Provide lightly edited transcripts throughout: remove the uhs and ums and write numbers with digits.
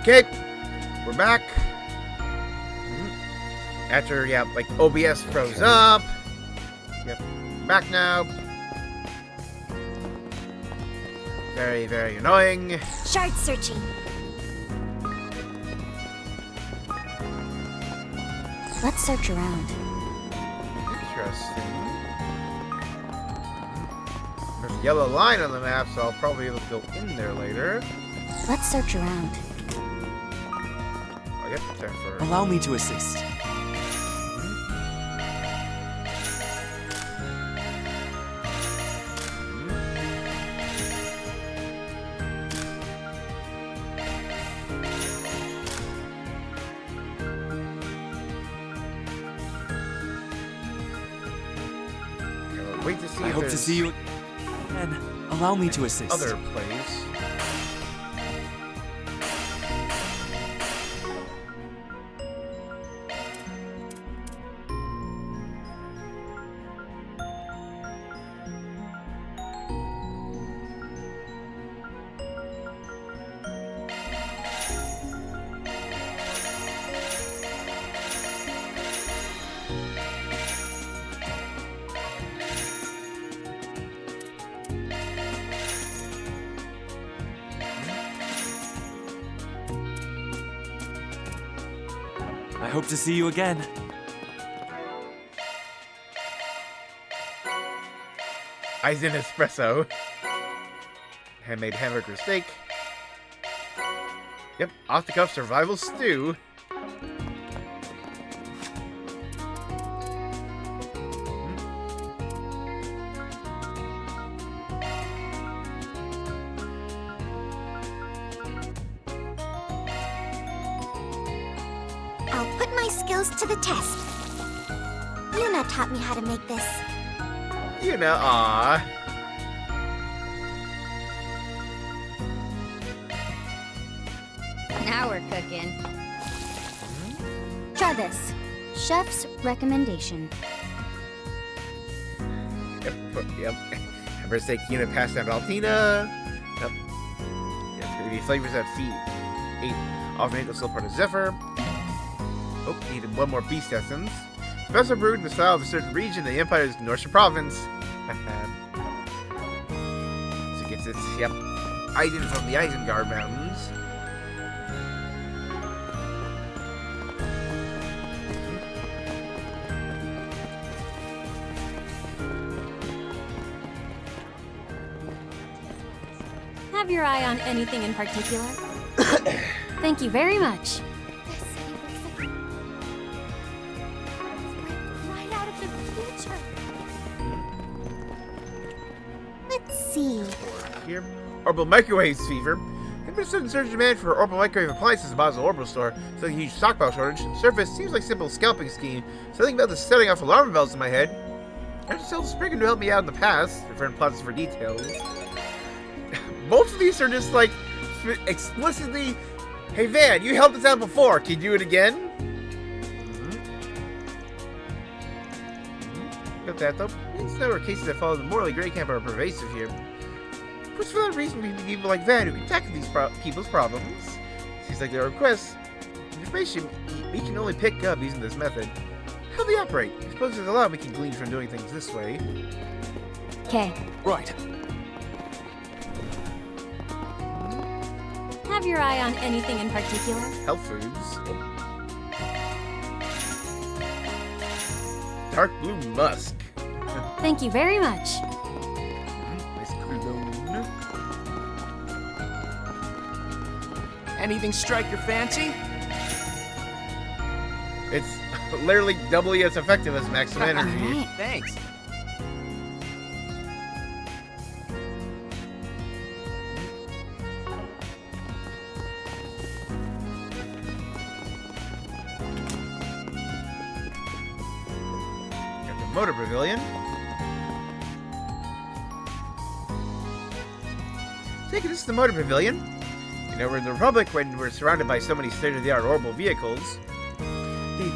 Okay, we're back. After, like OBS froze up. Yep, back now. Very, very annoying. Shard searching. Let's search around. Interesting. There's a yellow line on the map, so I'll probably be able to go in there later. Let's search around. Oh, yep, there for... Allow me to assist. Wait to see I if hope to there's see you again. Allow me to assist. other place. I hope to see you again. Eisen espresso. Handmade hamburger steak. Yep, off the cuff survival stew. I'll put my skills to the test. Yuna taught me how to make this. You know, ah. Now we're cooking. Try this. Chef's recommendation. Yep. Hamburger steak unit passed down to Altina. Yep. Yeah, gonna be flavors that feed 8 off maple still part of Zephyr. Oh, needed one more beast essence. Special brewed in the style of a certain region, the Empire's Northern province. So it gets its, yep, Eisen from the Isengard Mountains. Have your eye on anything in particular? Thank you very much. Right out of the future. Let's see. Here. Orbital microwaves fever. There's a sudden surge in demand for orbital microwave appliances at Basel Orbital Store. It's like a huge stockpile shortage. Surface seems like a simple scalping scheme. Something about this setting off alarm bells in my head. I just told Spriggan to help me out in the past. Different plots for details. Most of these are just like explicitly, hey Van, you helped us out before. Can you do it again? Got that though. It's never cases that follow the morally gray camp are pervasive here. Which for that reason, we need people like Van who can tackle these people's problems. Seems like there are requests. Information we can only pick up using this method. How they operate? I suppose there's a lot we can glean from doing things this way. Okay. Right. Have your eye on anything in particular? Health foods. Dark blue musk. Thank you very much. Nice cologne. Anything strike your fancy? It's literally doubly as effective as maximum energy. Alright. Thanks. Motor Pavilion. Take it, this is the Motor Pavilion. You know, we're in the Republic when we're surrounded by so many state-of-the-art orbital vehicles.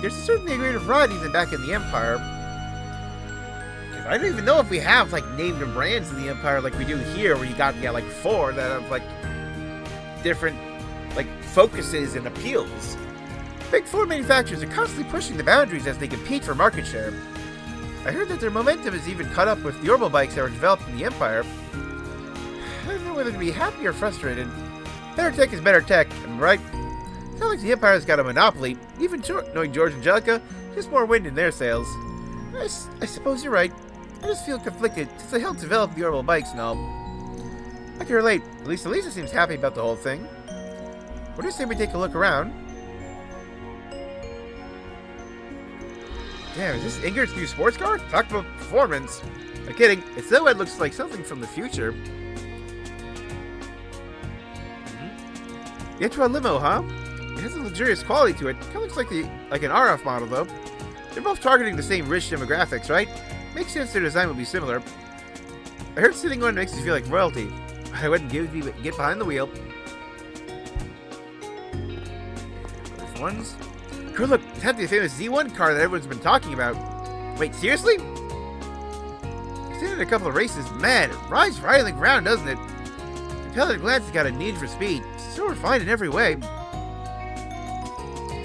There's certainly a greater variety than back in the Empire. I don't even know if we have, like, named brands in the Empire like we do here, where you got, like, 4 that have, like, different like, focuses and appeals. Big four manufacturers are constantly pushing the boundaries as they compete for market share. I heard that their momentum has even caught up with the orbital bikes that were developed in the Empire. I don't know whether to be happy or frustrated. Better tech is better tech, am I right? It's not like the Empire's got a monopoly. Even knowing George and Angelica, just more wind in their sails. I suppose you're right. I just feel conflicted since I helped develop the orbital bikes and all. I can relate. At least Elisa seems happy about the whole thing. What do you say we take a look around? Damn, is this Ingrid's new sports car? Talk about performance. No kidding. Its silhouette looks like something from the future. Get to a limo, huh? It has a luxurious quality to it. Kind of looks like an RF model, though. They're both targeting the same rich demographics, right? Makes sense their design would be similar. I heard sitting on makes you feel like royalty. I wouldn't get behind the wheel. Those ones. Girl, look, it had the famous Z1 car that everyone's been talking about. Wait, seriously? I've seen it in a couple of races. Man, it rides right on the ground, doesn't it? You tell at a glance it's got a need for speed. So refined in every way.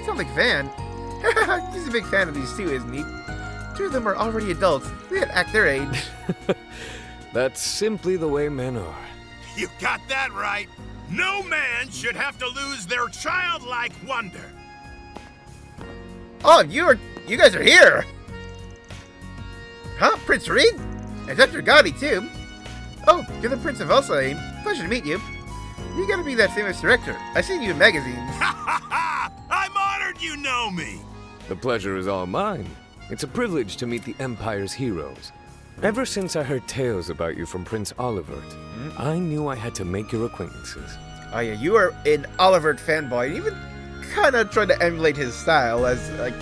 Sounds like a fan. He's a big fan of these two, isn't he? Two of them are already adults. They act their age. That's simply the way men are. You got that right. No man should have to lose their childlike wonder. Oh, you guys are here! Huh? Prince Rean? And Dr. Gotti, too. Oh, you're the Prince of Elsa. Pleasure to meet you. You gotta be that famous director. I've seen you in magazines. Ha ha ha! I'm honored you know me! The pleasure is all mine. It's a privilege to meet the Empire's heroes. Ever since I heard tales about you from Prince Olivert, I knew I had to make your acquaintances. Oh yeah, you are an Olivert fanboy. And even kind of tried to emulate his style as, like,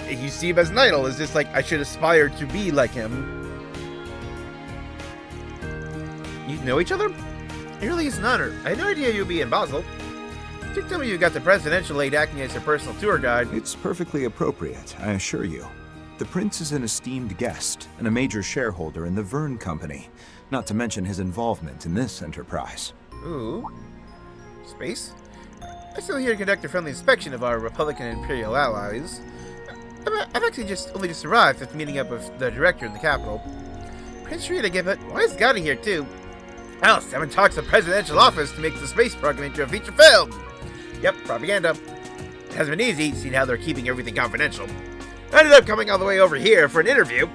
you see him as an idol. It's just like, I should aspire to be like him. You know each other? It really is an honor. I had no idea you'd be in Basel. You tell me you got the presidential aide acting as your personal tour guide. It's perfectly appropriate, I assure you. The prince is an esteemed guest and a major shareholder in the Verne Company, not to mention his involvement in this enterprise. Ooh. Space? I'm still here to conduct a friendly inspection of our Republican and Imperial allies. I've actually only just arrived after meeting up with the director in the capital. Prince Rean, I get, but why is Gotti here too? Well, 7 talks to the presidential office to make the space program into a feature film. Yep, propaganda. It hasn't been easy, seeing how they're keeping everything confidential. I ended up coming all the way over here for an interview.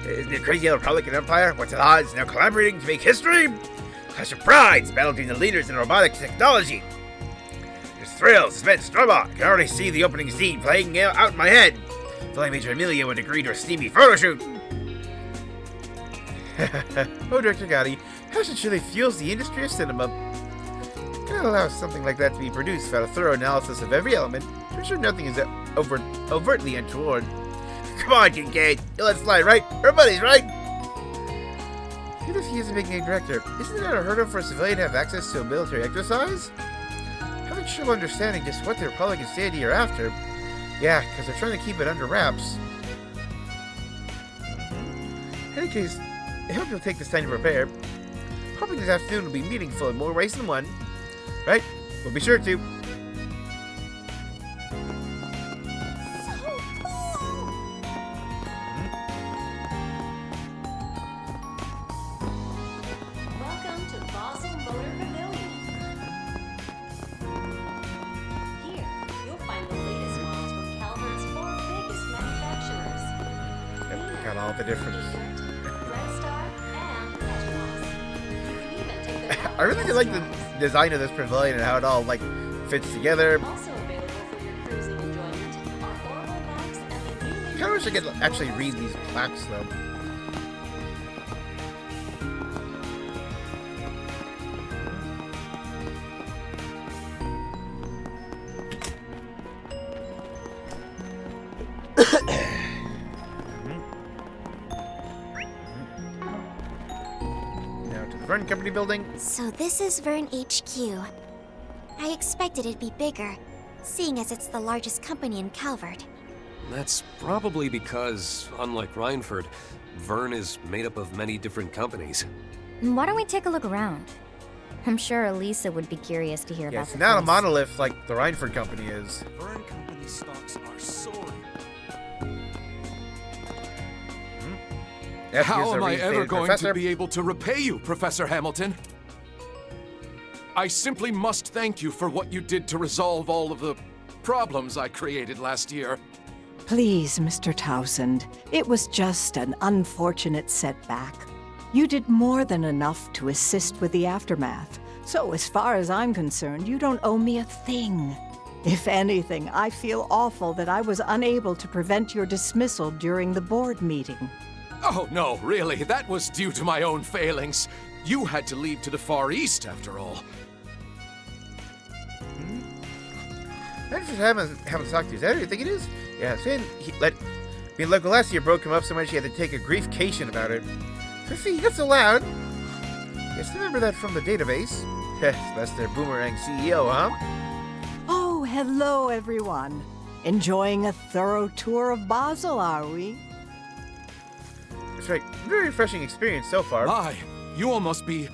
Isn't it crazy how the Republican Empire, what's at odds, now collaborating to make history? Clash of prides, battle between the leaders in robotics technology. There's thrills, suspense, drama. I can already see the opening scene playing out in my head. If only Major Amelia would agree to a steamy photo shoot. Oh, Director Gotti, passion surely fuels the industry of cinema. Cannot allow something like that to be produced without a thorough analysis of every element to ensure nothing is overtly untoward. Come on, Kincaid, you let it slide, right? Everybody's right. Even if he is a big name director, isn't it unheard of for a civilian to have access to a military exercise? Having trouble understanding just what the Republican sanity are after. Yeah, because they're trying to keep it under wraps. In any case, I hope you'll take this time to prepare. Hoping this afternoon will be meaningful in more ways than one. Right? We'll be sure to. Welcome to Basel Motor Pavilion. Here, you'll find the latest models from Calvert's 4 biggest manufacturers. Yep, got all the different. Red Star, and Petros. You can even take them out I really do like the design of this pavilion and how it all, like, fits together. Also available for your cruising enjoyment are orbital bikes and the newly I kind of wish I could actually read these plaques, though. Now to the Verne Company building. So this is Verne HQ. I expected it'd be bigger, seeing as it's the largest company in Calvert. That's probably because, unlike Rhineford, Verne is made up of many different companies. Why don't we take a look around? I'm sure Elisa would be curious to hear Yeah, about it's the not a place. monolith like the Reinford Company is. Vern Company stocks are soaring. Here's How a am I ever reinstated going professor. to be able to repay you, Professor Hamilton? I simply must thank you for what you did to resolve all of the problems I created last year. Please, Mr. Townsend, it was just an unfortunate setback. You did more than enough to assist with the aftermath, so as far as I'm concerned, you don't owe me a thing. If anything, I feel awful that I was unable to prevent your dismissal during the board meeting. Oh, no, really, that was due to my own failings. You had to leave to the Far East, after all. Manfred haven't talked to you. Is that who you think it is? Yeah, Finn, being local last year broke him up so much he had to take a griefcation about it. Fifi, that's allowed. Yes, remember that from the database. That's their boomerang CEO, huh? Oh, hello, everyone. Enjoying a thorough tour of Basel, are we? That's right. Very refreshing experience so far. My, you all must be...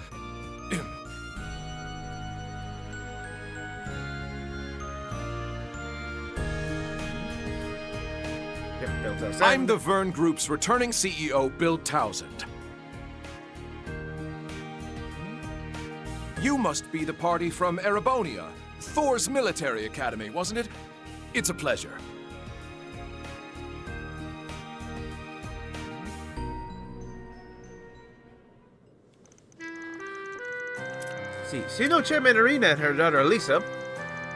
Yep, Bill Townsend. I'm the Vern Group's returning CEO, Bill Townsend. You must be the party from Erebonia, Thor's military academy, wasn't it? It's a pleasure. See you know Chairman Rean and her daughter Elisa.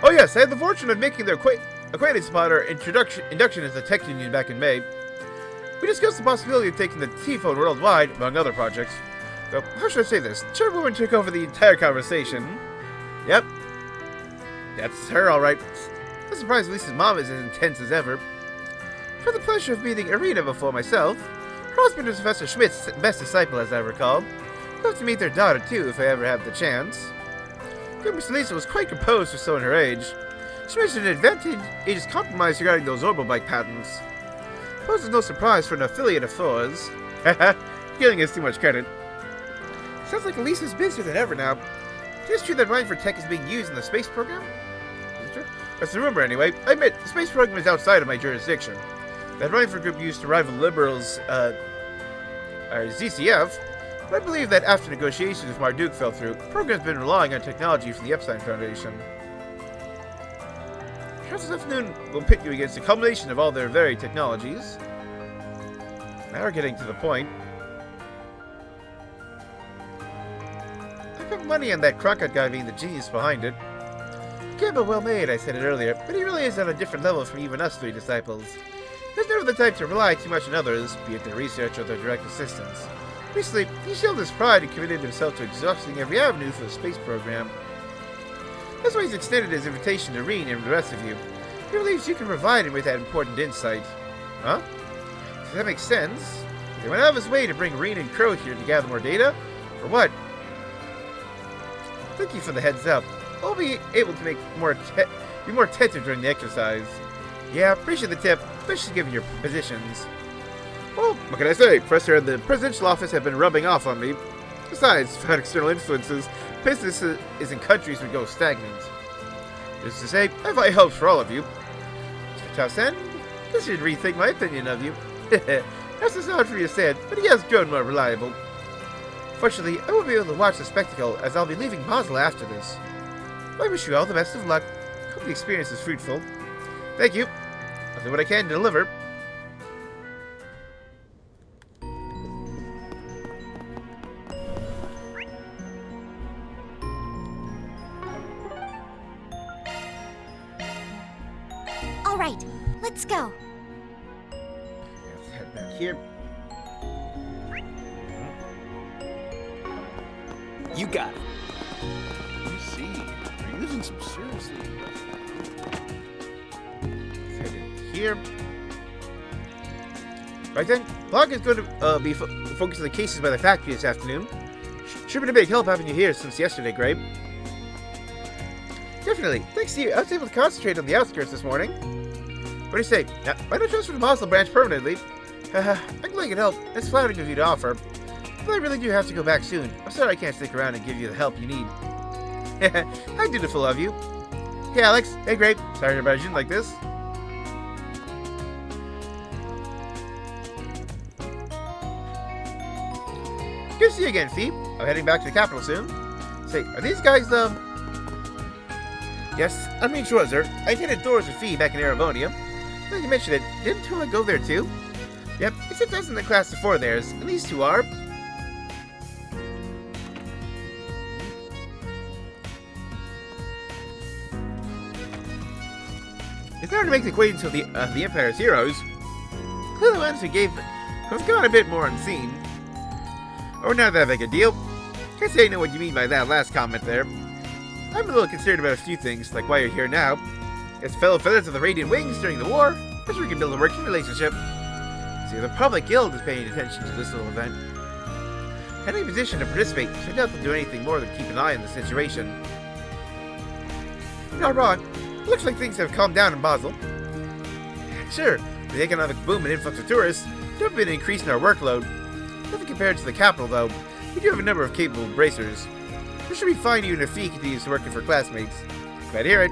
Oh yes, I had the fortune of making their acquaintance upon her induction into the tech union back in May. We discussed the possibility of taking the T-phone worldwide, among other projects. So, how should I say this? The chairwoman took over the entire conversation. Yep. That's her, alright. I'm surprised Lisa's mom is as intense as ever. I had the pleasure of meeting Irina before myself. Her husband is Professor Schmidt's best disciple, as I recall. I'd love to meet their daughter, too, if I ever have the chance. Good Miss Lisa was quite composed for someone her age. She mentioned an advantageous compromise regarding those orbital bike patents. I suppose it's no surprise for an affiliate of Thor's. Haha, giving us too much credit. Sounds like Elisa's busier than ever now. Is it true that Reinford tech is being used in the space program? Is it true? That's the rumor, anyway. I admit, the space program is outside of my jurisdiction. That Reinford group used to rival Liberals, ZCF. But I believe that after negotiations with Marduk fell through, the program's been relying on technology from the Epstein Foundation. Perhaps this afternoon will pit you against the culmination of all their varied technologies. Now we're getting to the point. I put money on that Crockett guy being the genius behind it. Gamble well made, I said it earlier, but he really is on a different level from even us three disciples. He's never the type to rely too much on others, be it their research or their direct assistance. Recently, he showed his pride and committed himself to exhausting every avenue for the space program. That's why he's extended his invitation to Rean and the rest of you. He believes you can provide him with that important insight. Huh? Does that make sense? He went out of his way to bring Rean and Crow here to gather more data? For what? Thank you for the heads up. I'll be able to be more attentive during the exercise. Yeah, appreciate the tip, especially given your positions. Well, what can I say? Professor and the presidential office have been rubbing off on me. Besides, without external influences, business in countries would go stagnant. Just to say, I have high hopes for all of you. Mr. Townsend, I should rethink my opinion of you. That's just odd for you said, but he has grown more reliable. Fortunately, I won't be able to watch the spectacle as I'll be leaving Basel after this. I wish you all the best of luck. Hope the experience is fruitful. Thank you. I'll do what I can to deliver. All right, let's go. Let's head back here. You got it. You see, you're using some seriously Let's head in here. Right then, Locke is going to be focused on the cases by the factory this afternoon. Sure been a big help having you here since yesterday, Grape. Definitely. Thanks to you, I was able to concentrate on the outskirts this morning. What do you say? Why not transfer to the Basel branch permanently? I'm glad I can help. It's flattering of you to offer. But I really do have to go back soon. I'm sorry I can't stick around and give you the help you need. How dutiful of you. Hey, Alex. Hey, great. Sorry about you like this. Good to see you again, Fee. I'm heading back to the capital soon. Say, are these guys, Yes, I'm being sure, sir. I attended Doors with Fee back in Erebonia. Now you mentioned it, didn't Tula go there too? Yep, except I was in the class before theirs, and these two are. It's hard to make the acquaintance of the Empire's heroes. Clearly the ones who've gone a bit more unseen. Or not that big a deal. Can't say I know what you mean by that last comment there. I'm a little concerned about a few things, like why you're here now. As fellow feathers of the Radiant Wings during the war, I'm sure we can build a working relationship. See, the Public Guild is paying attention to this little event. Had any position to participate, so I doubt they'll do anything more than keep an eye on the situation. You're not wrong. It looks like things have calmed down in Basel. Sure, with the economic boom and influx of tourists, there have been an increase in our workload. Nothing compared to the capital, though. We do have a number of capable bracers. We should be fine even if Fee continues working for classmates. Glad to hear it.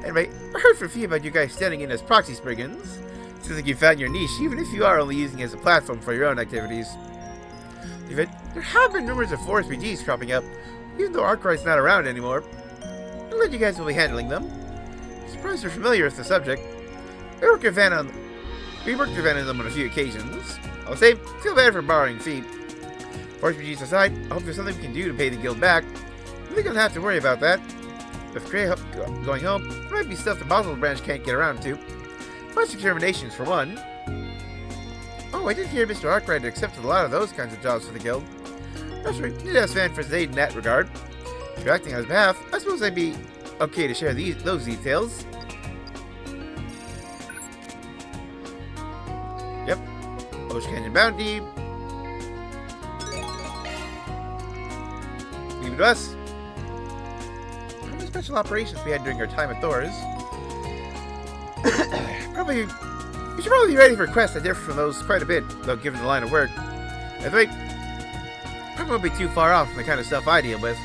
Anyway, I heard from Fee about you guys standing in as proxy brigands. Seems like you found your niche, even if you are only using it as a platform for your own activities. There have been rumors of forest BGs cropping up, even though Arkwright's not around anymore. I'm glad you guys will be handling them. I'm surprised you're familiar with the subject. We worked with Van on them on a few occasions. I'll say, feel bad for borrowing Fee. Forest BGs aside, I hope there's something we can do to pay the guild back. I think I don't have to worry about that. With Gray going home, there might be stuff the Basel branch can't get around to. Much exterminations, for one. Oh, I did hear Mr. Arkwright accepted a lot of those kinds of jobs for the guild. That's right, did ask Van for his aid in that regard. If you're acting on his behalf, I suppose I'd be okay to share those details. Yep. Ocean Canyon Bounty. Leave it to us. How many special operations we had during our time at Thor's? We should probably be ready for quests that differ from those quite a bit, though given the line of work. At the rate, probably won't be too far off from the kind of stuff I deal with.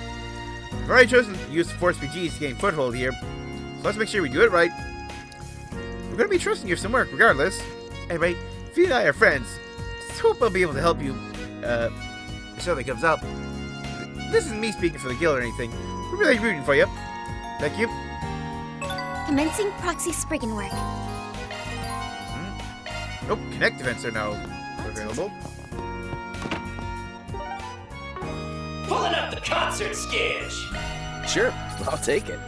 We've already chosen to use Force BGs to gain foothold here, so let's make sure we do it right. We're going to be trusting you for some work regardless. Anyway, Fee and I are friends, so hope I'll be able to help you, if something comes up. This isn't me speaking for the guild or anything. We're really rooting for you. Thank you. Commencing proxy spriggan work. Oh, Connect events are now available. Pulling up the concert sketch! Sure, I'll take it.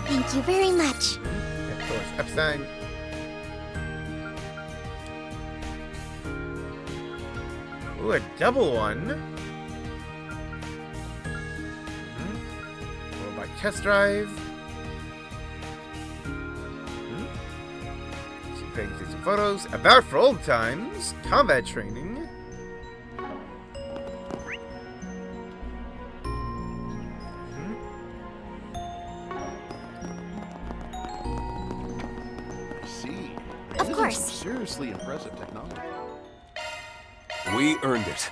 Thank you very much. Of course, Epstein. Ooh, a double one. Followed by test drive. Take some photos. About for old times. Combat training. I see. Of This is course. some seriously impressive technology. We earned it.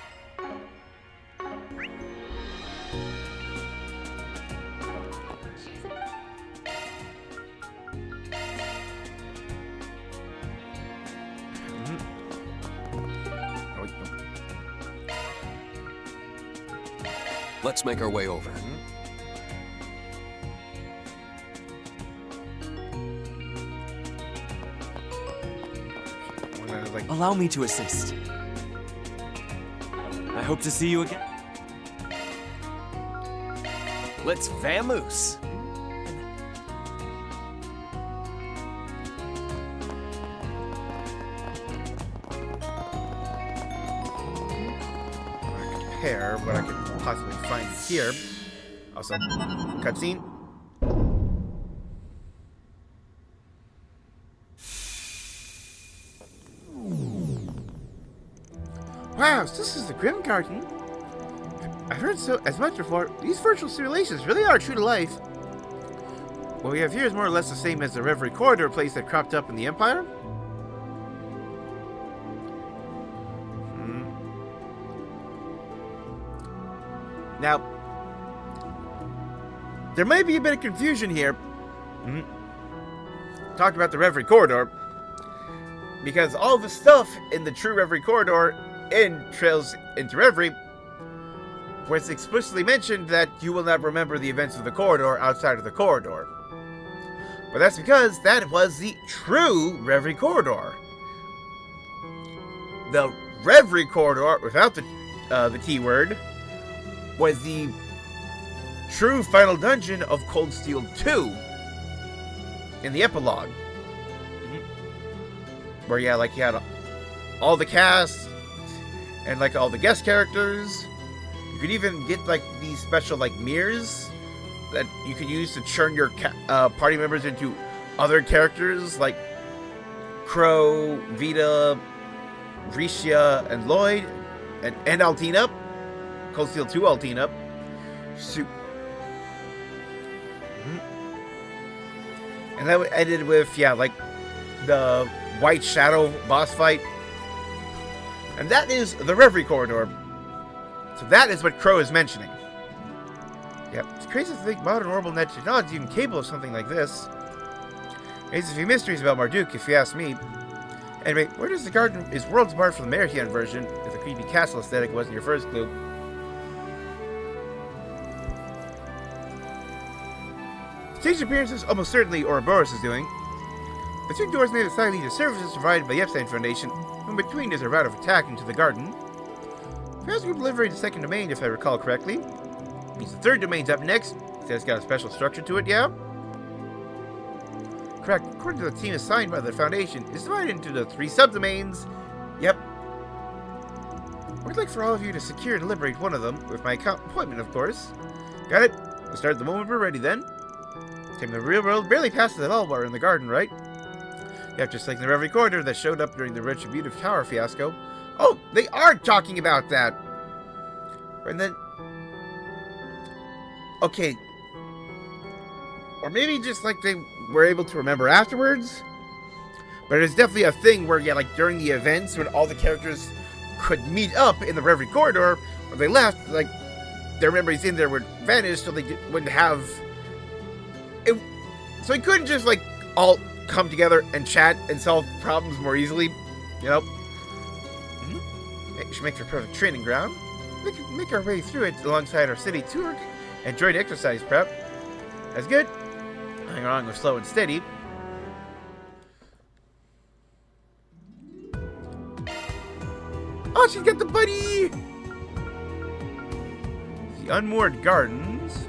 Let's make our way over. Allow me to assist. I hope to see you again. Let's vamoose. Compare what I could possibly find here. Also, cutscene. Wow, so this is the Grim Garden. I've heard so as much before. These virtual simulations really are true to life. What we have here is more or less the same as the Reverie Corridor place that cropped up in the Empire. Now, there might be a bit of confusion here. Talk about the Reverie Corridor. Because all the stuff in the true Reverie Corridor in Trails into Reverie was explicitly mentioned that you will not remember the events of the corridor outside of the corridor. But that's because that was the true Reverie Corridor. The Reverie Corridor, without the keyword, was the true final dungeon of Cold Steel 2 in the epilogue. Where, yeah, like, you had all the cast and, like, all the guest characters. You could even get, like, these special, like, mirrors that you could use to churn your party members into other characters, like Crow, Vita, Risha, and Lloyd, and Altina. Cold Steel 2 Altina. And that ended with, yeah, like, the White Shadow boss fight. And that is the Reverie Corridor. So that is what Crow is mentioning. Yep, it's crazy to think modern orbital net technology is even capable of something like this. There's a few mysteries about Marduk, if you ask me. Anyway, where does the garden is worlds apart from the Merihian version, if the creepy castle aesthetic wasn't your first clue? Stage appearances almost certainly Ouroboros is doing. The two doors near the side lead to services provided by the Epstein Foundation. In between is a route of attack into the garden. Fast group delivery to the second domain, if I recall correctly. Means the third domain's up next. It's got a special structure to it, yeah? Correct. According to the team assigned by the Foundation, it's divided into the 3 subdomains. Yep. We'd like for all of you to secure and liberate one of them, with my appointment, of course. Got it? We'll start the moment we're ready, then. Team the real world barely passes at all while we're in the garden, right? Yep, just like the Reverie Corridor that showed up during the Retributive Tower fiasco. Oh, they are talking about that! And then... Okay. Or maybe just like they were able to remember afterwards. But it's definitely a thing where, yeah, like during the events when all the characters could meet up in the Reverie Corridor, when they left, like their memories in there would vanish, so they wouldn't have it. So they couldn't just like all come together and chat and solve problems more easily, you know. It should make for a perfect training ground. We can make our way through it alongside our city tour and joint exercise prep. That's good. Hang on, go slow and steady. Oh, she's got the buddy! The Unmoored Gardens.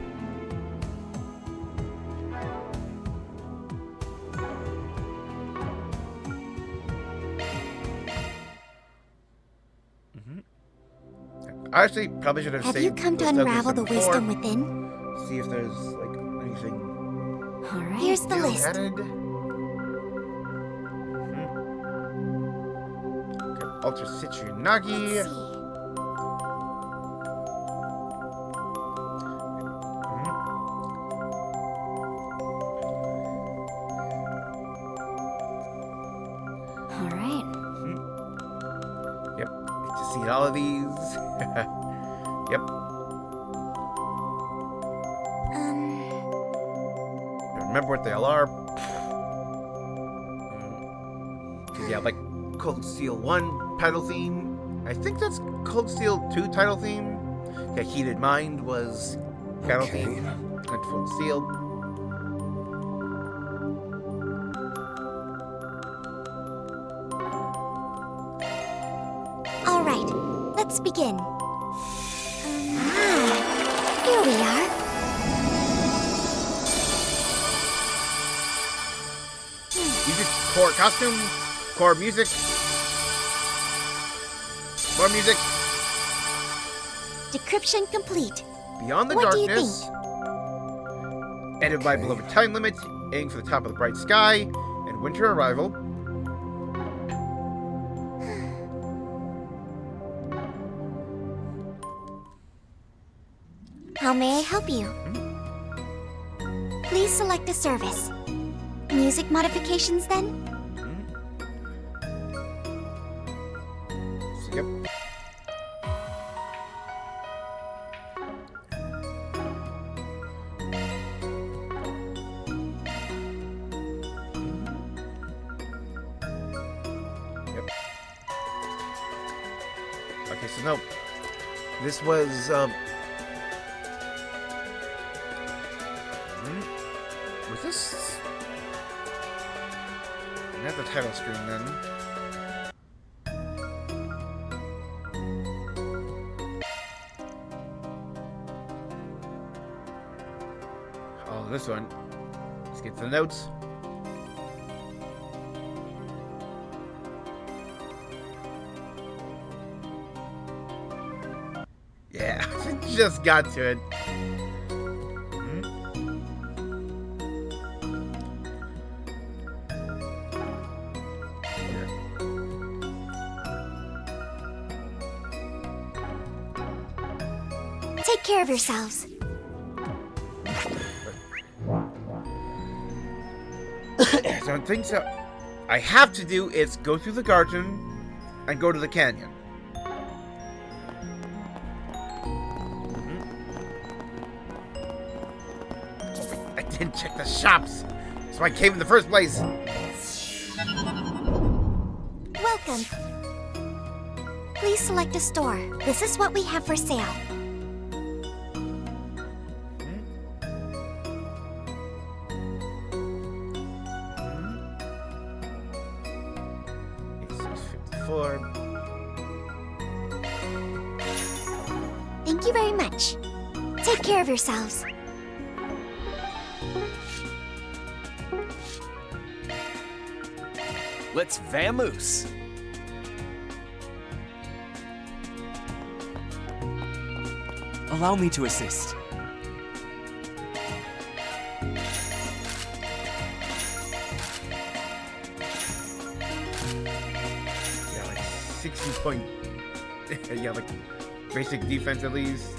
Actually, probably should have saved. Have you come to unravel the wisdom within? See if there's like anything. All right. Here's the list. Added. Okay, Ultra Citronagi. All right. Yep. Get to see all of these. Yep. Don't remember what they all are. Yeah, like Cold Steel 1 title theme. I think that's Cold Steel 2 title theme. Yeah, Heated Mind was title theme. And Cold Steel. All right, let's begin. Here we are. Music, core costume, core music, more music. Decryption complete. Beyond the What do you darkness. End of my beloved time limit. Aiming for the top of the bright sky. And winter arrival. How may I help you? Please select a service. Music modifications, then? Yep. Okay, so no. This was, was this... Not the title screen, then. Oh, this one. Let's get to the notes. Yeah, just got to it. Take care of yourselves. So things that I have to do is go through the garden and go to the canyon. I didn't check the shops, so I came in the first place. Welcome. Please select a store. This is what we have for sale. Thank you very much. Take care of yourselves. Let's vamoose. Allow me to assist. Yeah, like 60 point. Yeah, like basic defense at least.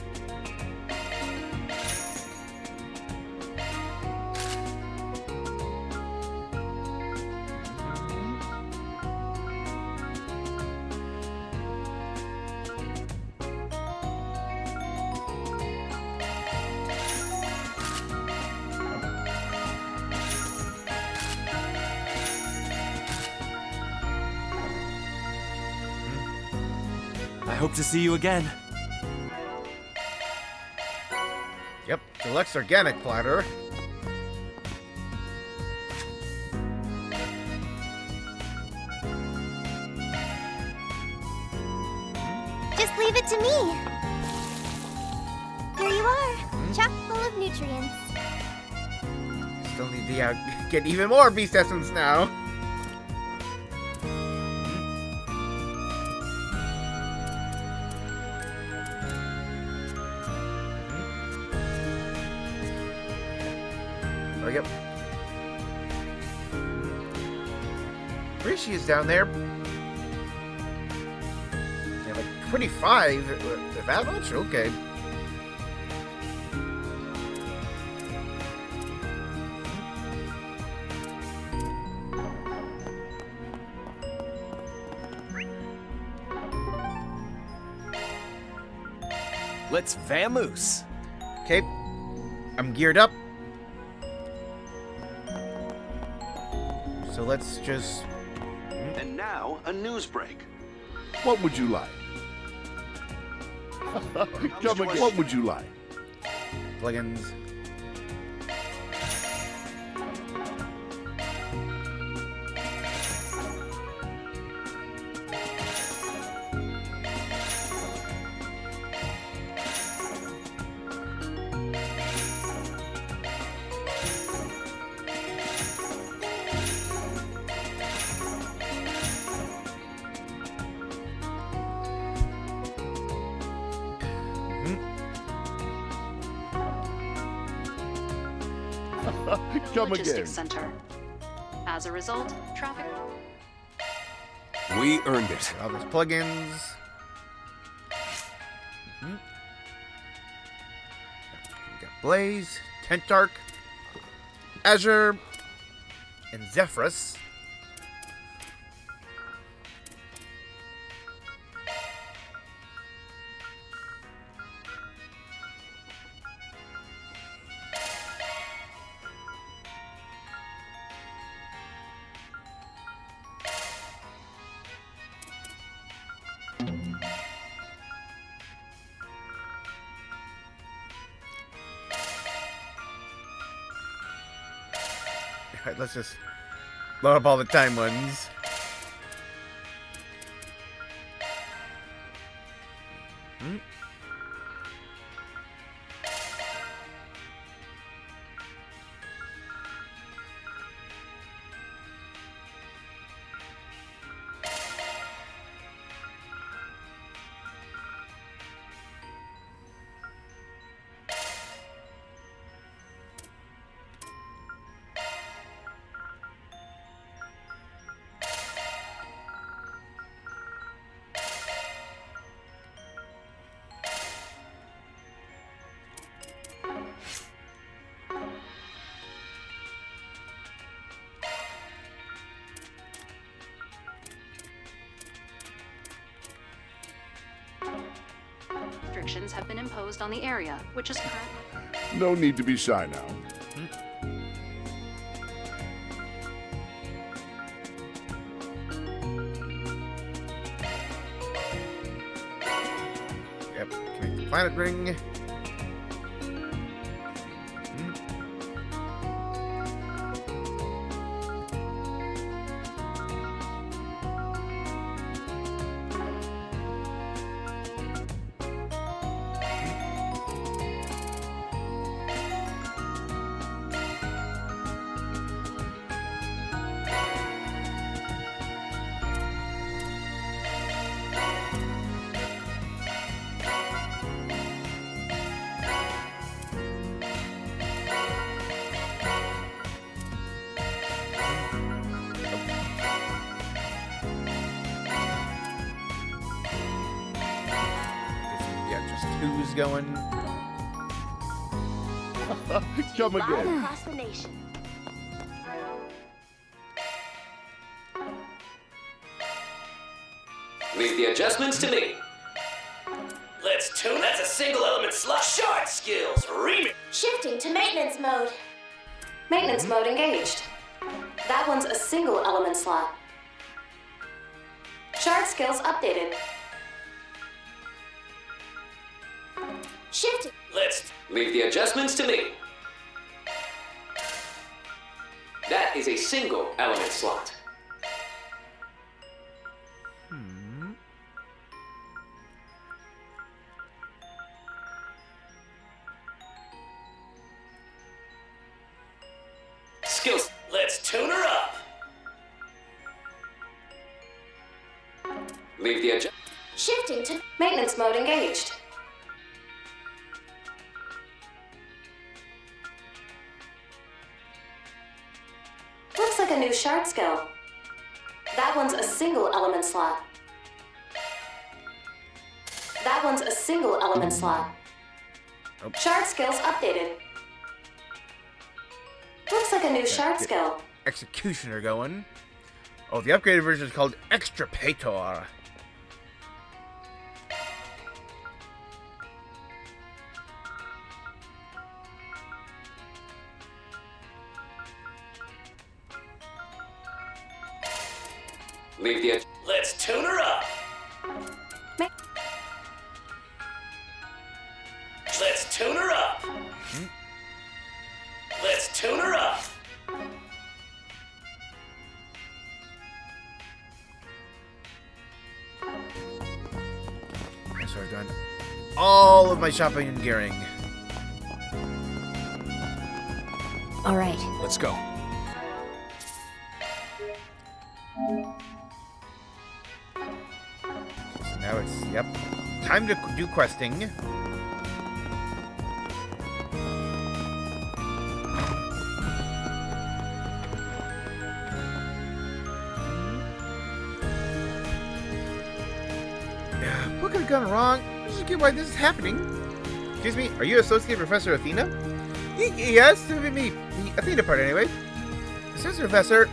I hope to see you again. Yep, deluxe organic platter. Just leave it to me. Here you are, chock full of nutrients. Still need to get even more beast essence now. Oh, yep. Rishi is down there. Yeah, like 25. That much? Okay. Let's vamoose. Okay. I'm geared up. So let's just... And now, a news break. What would you like? Come again. What would you like? Plugins. Come Logistics again. Center. As a result, traffic. We earned it. All those plugins. We got Blaze, Tentark, Azure, and Zephyrus. Alright, let's just load up all the time ones. Restrictions have been imposed on the area, which is currently... No need to be shy now. Yep, connect the planet ring. Who's going? Come again. Across the nation. Leave the adjustments to me. Let's tune. That's a single element slot. Short skills. Remix. Shifting to maintenance mode. Maintenance mode engaged. That one's a single element slot. Shard skills updated. Shifting. Let's leave the adjustments to me. That is a single element slot. Skills. Let's tune her up. Leave the adjust. Shifting to Maintenance mode engaged. Looks like a new shard skill. That one's a single element slot. That one's a single element slot. Shard skills updated. Looks like a new shard skill. Executioner going. Oh, the upgraded version is called Extrapator. Leave the. Let's tune her up. Let's tune her up. Let's tune her up. So I've done all of my shopping and gearing. All right. Let's go. So now it's, yep, time to do questing. What could have gone wrong? I just get why this is happening. Excuse me, are you Associate Professor Athena? Yes, me. The Athena part anyway. Assistant Professor,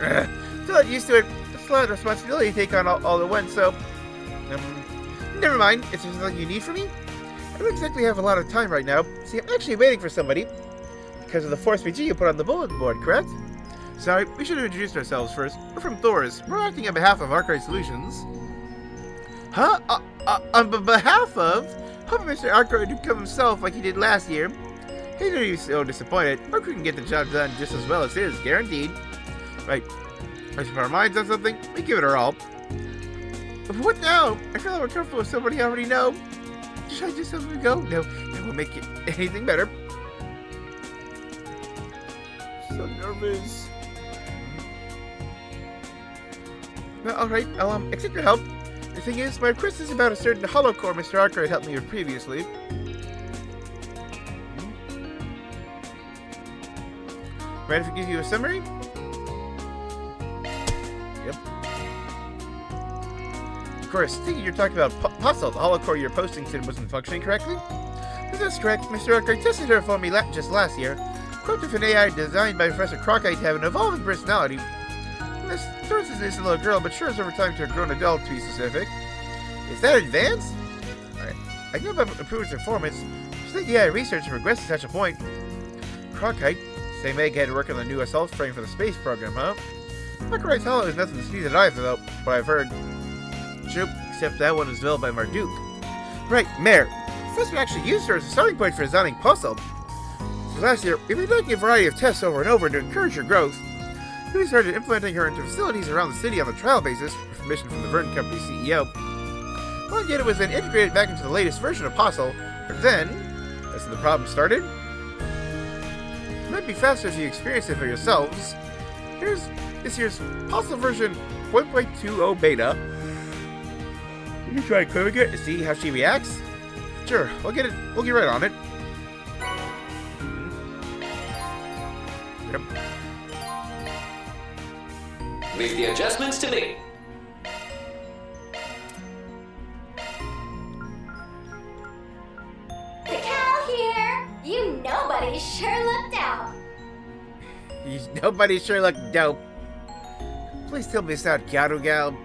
still not used to it. It's a lot of responsibility to take on all at once, so... never mind. Is there something you need from me? I don't exactly have a lot of time right now. See, I'm actually waiting for somebody. Because of the Force PG you put on the bulletin board, correct? Sorry, we should have introduced ourselves first. We're from Thor's. We're acting on behalf of Archive Solutions. Huh? On behalf of? Hoping Mr. Arkwright would come himself like he did last year. He knew he was so disappointed. Arkwright can get the job done just as well as his, guaranteed. Right. Let's put our minds on something, we give it our all. But what now? I feel like we're comfortable with somebody I already know. Should I just have them go? No, that won't make it anything better. So nervous. Well, alright, I'll accept your help. The thing is, my request is about a certain hollow core Mr. Arkwright helped me with previously. Right, if I give you a summary? Yep. Of course, thinking you're talking about Basel, the hollow core your posting said wasn't functioning correctly. If that's correct, Mr. Arkwright tested her for me just last year. Quote, if an AI designed by Professor Crockite to have an evolving personality. This starts as an innocent little girl, but matures over time to a grown adult, to be specific. Is that advanced? Alright. I know about improvements in performance. Just think AI research progressed to such a point. Crockite, same egghead working on the new assault frame for the space program, huh? Crockite's Hollow is nothing to sneeze at either, though, what I've heard. True, except that one was developed by Marduk. Right, Mayor. Professor actually used her as a starting point for designing Puzzle. So last year, we've been conducting a variety of tests over and over to encourage her growth. We started implementing her into facilities around the city on a trial basis, with permission from the Vern Company CEO. Well, yet it was then integrated back into the latest version of Puzzle, but then, as the problem started, it might be faster if you experience it for yourselves. Here's this year's Puzzle version 1.20 beta. You can try equipping it to see how she reacts. Sure, we'll get right on it. Yep. Leave the adjustments to me. The cow here! You nobody sure looked out. Nobody sure looked dope. Please tell me it's not Gato Gal.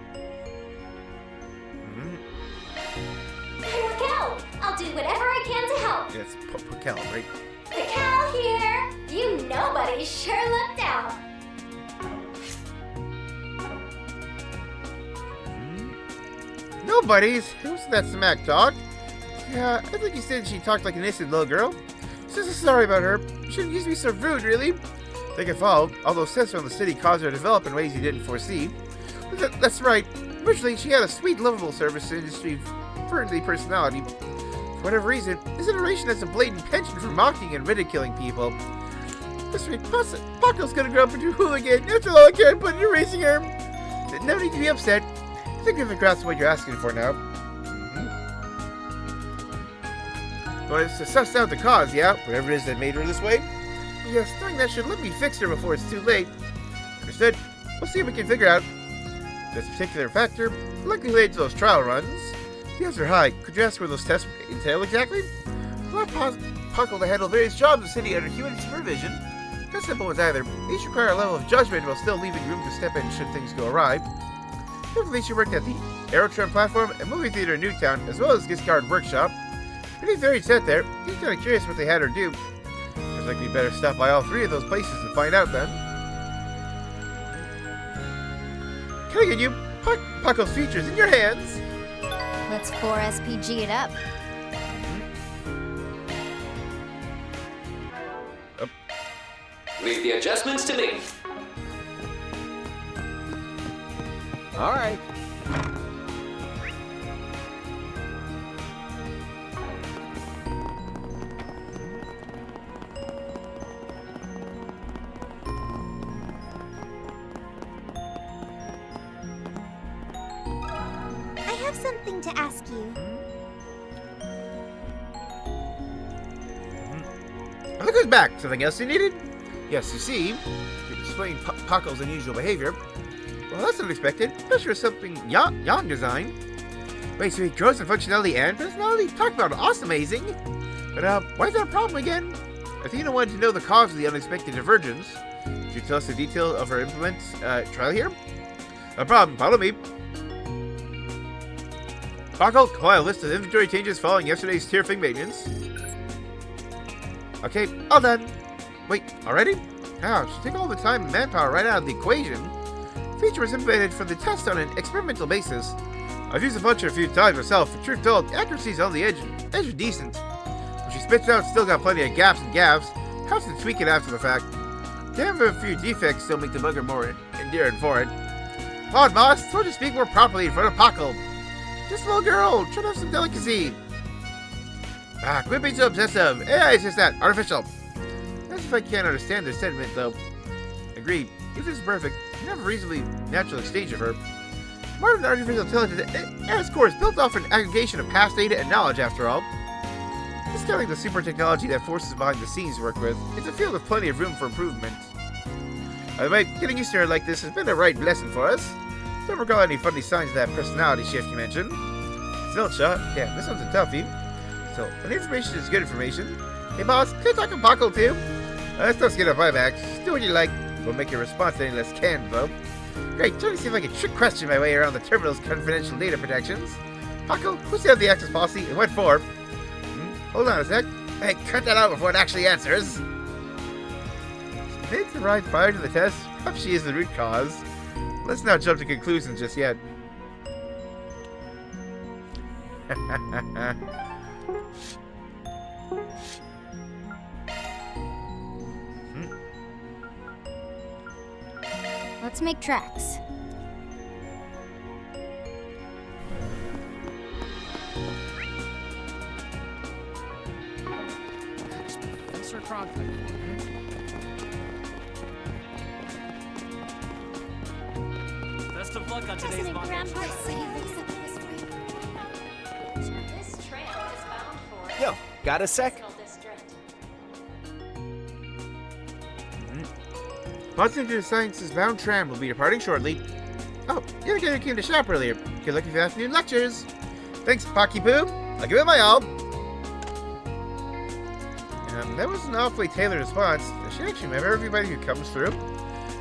Hey, Raquel! I'll do whatever I can to help. Yes, Raquel, right? The cow here! You nobody sure looked out. Nobody's. Who's that smack talk? Yeah, I think you said she talked like an innocent little girl. So sorry about her. She didn't used to be so rude, really. They can follow. All those tests from the city caused her to develop in ways you didn't foresee. That's right. Originally, she had a sweet, lovable service industry friendly personality. For whatever reason, this iteration has a blatant penchant for mocking and ridiculing people. This week, Paco's gonna grow up into a hooligan. After all, I can't put you raising her. No need to be upset. I think we've grasped what you're asking for now. Well, it's to suss out the cause, yeah? Whatever it is that made her this way? Yes, knowing that should let me fix her before it's too late. Understood. We'll see if we can figure out this particular factor likely related to those trial runs. The odds are high. Could you ask where those tests entail exactly? Well, Puckle to handle various jobs in the city under human supervision. Not simple ones either. Each require a level of judgment while still leaving room to step in should things go awry. Definitely she worked at the Aerotron platform and movie theater in Newtown, as well as Giscard Workshop. Pretty varied set there. He's kind of curious what they had her do. Seems like we better stop by all three of those places and find out then. Can I get you Puckle's features in your hands? Let's 4SPG it up. Leave the adjustments to me. All right. I have something to ask you. Look who's back. Something else you needed? Yes, you see, to explain Paco's unusual behavior. Well, that's unexpected. Especially for something Yang designed. Wait, so he grows in functionality and personality? Talk about awesome, amazing. But, why is that a problem again? Athena wanted to know the cause of the unexpected divergence. Could you tell us the detail of her implement trial here? No problem, follow me. Paco, compile a list of inventory changes following yesterday's tier thing maintenance. Okay, all done. Wait, already? Wow, she took all the time and manpower right out of the equation. Feature was implemented for the test on an experimental basis. I've used the function a few times myself, but truth told, accuracy's on the edge of decent. When she spits out, still got plenty of gaps and gaps. Have to tweak it after the fact. Damn if a few defects don't make the bugger more endearing for it. Come on, boss, don't you speak more properly in front of Paco. Just a little girl, try to have some delicacy. Ah, quit being so obsessive. AI is just that, artificial. That's if I can't understand their sentiment, though. Agreed. If it's perfect, you have a reasonably natural exchange of her. Modern artificial intelligence at its core is built off an aggregation of past data and knowledge, after all. Discounting the super technology that forces behind the scenes to work with, it's a field with plenty of room for improvement. By the way, getting used to her like this has been a right blessing for us. Don't recall any funny signs of that personality shift you mentioned. Zilcha, yeah, this one's a toughie. So, when information is good information. Hey boss, can I talk to Paco too? Let's not get off my back. Just do what you like. Won't make your response any less canned, though. Great, trying to see if I can trick question my way around the terminal's confidential data protections. Paco, who's the access policy and what for? Hold on a sec. Hey, cut that out before it actually answers. Made to ride prior to the test. Perhaps she is the root cause. Let's not jump to conclusions just yet. Let's make tracks. Professor Cronkite. Best of luck on today's President Grandpa This trail is bound for Yo, got a sec? district. Monster Science's bound tram will be departing shortly. Oh, you're the guy who came to shop earlier. Good luck with your afternoon lectures. Thanks, Pocky Poo. I'll give it my all. That was an awfully tailored response. Does she actually remember everybody who comes through?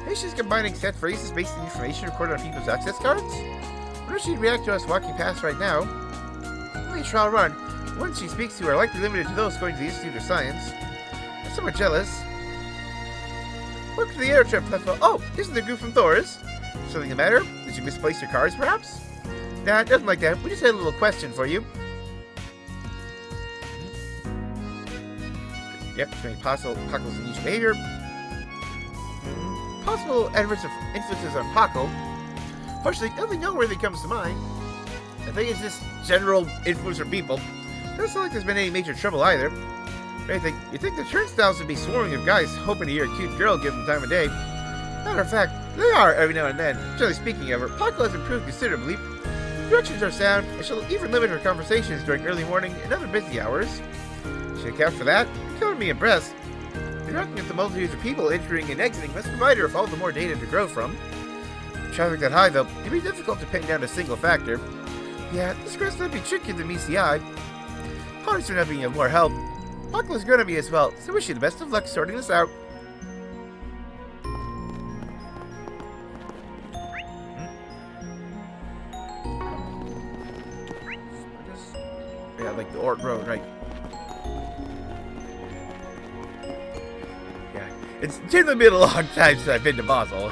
Maybe she's combining set phrases based on information recorded on people's access cards? I wonder if she'd react to us walking past right now. Only a trial run. The ones she speaks to are likely limited to those going to the Institute of Science. I'm somewhat jealous. Look to the air trip platform. Oh, isn't the group from Thor's? Something the matter? Did you misplace your cards, perhaps? Nah, nothing like that. We just had a little question for you. Yep, showing Paco's unusual behavior. Possible adverse influences on Paco. Fortunately, nothing noteworthy comes to mind. I think it's just general influence on people. Doesn't sound like there's been any major trouble either. You think the turnstiles would be swarming of guys hoping to hear a cute girl give them time of day. Matter of fact, they are every now and then. Generally speaking, however, Paco has improved considerably. Directions are sound, and she'll even limit her conversations during early morning and other busy hours. Should account for that, you're killing me impressed. Interacting with the multitudes of people entering and exiting must provide her with all the more data to grow from. With traffic that high, though, it'd be difficult to pin down a single factor. Yeah, this quest might be trickier than meets the eye. Apologies for not being of more help. Paco is going to be as well, so wish you the best of luck sorting this out. Yeah, like the Ort Road, right? Yeah, it's generally been a long time since I've been to Basel.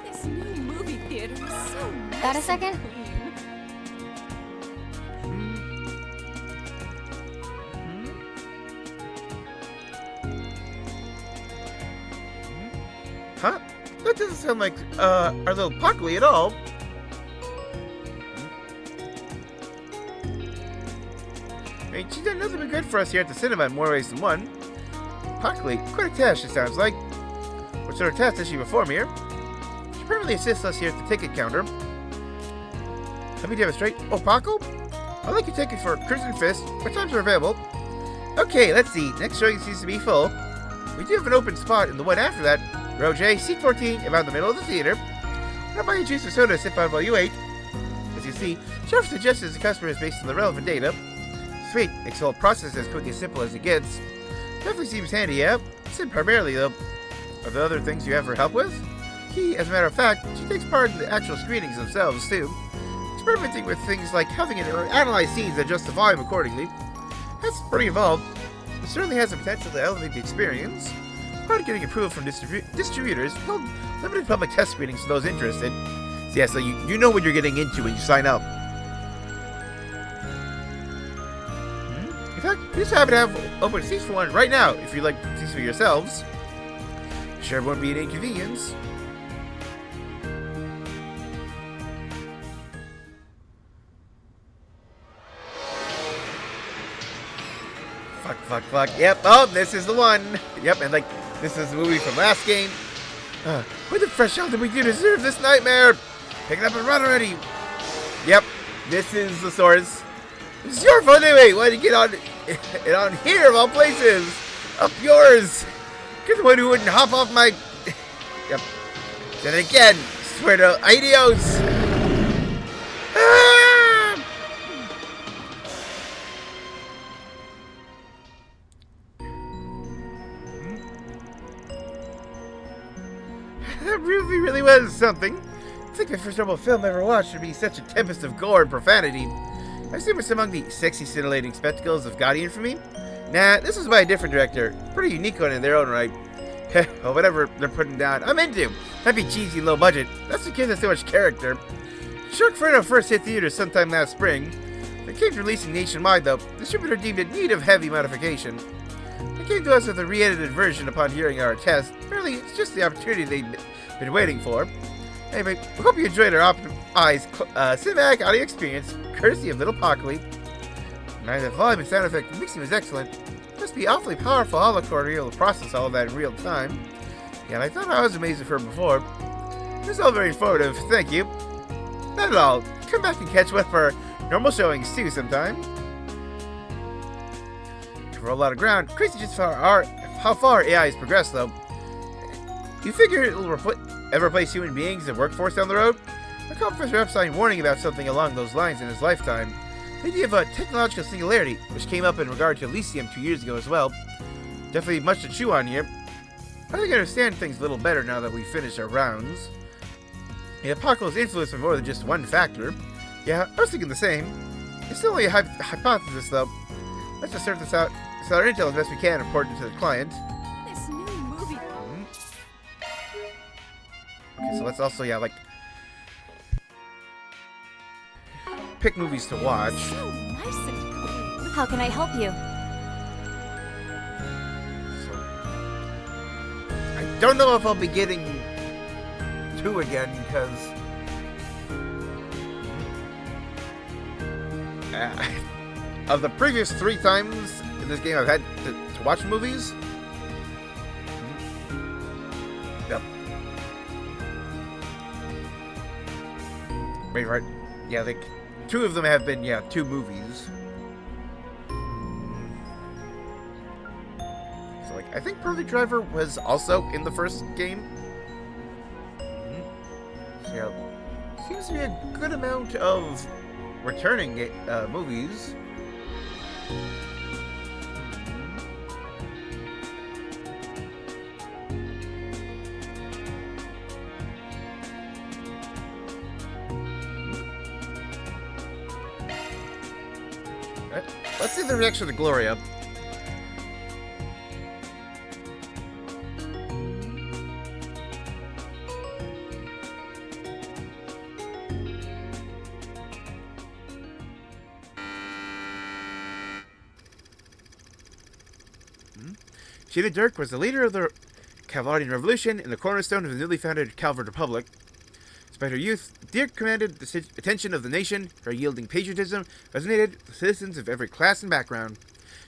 This new movie theater is so nice. Got a second? Huh? That doesn't sound like, our little Pockley at all. I mean, she's done nothing but good for us here at the cinema in more ways than one. Pockley, quite a task, it sounds like. What sort of task does she perform here? She permanently assists us here at the ticket counter. Let me demonstrate. Oh, Paco? I'd like your ticket for Crimson Fist. What times are available? Okay, let's see. Next showing seems to be full. We do have an open spot in the one after that. Row J, seat 14, about the middle of the theater. I'll buy you juice or soda to sip on while you wait. As you see, Sheriff suggests the customer is based on the relevant data. Sweet, makes the whole process as quick and simple as it gets. Definitely seems handy, yeah? Sim primarily, though. Are there other things you have her help with? As a matter of fact, she takes part in the actual screenings themselves, too. Experimenting with things like having it analyze scenes and adjust the volume accordingly. That's pretty involved. It certainly has the potential to elevate the experience. Part of getting approval from distributors held limited public test screenings for those interested. So yeah, so you know what you're getting into when you sign up. In fact, We just happen to have open seats for one right now, if you'd like seats for yourselves. Sure won't be an inconvenience. Fuck. Yep, oh, this is the one. Yep, and like, this is the movie from last game. What the fresh hell did we do to deserve this nightmare? Pick it up and run already. Yep, this is the source. It's your fault anyway. Why did you get on here of all places? Up yours. You're the one who wouldn't hop off my... Yep. Did it again. Swear to adios. Ah! That really was something. I think the first normal film I ever watched would be such a tempest of gore and profanity. I assume it's among the sexy, scintillating spectacles of Guardian for me. Nah, this was by a different director. Pretty unique one in their own right. Or whatever they're putting down, I'm into. Might be cheesy and low budget. That's because there's so much character. Sharkferno first hit theaters sometime last spring. The game's releasing nationwide though. The distributor deemed it in need of heavy modification. They came to us with a re-edited version upon hearing our test. Apparently, it's just the opportunity they'd been waiting for. Anyway, we hope you enjoyed our optimized cinematic audio experience, courtesy of Little Pockley. Neither the volume and sound effect mixing was excellent. It must be awfully powerful holocore to be able to process all of that in real time. Yeah, and I thought I was amazing for before. It was all very informative, thank you. Not at all. Come back and catch one of our normal showings too sometime. Cover a lot of ground. Crazy just how far AI has progressed though. You figure it'll ever replace human beings in the workforce down the road? I recall Professor Epstein warning about something along those lines in his lifetime. The idea of a technological singularity, which came up in regard to Elysium 2 years ago as well. Definitely much to chew on here. I think I understand things a little better now that we've finished our rounds. The apocalypse influenced for more than just one factor. Yeah, I was thinking the same. It's still only a hypothesis though. Let's just sort this out, so our intel as best we can report it to the client. This new movie. Okay, so let's also, pick movies to watch. So nice and clean. How can I help you? I don't know if I'll be getting 2 again, because of the previous 3 times in this game I've had to watch movies. Yep. Wait, right? Yeah, 2 of them have been, 2 movies. So, I think Perfect Driver was also in the first game. So, yeah, seems to be a good amount of returning movies. Let's see the reaction to Gloria. Sheila Dirk was the leader of the Calvardian Revolution and the cornerstone of the newly founded Calvard Republic. Despite her youth, Dirk commanded the attention of the nation. Her yielding patriotism resonated with citizens of every class and background.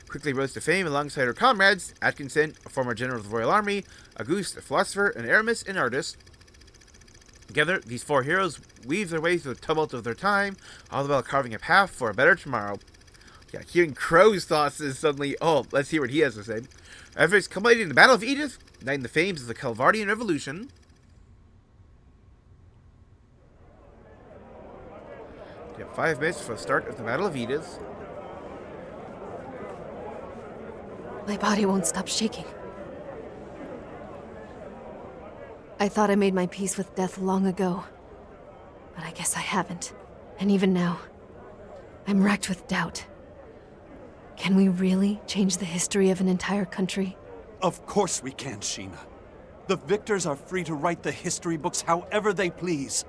Quickly rose to fame alongside her comrades, Atkinson, a former general of the Royal Army, Auguste, a philosopher, and Aramis, an artist. Together, these 4 heroes weave their way through the tumult of their time, all the while carving a path for a better tomorrow. Yeah, hearing Crow's thoughts is suddenly, let's hear what he has to say. Efforts culminating in the Battle of Edith, igniting the flames of the Calvardian Revolution. You have 5 minutes for the start of the Battle of Edith. My body won't stop shaking. I thought I made my peace with death long ago, but I guess I haven't. And even now, I'm racked with doubt. Can we really change the history of an entire country? Of course we can, Sheena. The victors are free to write the history books however they please.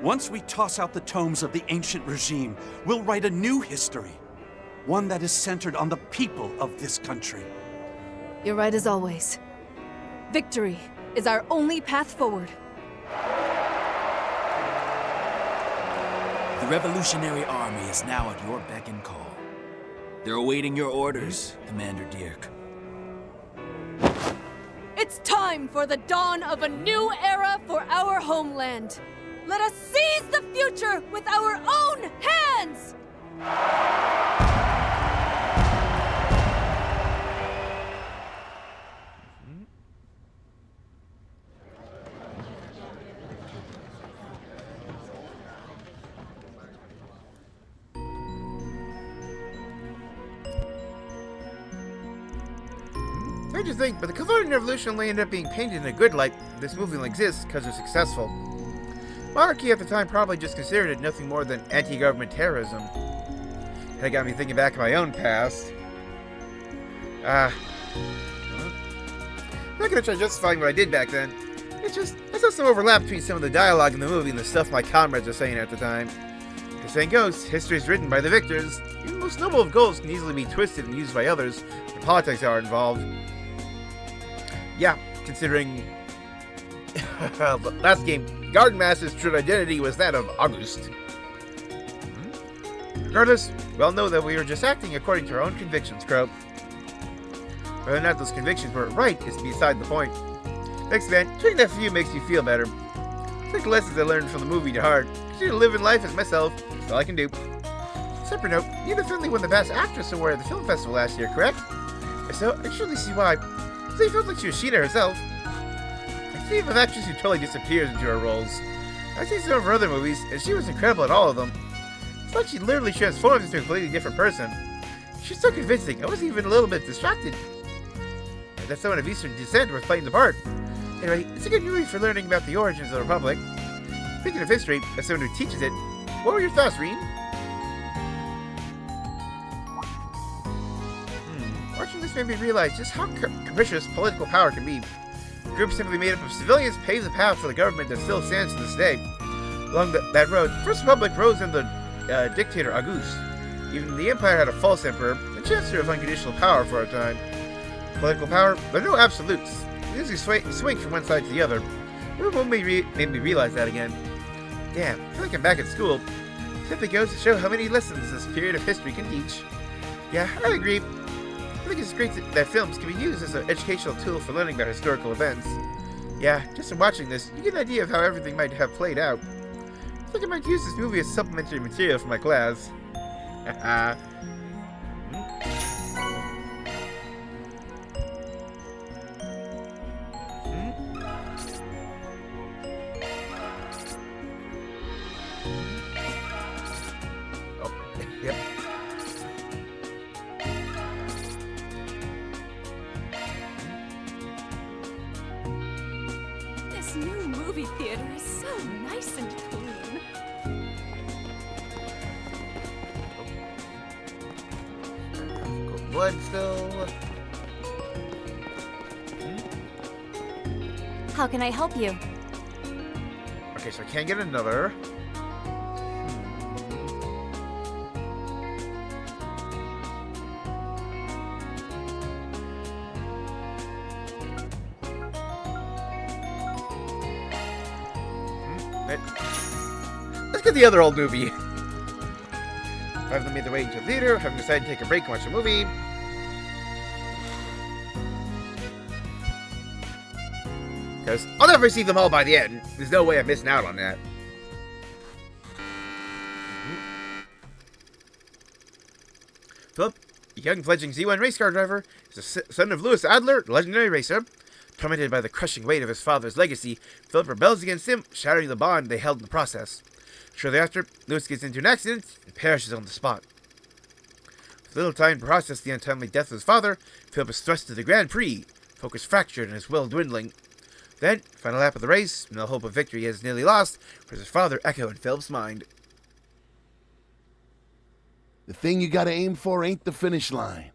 Once we toss out the tomes of the ancient regime, we'll write a new history. One that is centered on the people of this country. You're right as always. Victory is our only path forward. The Revolutionary Army is now at your beck and call. They're awaiting your orders, Commander Dirk. It's time for the dawn of a new era for our homeland. Let us seize the future with our own hands! Hard to think, but the Calvarian Revolution only ended up being painted in a good light. This movie only exists because they're successful. Monarchy at the time probably just considered it nothing more than anti-government terrorism. That got me thinking back of my own past. I'm not gonna try justifying what I did back then. It's just, I saw some overlap between some of the dialogue in the movie and the stuff my comrades were saying at the time. The saying goes, history is written by the victors. Even the most noble of goals can easily be twisted and used by others when politics are involved. Yeah, considering the last game, Garden Master's true identity was that of August. Regardless, we all know that we were just acting according to our own convictions, Crow. Whether or not those convictions were right is beside the point. Thanks, man. Doing that for you makes me feel better. Take the lessons I learned from the movie to heart. Continue to live in life as myself. That's all I can do. Separate note, Nina Finley won the Best Actress Award at the film festival last year, correct? If so, I surely see why. They felt like she was Sheena herself. I see of actress who totally disappears into her roles. I've seen some of her other movies, and she was incredible at all of them. It's like she literally transforms into a completely different person. She's so convincing, I was even a little bit distracted. That someone of Eastern descent was playing the part. Anyway, it's a good movie for learning about the origins of the Republic. Speaking of history, as someone who teaches it, what were your thoughts, Rean? Watching this made me realize just how capricious political power can be. Groups simply made up of civilians paved the path for the government that still stands to this day. Along that road, the First Republic rose under the dictator Auguste. Even the Empire had a false emperor, a chancellor of unconditional power for a time. Political power, there are no absolutes. They usually swing from one side to the other. What made me realize that again? Damn, I feel like I'm back at school. Simply goes to show how many lessons this period of history can teach. Yeah, I agree. I think it's great that films can be used as an educational tool for learning about historical events. Yeah, just from watching this, you get an idea of how everything might have played out. I think I might use this movie as supplementary material for my class. Haha. Yep. This new movie theater is so nice and clean. Blood still. How can I help you? Okay, so I can't get another. Let's get the other old movie. I haven't made their way into the theater, haven't decided to take a break and watch a movie. Because I'll never see them all by the end. There's no way I'm missing out on that. Philip, a young fledgling Z1 race car driver, is the son of Louis Adler, legendary racer. Tormented by the crushing weight of his father's legacy, Philip rebels against him, shattering the bond they held in the process. Shortly after, Louis gets into an accident and perishes on the spot. With little time to process the untimely death of his father, Philip is thrust to the Grand Prix, focus fractured and his will dwindling. Then, final lap of the race, and the hope of victory is nearly lost, for his father echo in Philip's mind. The thing you gotta aim for ain't the finish line.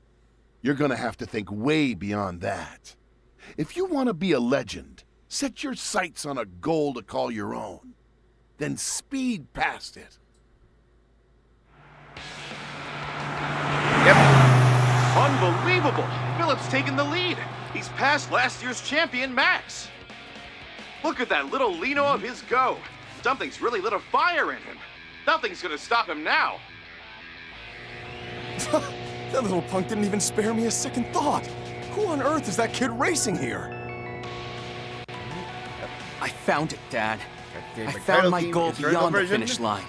You're gonna have to think way beyond that. If you want to be a legend, set your sights on a goal to call your own. Then speed past it. Yep. Unbelievable! Philip's taken the lead. He's past last year's champion, Max. Look at that little Lino of his go. Something's really lit a fire in him. Nothing's gonna stop him now. That little punk didn't even spare me a second thought. Who on earth is that kid racing here? I found it, Dad. Okay, I but found title my team, goal historical beyond the version? finish line.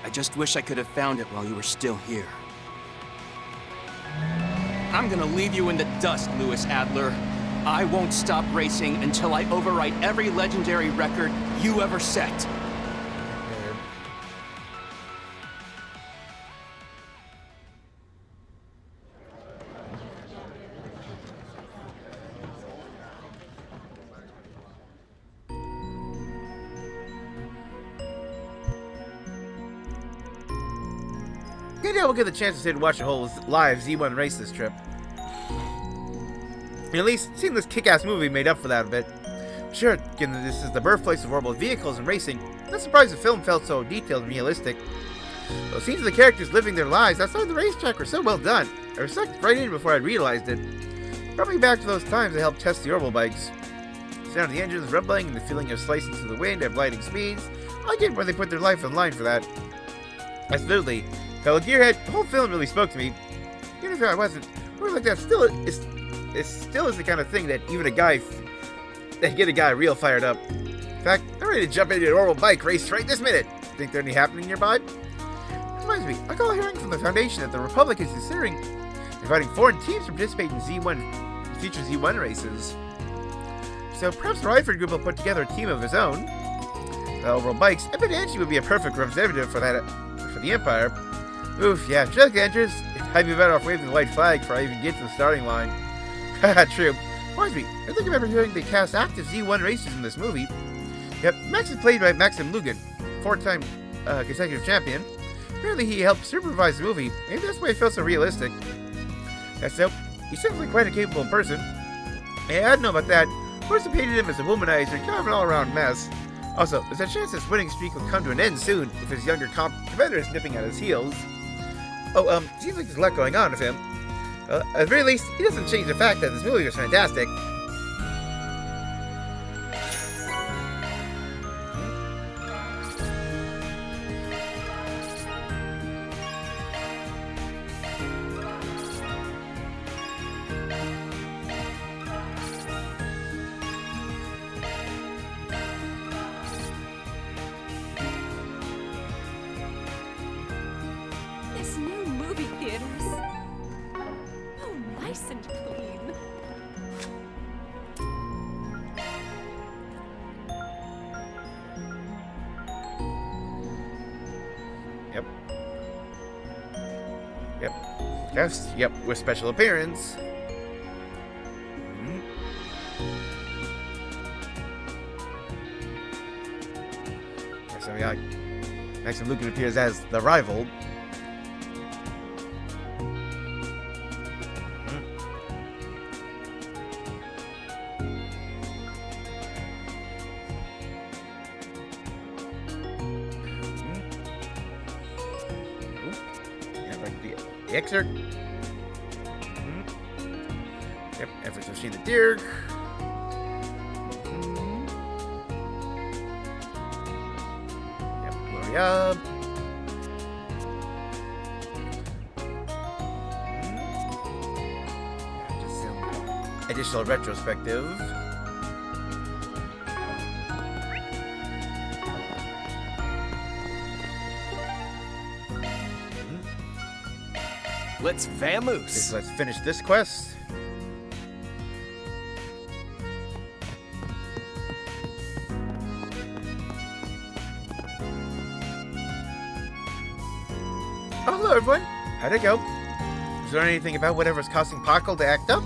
I just wish I could have found it while you were still here. I'm gonna leave you in the dust, Lewis Adler. I won't stop racing until I overwrite every legendary record you ever set. Maybe I will get the chance to sit and watch a whole live Z1 race this trip. At least, seeing this kick-ass movie made up for that a bit. Sure, given that this is the birthplace of orbital vehicles and racing, I'm not surprised the film felt so detailed and realistic. Those scenes of the characters living their lives outside the racetrack were so well done. I sucked right in before I realized it. Brought me back to those times I helped test the orbital bikes. The sound of the engines rumbling and the feeling of slicing through the wind at blinding speeds. I get where they put their life on line for that. Absolutely. Fellow gearhead, the whole film really spoke to me. Even if I wasn't, work like that still is the kind of thing that even get a guy real fired up. In fact, I'm ready to jump into an orbital bike race right this minute. Think there any happening nearby? Reminds me, I got a hearing from the Foundation that the Republic is considering inviting foreign teams to participate in future Z1 races. So perhaps the Ryford Group will put together a team of his own. Orbital bikes, I bet Angie would be a perfect representative for the Empire. Oof, yeah, just like the enters, I'd be better off waving the white flag before I even get to the starting line. Haha, true. Reminds me, I think I remember hearing they cast active Z1 racers in this movie. Yep, Max is played by Maxim Lugan, 4-time consecutive champion. Apparently he helped supervise the movie. Maybe that's why it felt so realistic. That's so. He seems like quite a capable person. Hey, I don't know about that. First I painted him as a womanizer, kind of an all-around mess. Also, there's a chance his winning streak will come to an end soon if his younger competitor is nipping at his heels. Oh, seems like there's a lot going on with him. At the very least, it doesn't change the fact that this movie was fantastic. This new movie theater is so nice and clean. Yep. Yep. Yes, yep, with special appearance. So we got Maxim Lucan appears as the rival. The excerpt. Yep, efforts of Sheena Dirk. Yep, Gloria. Just some additional retrospective. Let's vamoose. Let's finish this quest. Oh, hello everyone. How'd it go? Was there anything about whatever's causing Paco to act up?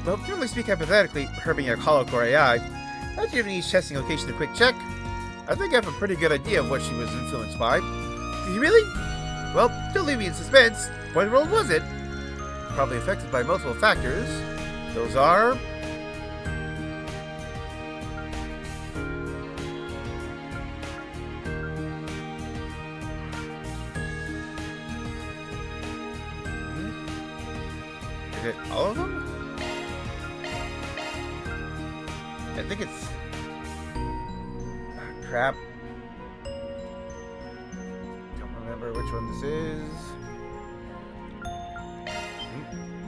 Well, generally speak hypothetically, her being a hollow core AI, I'd give each testing location a quick check. I think I have a pretty good idea of what she was influenced by. Did you really? Well, don't leave me in suspense. What world was it? Probably affected by multiple factors. Those are... Is it all of them? I think it's... Ah, crap. Don't remember which one this is.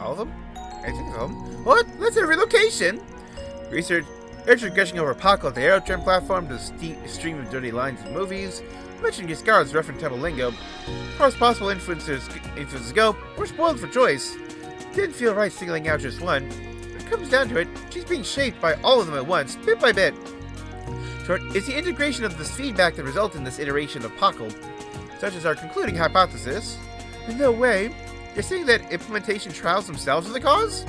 All of them? I think it's all of them. What? That's a relocation! Researchers gushing over Paco at the Aerotram platform to stream of dirty lines in movies. Mentioning Giscard's rough and tumble lingo. As far as possible influences go, we're spoiled for choice. Didn't feel right singling out just one. When it comes down to it, she's being shaped by all of them at once, bit by bit. So it's the integration of this feedback that results in this iteration of Paco, such as our concluding hypothesis. In no way. You're saying that implementation trials themselves are the cause?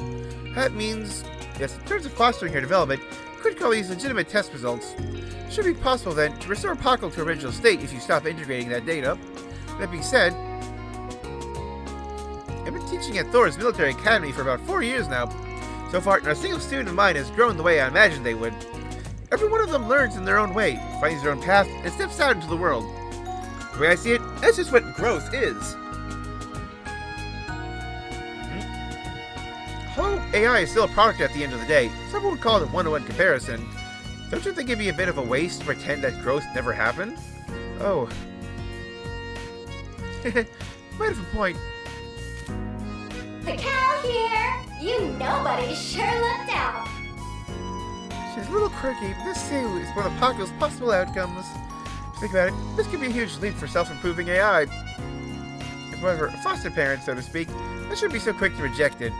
That means, yes, in terms of fostering her development, you could call these legitimate test results. It should be possible then to restore Paco to original state if you stop integrating that data. That being said, I've been teaching at Thor's military academy for about 4 years now. So far, not a single student of mine has grown the way I imagined they would. Every one of them learns in their own way, finds their own path, and steps out into the world. The way I see it, that's just what growth is. Whole AI is still a product at the end of the day. Some would call it a one-to-one comparison. Don't you think it'd be a bit of a waste to pretend that growth never happened? Oh. Might have a point. The cow here! You nobody sure looked out! She's a little quirky, but this too is one of Paco's possible outcomes. Think about it, this could be a huge leap for self-improving AI. However, a foster parent, so to speak, I shouldn't be so quick to reject it.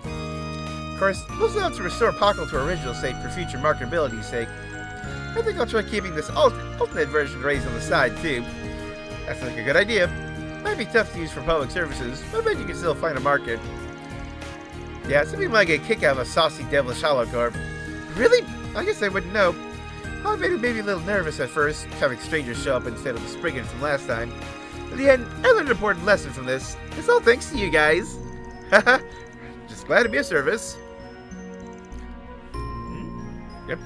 Of course, we'll still have to restore Paco to original state for future marketability's sake. I think I'll try keeping this ultimate version raised on the side, too. That's like a good idea. Might be tough to use for public services, but I bet you can still find a market. Yeah, some people might get a kick out of a saucy, devilish holocorp. Really? I guess I wouldn't know. I made it maybe a little nervous at first, having strangers show up instead of the Spriggan from last time. In the end, I learned an important lesson from this. It's all thanks to you guys. Haha. Just glad to be of service. Yep.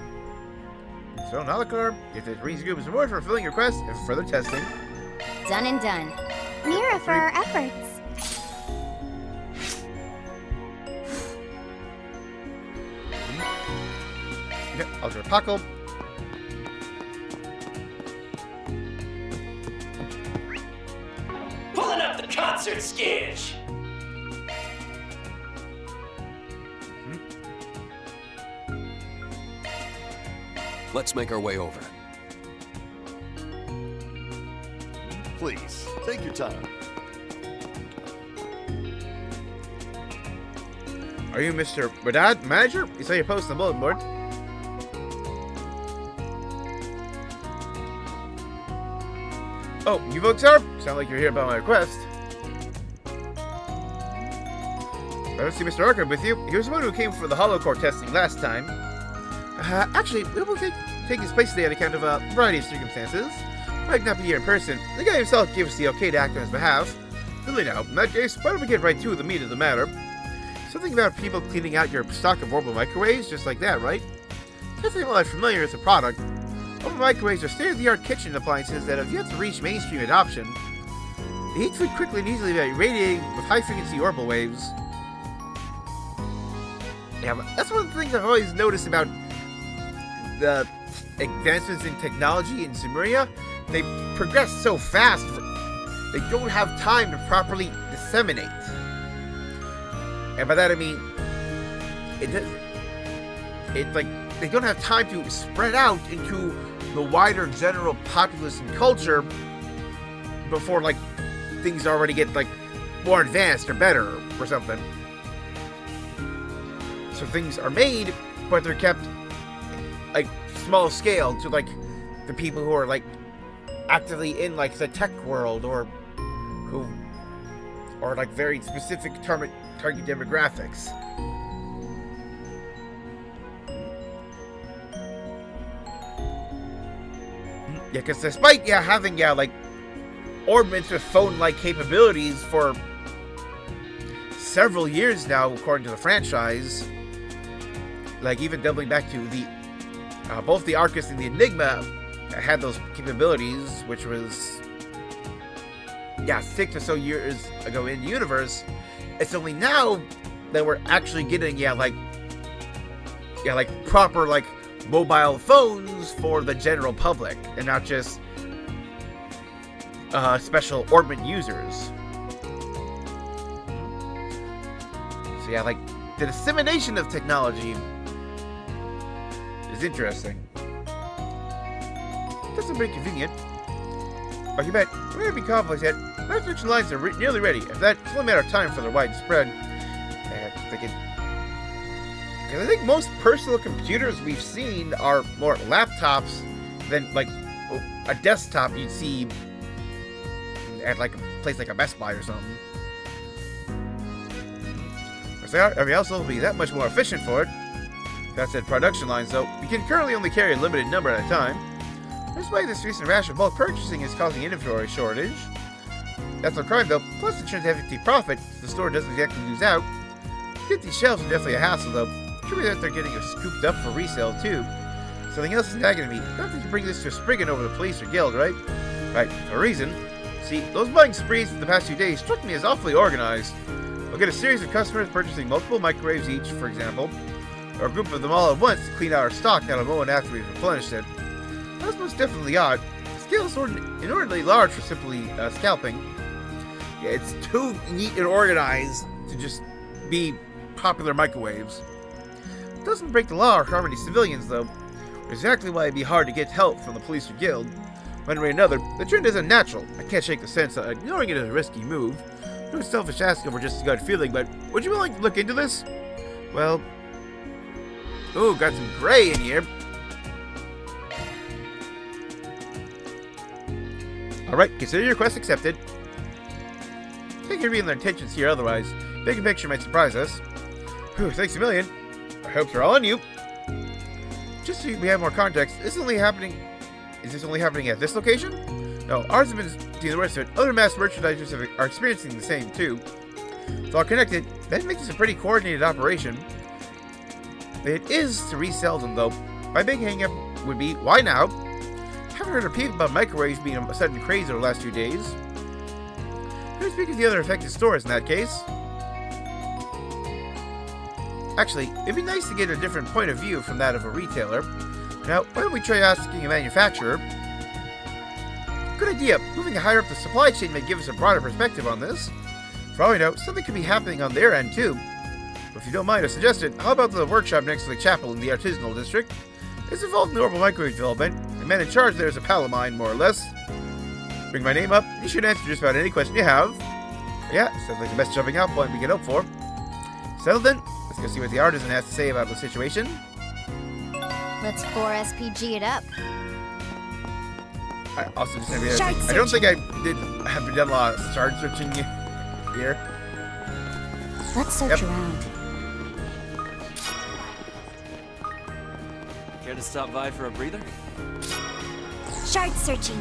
So, holocorp, if it rings Goob's reward for fulfilling your quest and for further testing. Done and done. Mira for our efforts. Yep, Ultra Paco. Pulling up the concert sketch. Let's make our way over. Please, take your time. Are you Mr. Radad, manager? You saw your post on the bulletin board. Oh, you folks are? Sound like you're here about my request. I don't see Mr. Arkham with you. He was the one who came for the holocore testing last time. Actually, we will take his place today on account of a variety of circumstances. Might not be here in person. The guy himself gave us the okay to act on his behalf. Really now, in that case, why don't we get right to the meat of the matter? Something about people cleaning out your stock of orbital microwaves, just like that, right? Can't say well I'm familiar with the product. Orbital microwaves are state-of-the-art kitchen appliances that have yet to reach mainstream adoption. They heat food quickly and easily by radiating with high-frequency orbital waves. Yeah, that's one of the things I've always noticed about the advancements in technology in Zemuria. They progress so fast, they don't have time to properly disseminate. And by that I mean, it's like they don't have time to spread out into the wider general populace and culture before like things already get like more advanced or better or something. So things are made, but they're kept like small scale to like the people who are like actively in like the tech world or who are like very specific target demographics. Yeah, because despite having like orbits with phone-like capabilities for several years now, according to the franchise, like even doubling back to the both the Arcus and the Enigma had those capabilities, which was 6 or so years ago in the universe. It's only now that we're actually getting, like proper, like, mobile phones for the general public, and not just special orbit users. So yeah, like, the dissemination of technology is interesting. Doesn't be convenient. But you bet, we may not be complex yet. My switching lines are nearly ready. If that, it's only a matter of time for their widespread. I think most personal computers we've seen are more laptops than, like, a desktop you'd see at, like, a place like a Best Buy or something. So every household will be that much more efficient for it. That said, production lines, though, we can currently only carry a limited number at a time. Despite this recent rash of bulk purchasing is causing inventory shortage. That's no crime, though. Plus, it turns hefty profit, so the store doesn't exactly lose out. To get these shelves are definitely a hassle, though. Should be that they're getting scooped up for resale, too. Something else is nagging me. Not that you bring this to Spriggan over the police or guild, right? Right, for a reason. See, those buying sprees for the past few days struck me as awfully organized. We'll get a series of customers purchasing multiple microwaves each, for example, or a group of them all at once to clean out our stock out a moment after we've replenished it. That's most definitely odd. The scale is inordinately large for simply scalping. Yeah, it's too neat and organized to just be popular microwaves. It doesn't break the law or harm any civilians, though. Exactly why it'd be hard to get help from the police or guild. One way or another, the trend isn't natural. I can't shake the sense that ignoring it is a risky move. No selfish asking for just a gut feeling, but would you be willing to look into this? Well, ooh, got some gray in here. Alright, consider your request accepted. Can't reveal their intentions here otherwise. Big picture might surprise us. Whew, thanks a million. Our hopes are all on you. Just so we have more context, is this only happening at this location? No, ours has been doing the rest of it. Other mass merchandisers are experiencing the same too. It's all connected. That makes this a pretty coordinated operation. It is to resell them, though. My big hang-up would be, why now? Haven't heard a peep about microwaves being a sudden craze over the last few days. Who speak of the other affected stores in that case? Actually, it'd be nice to get a different point of view from that of a retailer. Now, why don't we try asking a manufacturer? Good idea. Moving higher up the supply chain may give us a broader perspective on this. For all we know, something could be happening on their end, too. But if you don't mind, I suggested, how about the workshop next to the chapel in the artisanal district? It's involved in normal microwave development. The man in charge there is a pal of mine, more or less. Bring my name up. You should answer just about any question you have. Yeah, sounds like the best jumping out point we can hope for. So then, let's go see what the artisan has to say about the situation. Let's 4SPG it up. I also just I don't think I have done a lot of shard searching here. Let's search around. Care to stop by for a breather? Shard searching.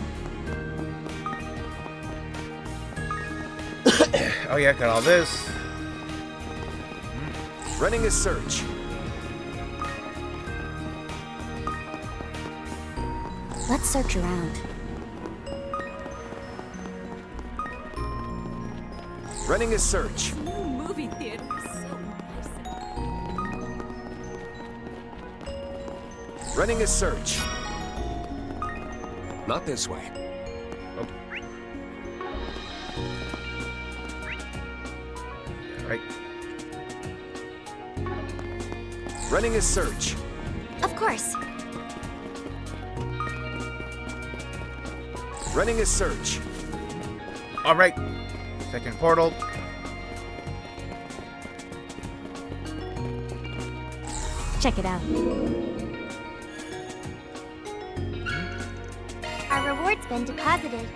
Oh yeah, got all this. Running a search. Let's search around. Running a search. New movie theater is so nice. Running a search. Not this way. Oh. Right. Running a search. Of course. Running a search. All right. Second portal. Check it out. Our reward's been deposited.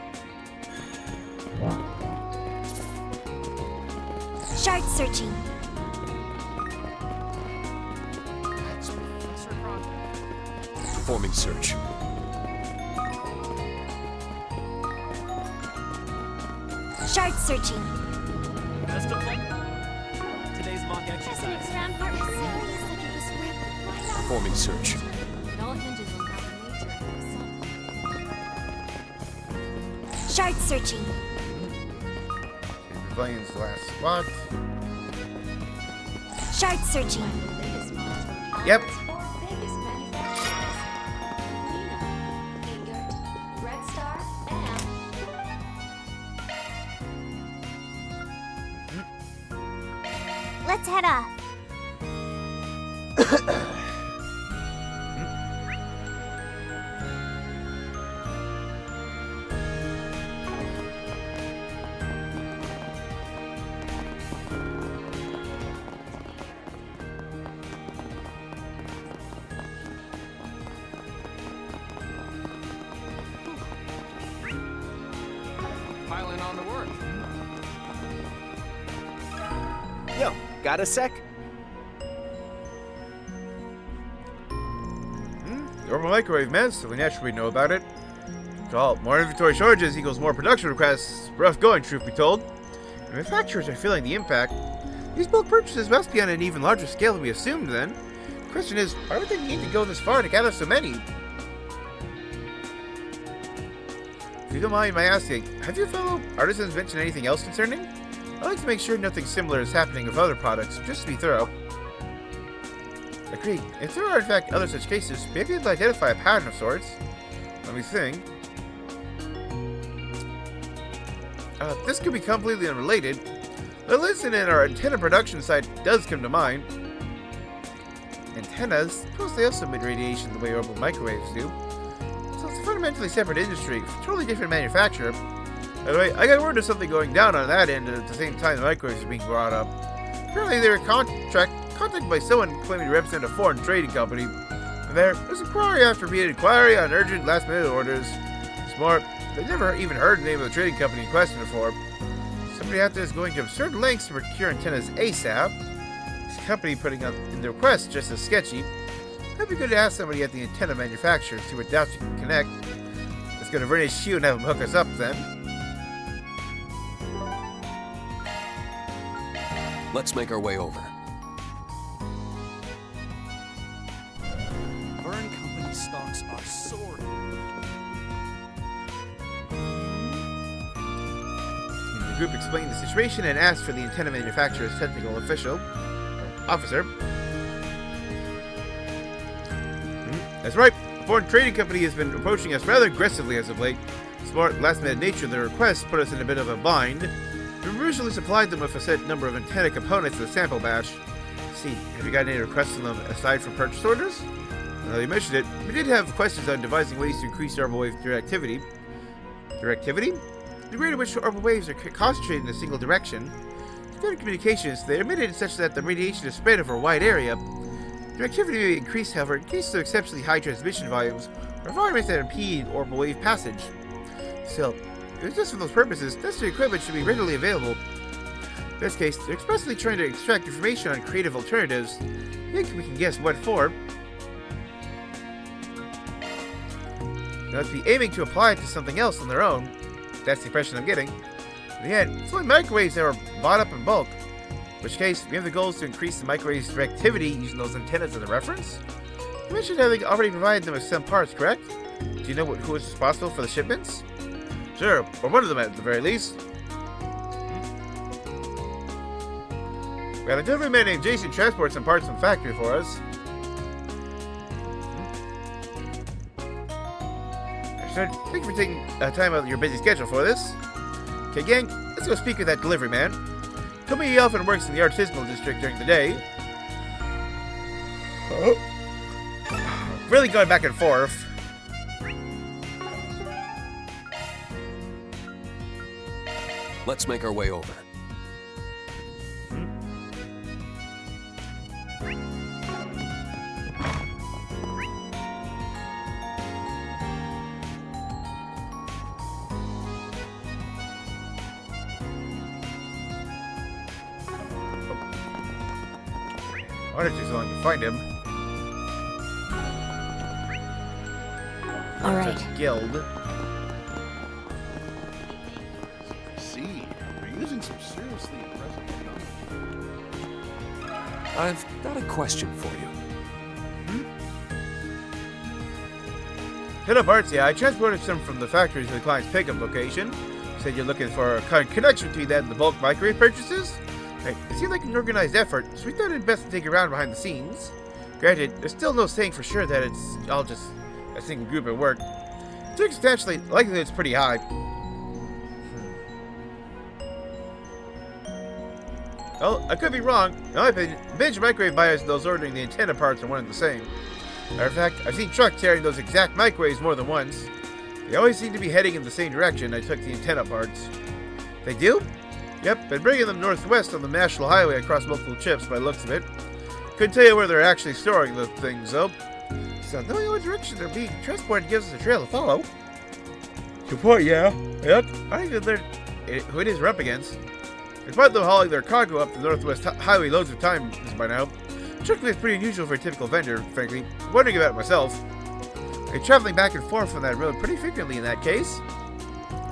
Shard searching. Performing search. Shard searching. Best of luck. Today's mock exercise. Performing search. It all hinges on how nature. Shard searching. Pavilion's last spot. Shard searching. Yep. Let's head off. Piling on the work. Yo, got a sec? The orbital microwave mess, so we naturally know about it. So, more inventory shortages equals more production requests. Rough going, truth be told. Manufacturers are feeling the impact. These bulk purchases must be on an even larger scale than we assumed then. The question is, why would they need to go this far to gather so many? If you don't mind my asking, have your fellow artisans mentioned anything else concerning? I'd like to make sure nothing similar is happening with other products, just to be thorough. Agreed. If there are in fact other such cases, maybe it'll identify a pattern of sorts. Let me think. This could be completely unrelated. The listen in our antenna production site does come to mind. Antennas, suppose they also emit radiation the way orbital microwaves do. So it's a fundamentally separate industry, totally different manufacturer. By the way, I got word of something going down on that end at the same time the microwaves are being brought up. Apparently they were contacted by someone claiming to represent a foreign trading company. And there's inquiry after being inquiry on urgent last-minute orders. It's more, they've never even heard the name of the trading company in question before. Somebody out there is going to absurd lengths to procure antennas ASAP. This company putting out in the request just as sketchy. It'd be good to ask somebody at the antenna manufacturer, see what doubts you can connect. Let's go to Vern HQ and have them hook us up then. Let's make our way over. Vern Company stocks are soaring. The group explained the situation and asked for the antenna manufacturer's technical officer. That's right. A foreign trading company has been approaching us rather aggressively as of late. Smart, last-minute nature of their requests put us in a bit of a bind. We originally supplied them with a set number of antenna components to the sample batch. See, have you got any requests from them aside from purchase orders? Now you mentioned it, we did have questions on devising ways to increase orbital wave directivity. Directivity? The degree to which orbital waves are concentrated in a single direction. Standard communications, they are emitted such that the radiation is spread over a wide area. Directivity may be increased, however, in cases of exceptionally high transmission volumes or environments that impede orbital wave passage. Still, if it's just for those purposes, necessary equipment should be readily available. In this case, they're expressly trying to extract information on creative alternatives. I think we can guess what for. They must be aiming to apply it to something else on their own. That's the impression I'm getting. In the end, it's only microwaves that were bought up in bulk. In which case, we have the goals to increase the microwave's directivity using those antennas as a reference. You mentioned having already provided them with some parts, correct? Do you know who is responsible for the shipments? Sure, or one of them at the very least. We had a delivery man named Jason transport some parts from the factory for us. Thank you for taking time out of your busy schedule for this. Okay, gang, let's go speak with that delivery man. Told me he often works in the artisanal district during the day. Really going back and forth. Let's make our way over. Why did it take so long to find him? All right. Guild. See, you're using some seriously impressive technology. I've got a question for you. Hit up Artsy, I transported some from the factory to the client's pickup location. You said you're looking for a connection between that and the bulk microwave purchases? Right, it seemed like an organized effort, so we thought it'd best to take a round behind the scenes. Granted, there's still no saying for sure that it's all just a single group at work. Circumstantially, the likelihood's pretty high. Well, I could be wrong. In my opinion, the bench microwave buyers and those ordering the antenna parts are one and the same. Matter of fact, I've seen trucks carrying those exact microwaves more than once. They always seem to be heading in the same direction. I took the antenna parts. They do? Yep, been bringing them northwest on the National Highway across multiple trips by the looks of it. Couldn't tell you where they're actually storing the things, though. So knowing what direction they're being transported gives us a trail to follow. Good point, yeah. Yep. I think that who it is we're up against. Despite them hauling their cargo up the Northwest Highway loads of times by now, strictly it's pretty unusual for a typical vendor, frankly. I'm wondering about it myself. I've traveling back and forth from that road pretty frequently in that case.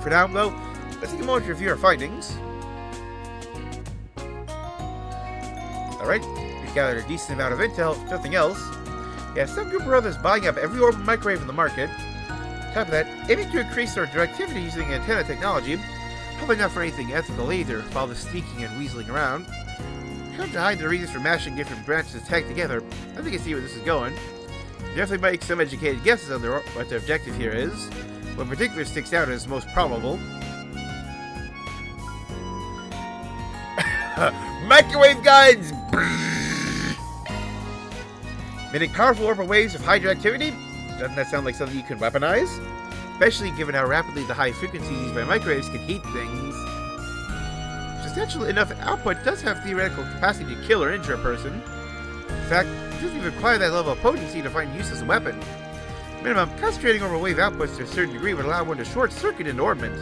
For now, though, let's take a moment to review our findings. Alright, we've gathered a decent amount of intel, if nothing else. Yeah, some group or others buying up every orbital microwave in the market. On top of that, aiming to increase their directivity using antenna technology. Probably not for anything ethical either, with all the sneaking and weaseling around. Hard to hide the reasons for mashing different branches tagged together. I think I see where this is going. Definitely make some educated guesses on what their objective here is. What in particular sticks out as most probable. Microwave guns! Emitting powerful orbital waves of high directivity? Doesn't that sound like something you could weaponize? Especially given how rapidly the high frequencies used by microwaves can heat things. Substantial enough output does have theoretical capacity to kill or injure a person. In fact, it doesn't even require that level of potency to find use as a weapon. Minimum, concentrating over wave outputs to a certain degree would allow one to short-circuit into orbit.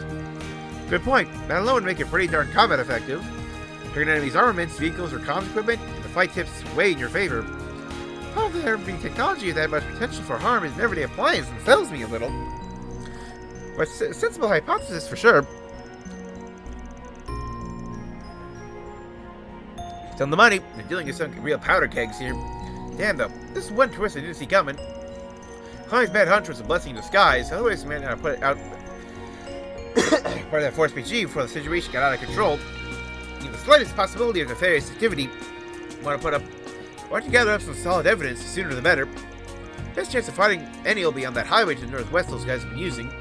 Good point. That alone would make it pretty darn combat effective. Turning enemies' armaments, vehicles, or comms equipment, and the fight tips way in your favor. How there be technology with that much potential for harm is an everyday appliance and sells me a little. But a sensible hypothesis for sure. It's on the money. They're dealing with some real powder kegs here. Damn though, this is one twist I didn't see coming. Klein's bad hunch was a blessing in disguise. Otherwise, man, I put it out part of that force PG before the situation got out of control. Even the slightest possibility of nefarious activity. Want to gather up some solid evidence, the sooner the better. Best chance of finding any will be on that highway to the northwest those guys have been using.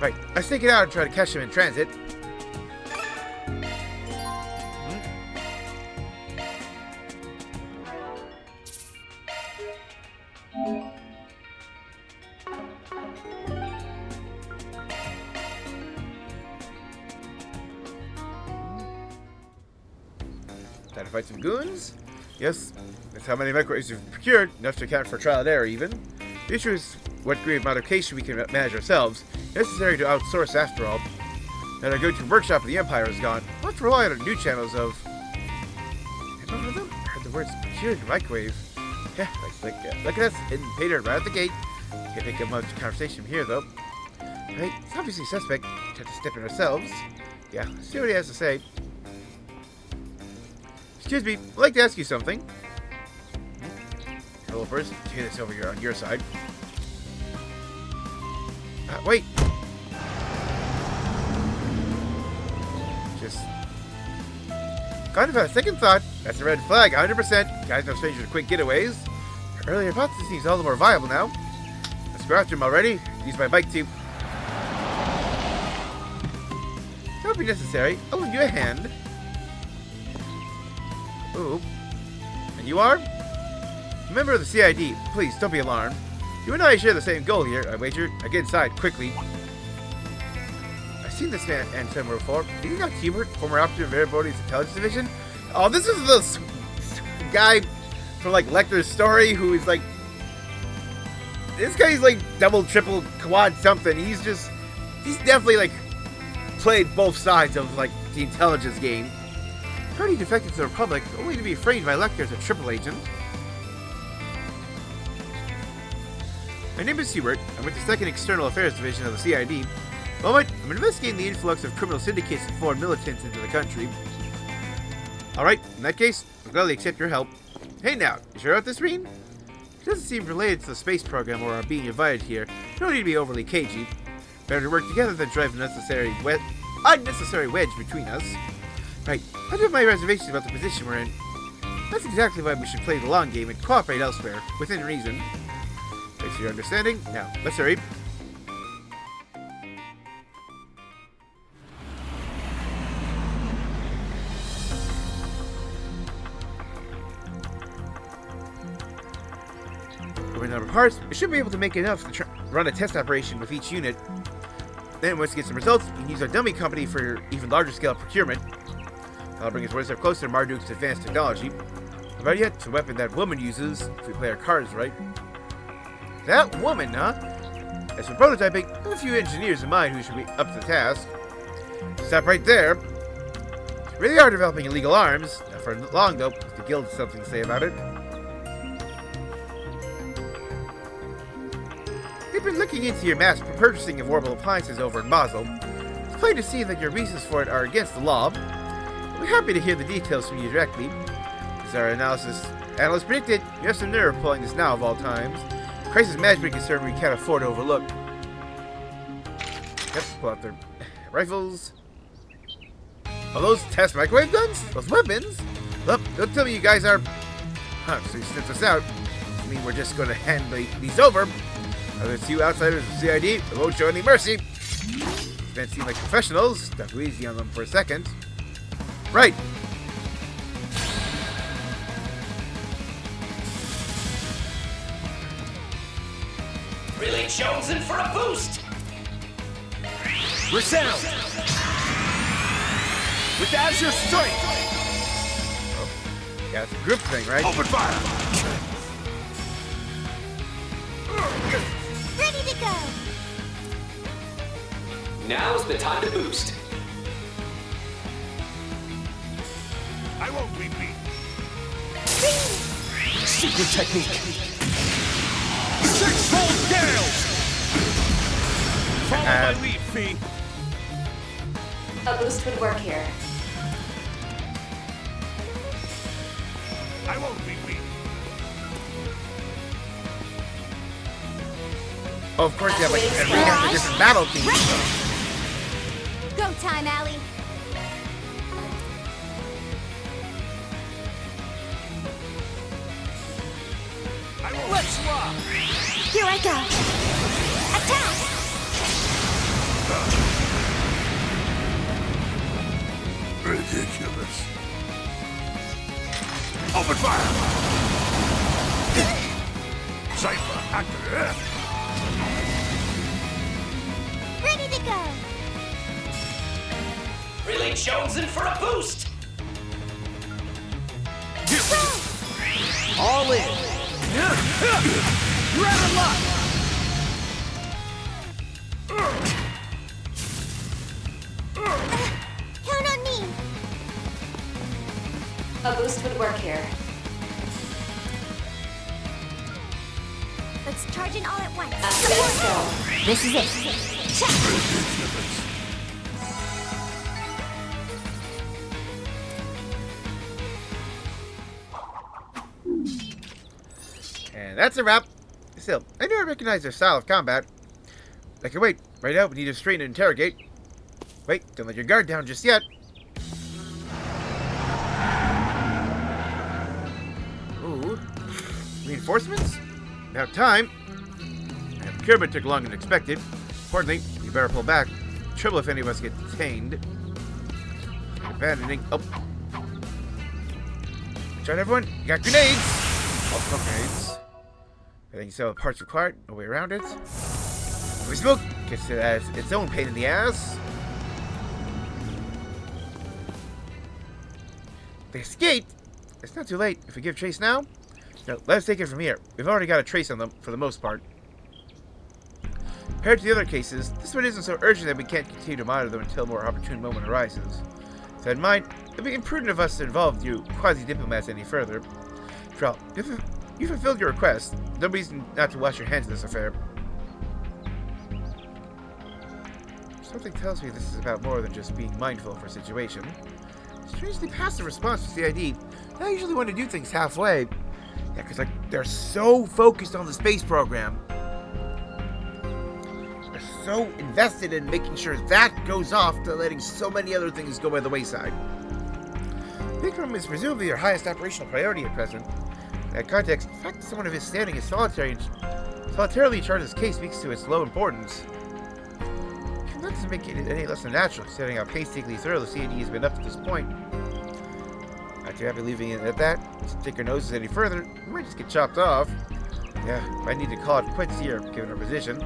Right, let's take it out and try to catch them in transit. Time to fight some goons? Yes, that's how many microwaves we've procured, enough to account for trial and error even. The issue is what degree of modification we can manage ourselves. Necessary to outsource after all. Now our go-to workshop of the Empire is gone. Let's rely on our new channels of... Have I heard the words procured microwave? Yeah, look at us, hidden Peter right at the gate. Can't pick up much conversation from here though. Right, it's obviously suspect. Have to step in ourselves. Yeah, let's see what he has to say. Excuse me, I'd like to ask you something. Hello, person. Hear this over here on your side. Wait. Just kind of a second thought. That's a red flag, 100%. Guys, no stranger to quick getaways. Your earlier hypothesis seems all the more viable now. Let's go after him already. Use my bike too. That would be necessary. I'll lend you a hand. Ooh. And you are? A member of the CID. Please, don't be alarmed. You and I share the same goal here, I wager. Now get inside, quickly. I've seen this man and somewhere before. Is he not Hubert, former operative of Airbody's Intelligence Division? Oh, this is the guy from, like, Lecter's story who is, like... This guy's, like, double, triple, quad something. He's definitely, like, played both sides of, like, the intelligence game. Heard he defected to the Republic, only to be framed by Lecter as a triple agent. My name is Hubert. I'm with the 2nd External Affairs Division of the CID. Moment, I'm investigating the influx of criminal syndicates and foreign militants into the country. Alright, in that case, I'll gladly accept your help. Hey now, you sure about this, Rean? It doesn't seem related to the space program or our being invited here. No need to be overly cagey. Better to work together than drive an unnecessary wedge between us. Right, I do have my reservations about the position we're in. That's exactly why we should play the long game and cooperate elsewhere, within reason. Thanks for your understanding. Now, let's hurry. With a number of parts, we should be able to make enough to run a test operation with each unit. Then, once we get some results, we can use our dummy company for even larger scale procurement. That'll bring us one step closer to Marduk's advanced technology. About yet, it's a weapon that woman uses if we play our cards right. That woman, huh? As for prototyping, I have a few engineers in mind who should be up to the task. Stop right there. We really are developing illegal arms. Not for long, though, if the guild has something to say about it. We've been looking into your mass purchasing of orbital appliances over in Basel. It's plain to see that your reasons for it are against the law. We're happy to hear the details from you directly. As our analysts predicted, you have some nerve pulling this now of all times. Crisis management concern we can't afford to overlook. Yep, pull out their rifles. Are those test microwave guns? Those weapons? Look, don't tell me you guys are... Huh, so you sniffed us out. I mean, we're just going to hand these over. Other two outsiders of CID, they won't show any mercy. These men seem like professionals. Don't go easy on them for a second. Right. Really chosen for a boost! Resound! With Azure Strength! Oh, yeah, it's a group thing, right? Open fire! Ready to go! Now's the time to boost. I won't be beat. Secret technique! Six-fold gales! Follow my lead, Fee. A boost would work here. I won't be beat. Oh, of course, yeah, like every has a different battle team. Go time, Allie. Let's rock! Here I go. Attack! Ridiculous. Open fire! Cypher, actor. Ready to go. Really chosen for a boost! All in! You're out of luck! Count on me. A boost would work here. Let's charge in all at once. Let's go. This is it. Check. And that's a wrap. Still, I know I recognize their style of combat. I can wait. Right now, we need to strain and interrogate. Wait, don't let your guard down just yet. Ooh. Reinforcements? About time. And procurement took longer than expected. Importantly, we better pull back. Trouble if any of us get detained. Abandoning. Oh. Watch out, everyone. You got grenades. Multiple grenades. I think so. Parts required. No way around it. We smoke gets it as its own pain in the ass. They escaped. It's not too late. If we give chase now, no, let's take it from here. We've already got a trace on them for the most part. Compared to the other cases, this one isn't so urgent that we can't continue to monitor them until a more opportune moment arises. With that in mind, it would be imprudent of us to involve you quasi-diplomats any further. After all, if you fulfilled your request, no reason not to wash your hands of this affair. Something tells me this is about more than just being mindful of our situation. Strangely passive response to CID. I usually want to do things halfway. Yeah, because like they're so focused on the space program. They're so invested in making sure that goes off to letting so many other things go by the wayside. Big Room is presumably your highest operational priority at present. In that context, the fact that someone of his standing is solitarily in charge of this case speaks to its low importance. That doesn't make it any less than natural, considering how painstakingly thorough the C&E has been up to this point. Not too happy leaving it at that. To stick our noses any further, we might just get chopped off. Yeah, might need to call it quits here, given our position.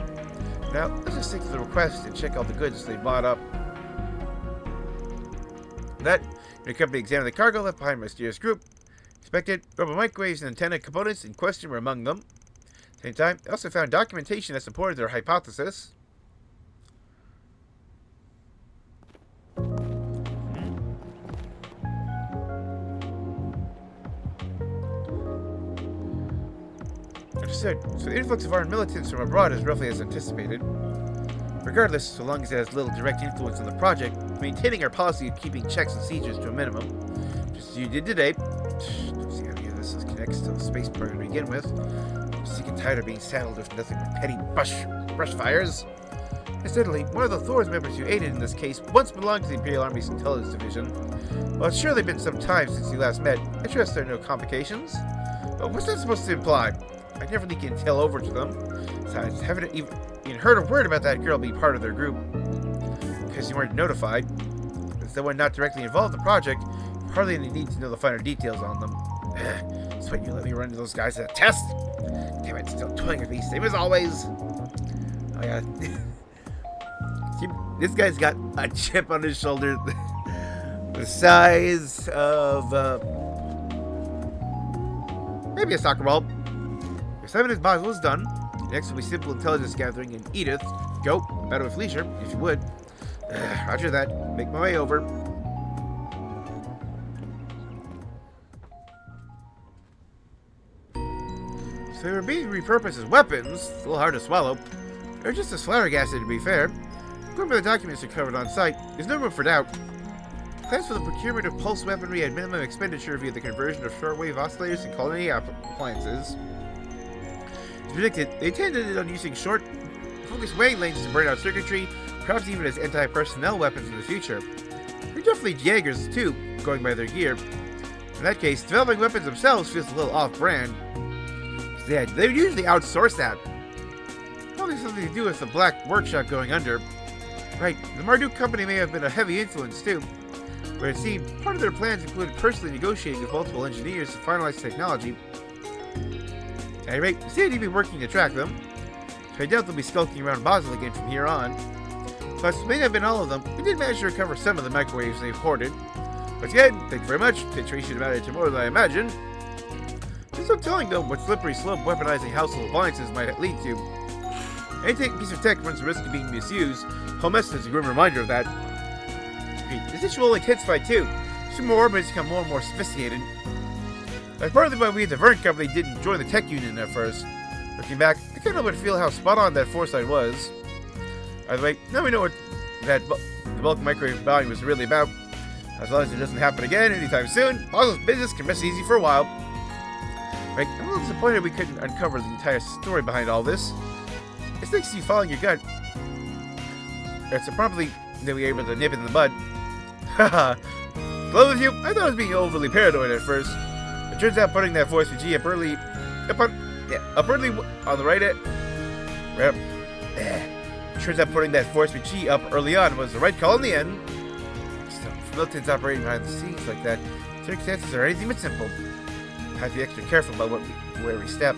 Now, let's just stick to the request and check all the goods they bought up. That, the company examined the cargo left behind by the mysterious group. Inspected rubber microwaves and antenna components in question were among them. At the same time, they also found documentation that supported their hypothesis. Understood. So the influx of armed militants from abroad is roughly as anticipated. Regardless, so long as it has little direct influence on the project, maintaining our policy of keeping checks and seizures to a minimum, just as you did today. Don't see how any of this connects to the space program to begin with. I'm sick and tired of being saddled with nothing but petty brush fires. Incidentally, one of the Thor's members who aided in this case once belonged to the Imperial Army's Intelligence Division. While it's surely been some time since you last met, I trust there are no complications. But what's that supposed to imply? I never leak intel over to them. Besides, haven't even heard a word about that girl being part of their group. Because you weren't notified. As though one not directly involved in the project, you hardly any need to know the finer details on them. That's why you let me run into those guys at a test. Damn it, still toying with me, same as always. Oh yeah. This guy's got a chip on his shoulder the size of maybe a soccer ball. Your assignment at Basel is done. Next will be simple intelligence gathering in Edith. Go, about with leisure, if you would. Roger that. Make my way over. So they were being repurposed as weapons. It's a little hard to swallow. They're just as flabbergasted, to be fair. According to the documents recovered on site, there's no room for doubt. Plans for the procurement of pulse weaponry at minimum expenditure via the conversion of shortwave oscillators and colony appliances. As predicted, they intended on using short, focused wavelengths to burn out circuitry, perhaps even as anti-personnel weapons in the future. They're definitely Jaegers, too, going by their gear. In that case, developing weapons themselves feels a little off-brand. They would usually outsource that. Probably something to do with the Black Workshop going under. Right, the Marduk company may have been a heavy influence, too. But it seemed part of their plans included personally negotiating with multiple engineers to finalize technology. At any rate, they seem to be working to track them. So I doubt they'll be skulking around Basel again from here on. Plus, it may not have been all of them. They did manage to recover some of the microwaves they've hoarded. But again, thank you very much. Situation amounted to more than I imagined. There's no telling, though, what slippery slope weaponizing household appliances might lead to. Any piece of tech runs the risk of being misused. Home Essence is a grim reminder of that. This issue will intensify too. Soon more orbits become more and more sophisticated. That's partly why we at the Vern Company didn't join the tech union at first. Looking back, I can't help but feel how spot on that foresight was. By the way, now we know what the bulk microwave volume was really about. As long as it doesn't happen again anytime soon, Basel's business can rest easy for a while. Right, I'm a little disappointed we couldn't uncover the entire story behind all this. It's nice to see you following your gut. It's probably that we were able to nip it in the bud. Haha. Slow with you, I thought I was being overly paranoid at first. It turns out putting that voice for G up early on the right turns out putting that force for G up early on was the right call in the end. Still, for militants operating behind the scenes like that, circumstances are anything but simple. Have to be extra careful about where we step.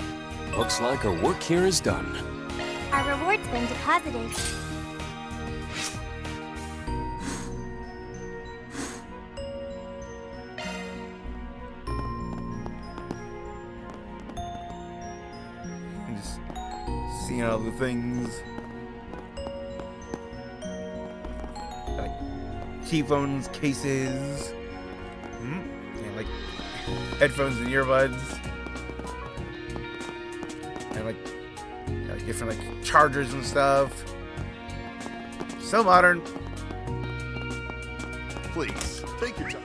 Looks like our work here is done. Our reward's been deposited. Just seeing all the things. Like keyphones, cases. And like headphones and earbuds. And like different like chargers and stuff. So modern. Please, take your time.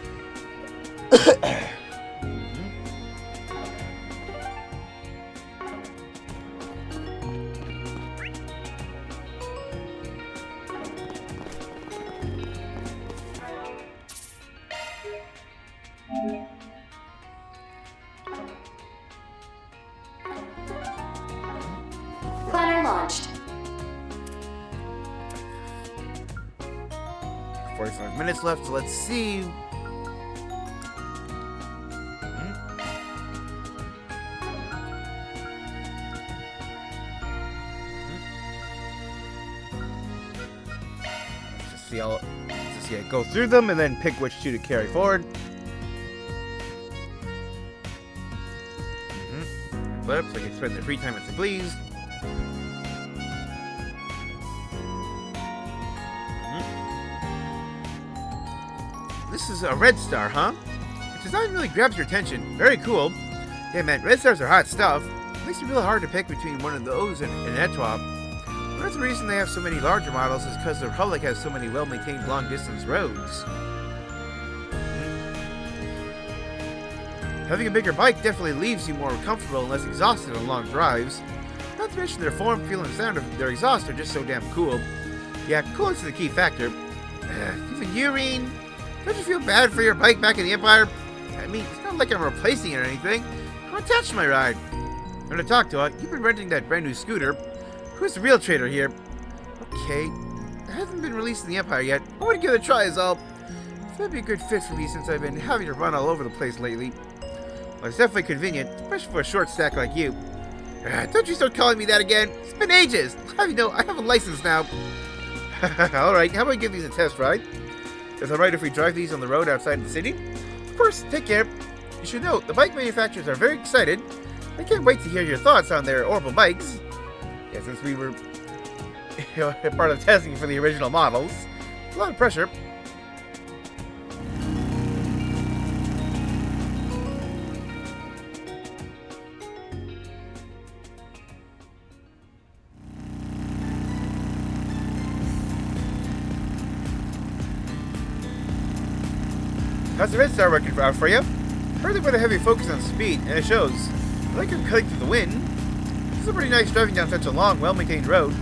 45 minutes left, so let's see. Let's see, go through them and then pick which two to carry forward. Flip, so I can spend the free time as I please. This is a red star, huh? The design really grabs your attention. Very cool. Yeah, man, red stars are hot stuff. It makes it really hard to pick between one of those and an Etwop. One of the reasons they have so many larger models is because the Republic has so many well-maintained long-distance roads. Having a bigger bike definitely leaves you more comfortable and less exhausted on long drives. Not to mention their form, feel, and sound of their exhaust are just so damn cool. Yeah, coolness is the key factor. Even you, Rean, don't you feel bad for your bike back in the Empire? I mean, it's not like I'm replacing it or anything. I'm attached to my ride. I'm gonna talk to her. You've been renting that brand new scooter. Who's the real trader here? Okay, it hasn't been released in the Empire yet. I want to give it a try is all. That'd be a good fit for me since I've been having to run all over the place lately. Well, it's definitely convenient, especially for a short stack like you. Don't you start calling me that again. It's been ages. I have a license now. Alright, how about we give these a test ride? Is it alright if we drive these on the road outside the city? Of course, take care. You should know, the bike manufacturers are very excited. I can't wait to hear your thoughts on their orbital bikes. Yeah, since we were part of the testing for the original models. A lot of pressure. How's the red star working out for you? Heard they put a heavy focus on speed, and it shows. I like I'm cutting through the wind. It's pretty nice driving down such a long, well-maintained road.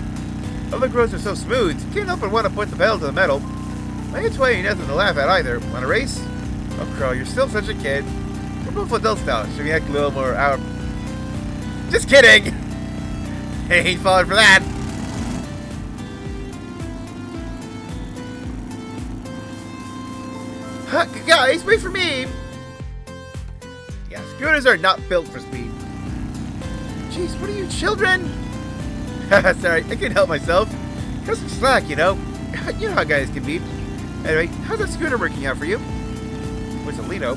All the roads are so smooth, you can't help but want to put the pedal to the metal. My it's way ain't nothing to laugh at either. Want to race? Oh, Crow, you're still such a kid. We're both adults now. Should we act a little more out? Just kidding! Ain't falling for that. Huh, guys, wait for me! Yeah, scooters are not built for speed. Jeez, what are you, children? Sorry, I couldn't help myself. Got some slack, you know. You know how guys can be. Anyway, how's that scooter working out for you? What's a Lino?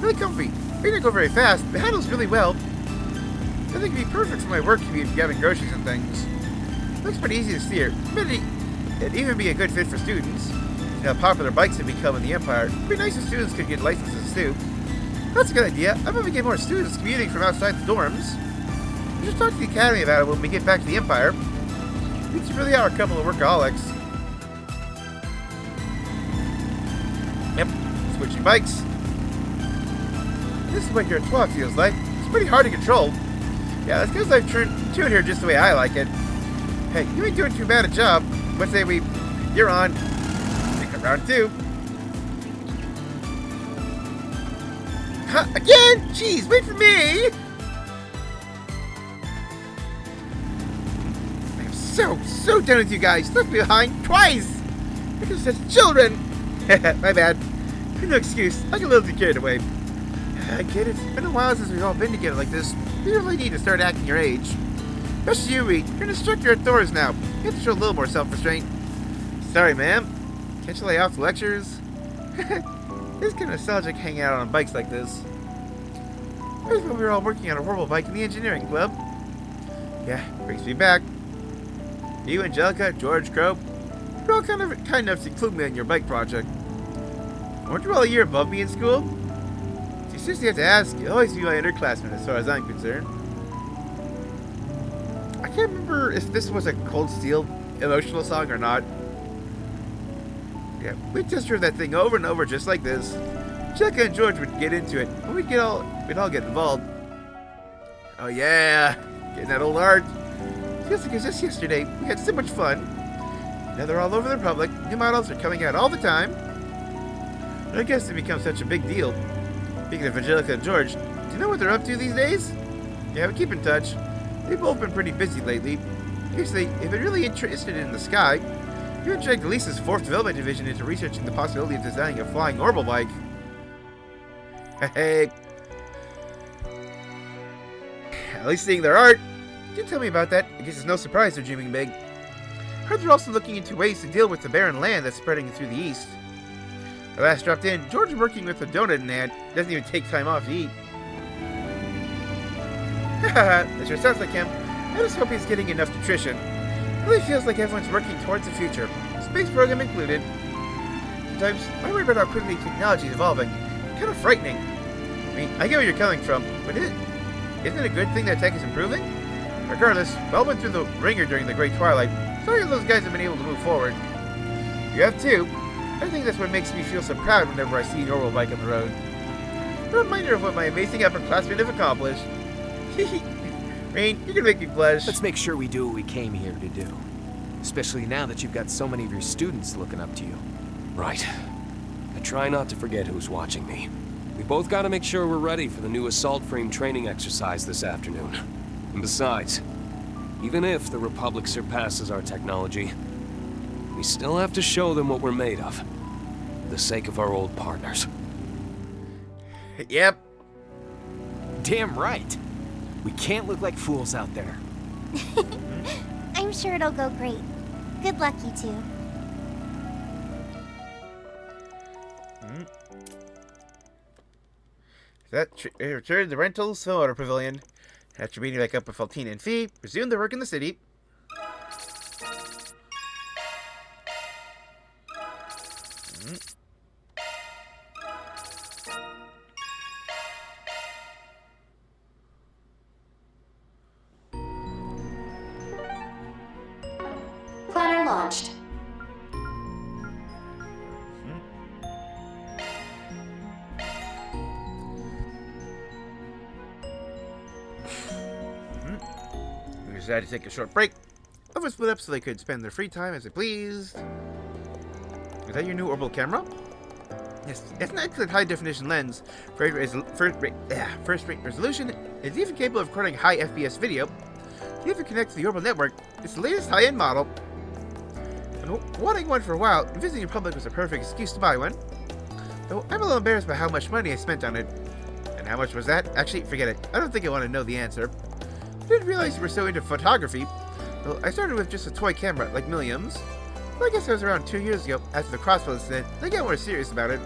Really comfy. We didn't go very fast, but handles really well. I think it'd be perfect for my work commute grabbing groceries and things. Looks pretty easy to steer. It'd even be a good fit for students. You know how popular bikes have become in the Empire. It'd be nice if students could get licenses too. That's a good idea. I'm going to get more students commuting from outside the dorms. We should talk to the Academy about it when we get back to the Empire. These really are a couple of workaholics. Yep, switching bikes. This is what your twat feels like. It's pretty hard to control. Yeah, that's because I've tuned here just the way I like it. Hey, you ain't doing too bad a job. What say you're on. Take a round two. Huh, again? Jeez, wait for me! I'm so done with you guys. Left me behind twice! Because such children! My bad. No excuse. I get a little too carried away. I get it. It's been a while since we've all been together like this. You really need to start acting your age. Especially you, Reed. You're an instructor at Thor's now. You have to show a little more self-restraint. Sorry, ma'am. Can't you lay off the lectures? It's kind of nostalgic hanging out on bikes like this. Where's when we were all working on a horrible bike in the engineering club? Yeah, brings me back. You, Angelica, George, Crow, you're all kind enough to include me in your bike project. Weren't you all a year above me in school? So you seriously have to ask. You'll always be my underclassman as far as I'm concerned. I can't remember if this was a Cold Steel emotional song or not. Yeah, we'd just heard that thing over and over just like this. Jessica and George would get into it, and we'd all get involved. Oh yeah, getting that old art. Jessica, just yesterday, we had so much fun. Now they're all over the Republic. New models are coming out all the time. And I guess it becomes such a big deal. Speaking of Angelica and George, do you know what they're up to these days? Yeah, we keep in touch. They've both been pretty busy lately. Usually, if they're really interested in the sky, you even dragged Lisa's 4th Development Division into researching the possibility of designing a flying orbital bike. Hey. At least seeing their art. You tell me about that. I guess it's no surprise they're dreaming big. Heard they're also looking into ways to deal with the barren land that's spreading through the east. I last dropped in. George is working with a donut in hand. Doesn't even take time off to eat. Haha, that sure sounds like him. I just hope he's getting enough nutrition. It really feels like everyone's working towards the future, space program included. Sometimes I worry about how quickly technology is evolving. Kind of frightening. I mean, I get where you're coming from, but isn't it a good thing that tech is improving? Regardless, we all went through the ringer during the Great Twilight, so all those guys have been able to move forward. You have too. I think that's what makes me feel so proud whenever I see an orbital bike on the road. A reminder of what my amazing upperclassmen have accomplished. Rean, you can make me blush. Let's make sure we do what we came here to do. Especially now that you've got so many of your students looking up to you. Right. I try not to forget who's watching me. We both gotta make sure we're ready for the new assault frame training exercise this afternoon. And besides, even if the Republic surpasses our technology, we still have to show them what we're made of. For the sake of our old partners. Yep. Damn right. We can't look like fools out there. I'm sure it'll go great. Good luck, you two. Return to the rental Silver Pavilion. After meeting back up with Faltina and Fee, resume their work in the city. Planner launched. We decided to take a short break. Others split up so they could spend their free time as they pleased. Is that your new orbital camera? Yes, it's an excellent high-definition lens. First-rate resolution. It's even capable of recording high FPS video. If it connects to the orbital network, it's the latest high-end model. I've been wanting one for a while, and visiting your public was a perfect excuse to buy one. Though I'm a little embarrassed by how much money I spent on it. And how much was that? Actually, forget it. I don't think I want to know the answer. I didn't realize you were so into photography. Well, I started with just a toy camera, like Milliam's. Well, I guess that was around 2 years ago, after the crossbow incident. They got more serious about it.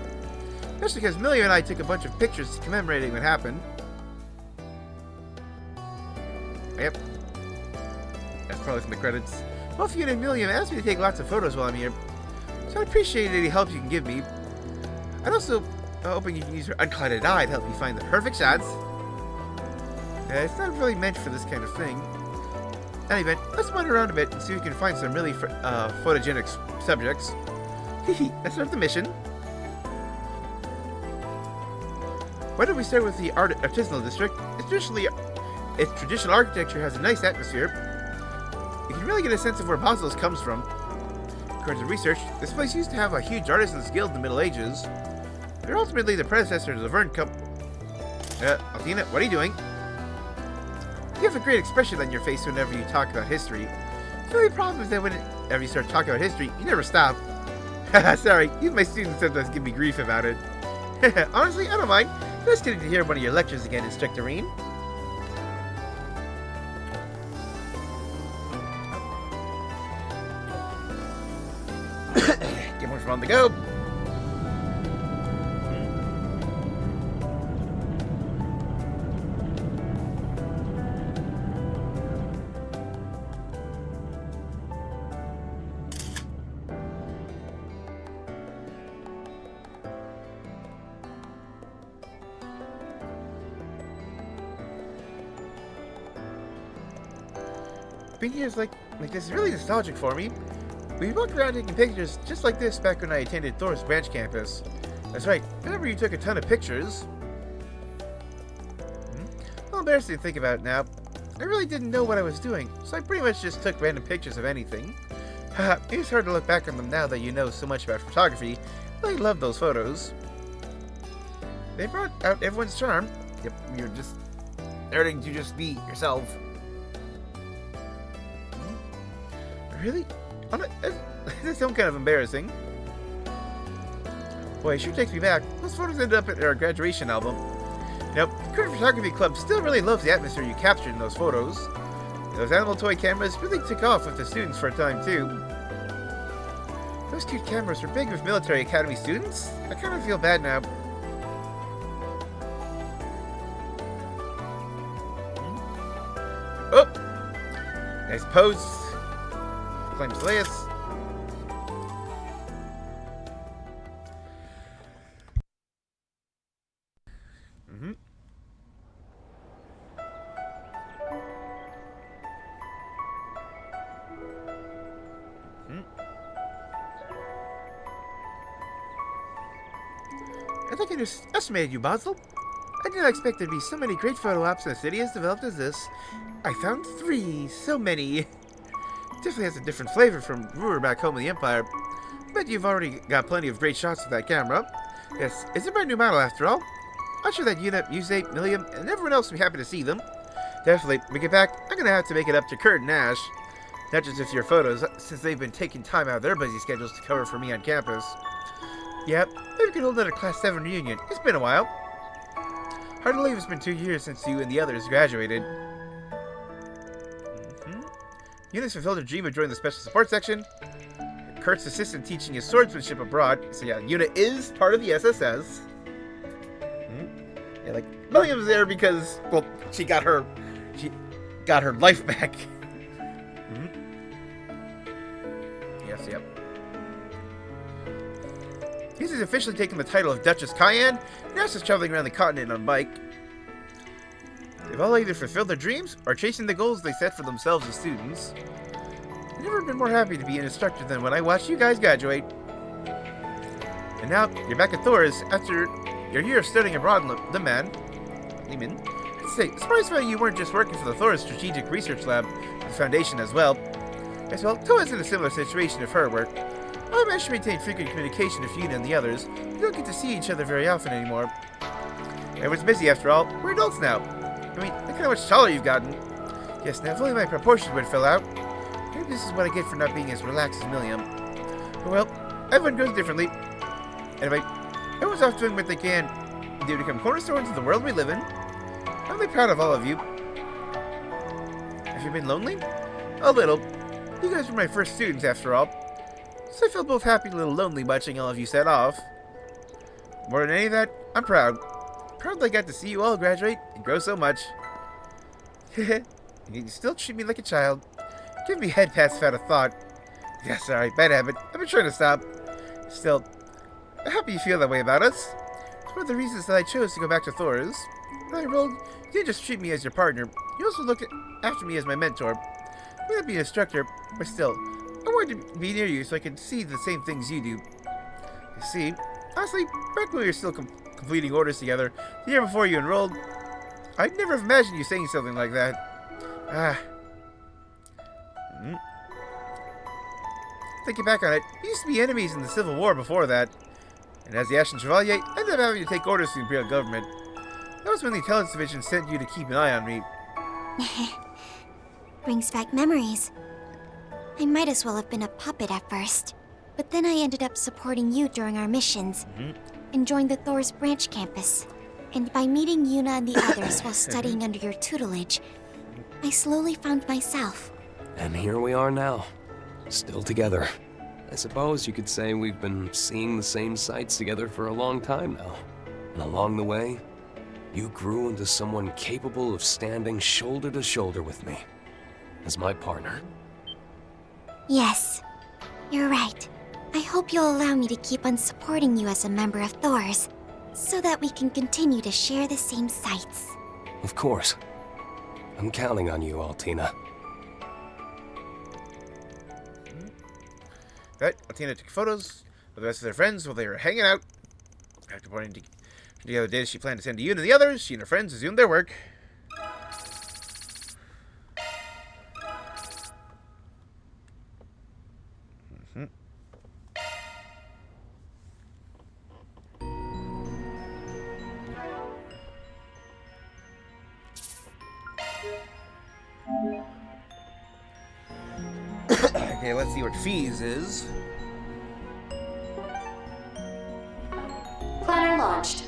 Especially because Milliam and I took a bunch of pictures commemorating what happened. Yep. That's probably from the credits. Both you and Milliam asked me to take lots of photos while I'm here. So I'd appreciate any help you can give me. I'd also hoping you can use your unclouded eye to help me find the perfect shots. It's not really meant for this kind of thing. Anyway, let's wander around a bit and see if we can find some really photogenic subjects. Hehe, let's start the mission. Why don't we start with the artisanal district? Its traditional architecture has a nice atmosphere. You can really get a sense of where Basel comes from. According to research, this place used to have a huge artisans guild in the Middle Ages. They're ultimately the predecessor to the Vern Company. Althena, what are you doing? You have a great expression on your face whenever you talk about history. The only problem is that whenever you start talking about history, you never stop. Haha, sorry, even my students sometimes give me grief about it. Honestly, I don't mind. It's getting to hear one of your lectures again, Instructor Rean. Get one from on the go. Being here is like this is really nostalgic for me. We walked around taking pictures just like this back when I attended Thor's branch campus. That's right, remember you took a ton of pictures. A little embarrassing to think about it now. I really didn't know what I was doing, so I pretty much just took random pictures of anything. Haha, it's hard to look back on them now that you know so much about photography. I love those photos. They brought out everyone's charm. Yep, you're just starting to just be yourself. Really? This sounds kind of embarrassing. Boy, it sure takes me back. Those photos ended up in our graduation album. Now, the Current Photography Club still really loves the atmosphere you captured in those photos. Those animal toy cameras really took off with the students for a time, too. Those cute cameras were big with military academy students. I kind of feel bad now. Oh! Nice pose. Claims Laius. I think I underestimated you, Basel. I did not expect there to be so many great photo ops in a city as developed as this. I found 3. So many. Definitely has a different flavor from Ruhr back home in the Empire. Bet you've already got plenty of great shots with that camera. Yes, it's a brand new model after all. I'm sure that Una, Yusei, Milliam, and everyone else will be happy to see them. Definitely, when we get back, I'm gonna have to make it up to Kurt and Ash. Not just with your photos, since they've been taking time out of their busy schedules to cover for me on campus. Yep, maybe we can hold another Class 7 reunion. It's been a while. Hard to believe it's been 2 years since you and the others graduated. Una's fulfilled her dream of joining the special support section. Kurt's assistant teaching his swordsmanship abroad. So yeah, Una is part of the SSS. Yeah, like William's there because, well, she got her life back. Yes, yep. He's officially taken the title of Duchess Cayenne. Now she's traveling around the continent on a bike. They've all either fulfilled their dreams or chasing the goals they set for themselves as students. I've never been more happy to be an instructor than when I watched you guys graduate. And now you're back at Thor's after your year of studying abroad in Lehman. I'd say, surprised by you weren't just working for the Thor's Strategic Research Lab, the Foundation as well. As well, Toa's in a similar situation of her work. I managed to maintain frequent communication with you and the others. We don't get to see each other very often anymore. Everyone's busy after all. We're adults now. I mean, look at how much taller you've gotten. Yes, now if only my proportions would fill out. Maybe this is what I get for not being as relaxed as Milliam. Well, everyone goes differently. Anyway, everyone's off doing what they can do to become cornerstones of the world we live in. I'm really proud of all of you. Have you been lonely? A little. You guys were my first students after all. So I felt both happy and a little lonely watching all of you set off. More than any of that, I'm proud. Proud that I got to see you all graduate and grow so much. You still treat me like a child. Give me head pats without a thought. Yeah, sorry, bad habit. I've been trying to stop. Still, I'm happy you feel that way about us. It's one of the reasons that I chose to go back to Thor's. When I enrolled, you didn't just treat me as your partner. You also looked after me as my mentor. I may not be an instructor, but still, I wanted to be near you so I could see the same things you do. You see, honestly, back when we were still completing orders together, the year before you enrolled, I'd never have imagined you saying something like that. Thinking back on it, we used to be enemies in the Civil War before that. And as the Ashen Chevalier, I ended up having to take orders from the Imperial government. That was when the Intelligence Division sent you to keep an eye on me. Brings back memories. I might as well have been a puppet at first. But then I ended up supporting you during our missions. And joined the Thor's branch campus. And by meeting Yuna and the others while studying under your tutelage, I slowly found myself. And here we are now, still together. I suppose you could say we've been seeing the same sights together for a long time now. And along the way, you grew into someone capable of standing shoulder to shoulder with me as my partner. Yes, you're right. I hope you'll allow me to keep on supporting you as a member of Thor's, so that we can continue to share the same sights. Of course. I'm counting on you, Altina. Right, Altina took photos with the rest of their friends while they were hanging out. After pointing together days she planned to send to you and the others, she and her friends resumed their work. Okay, let's see what fees is. Planner launched.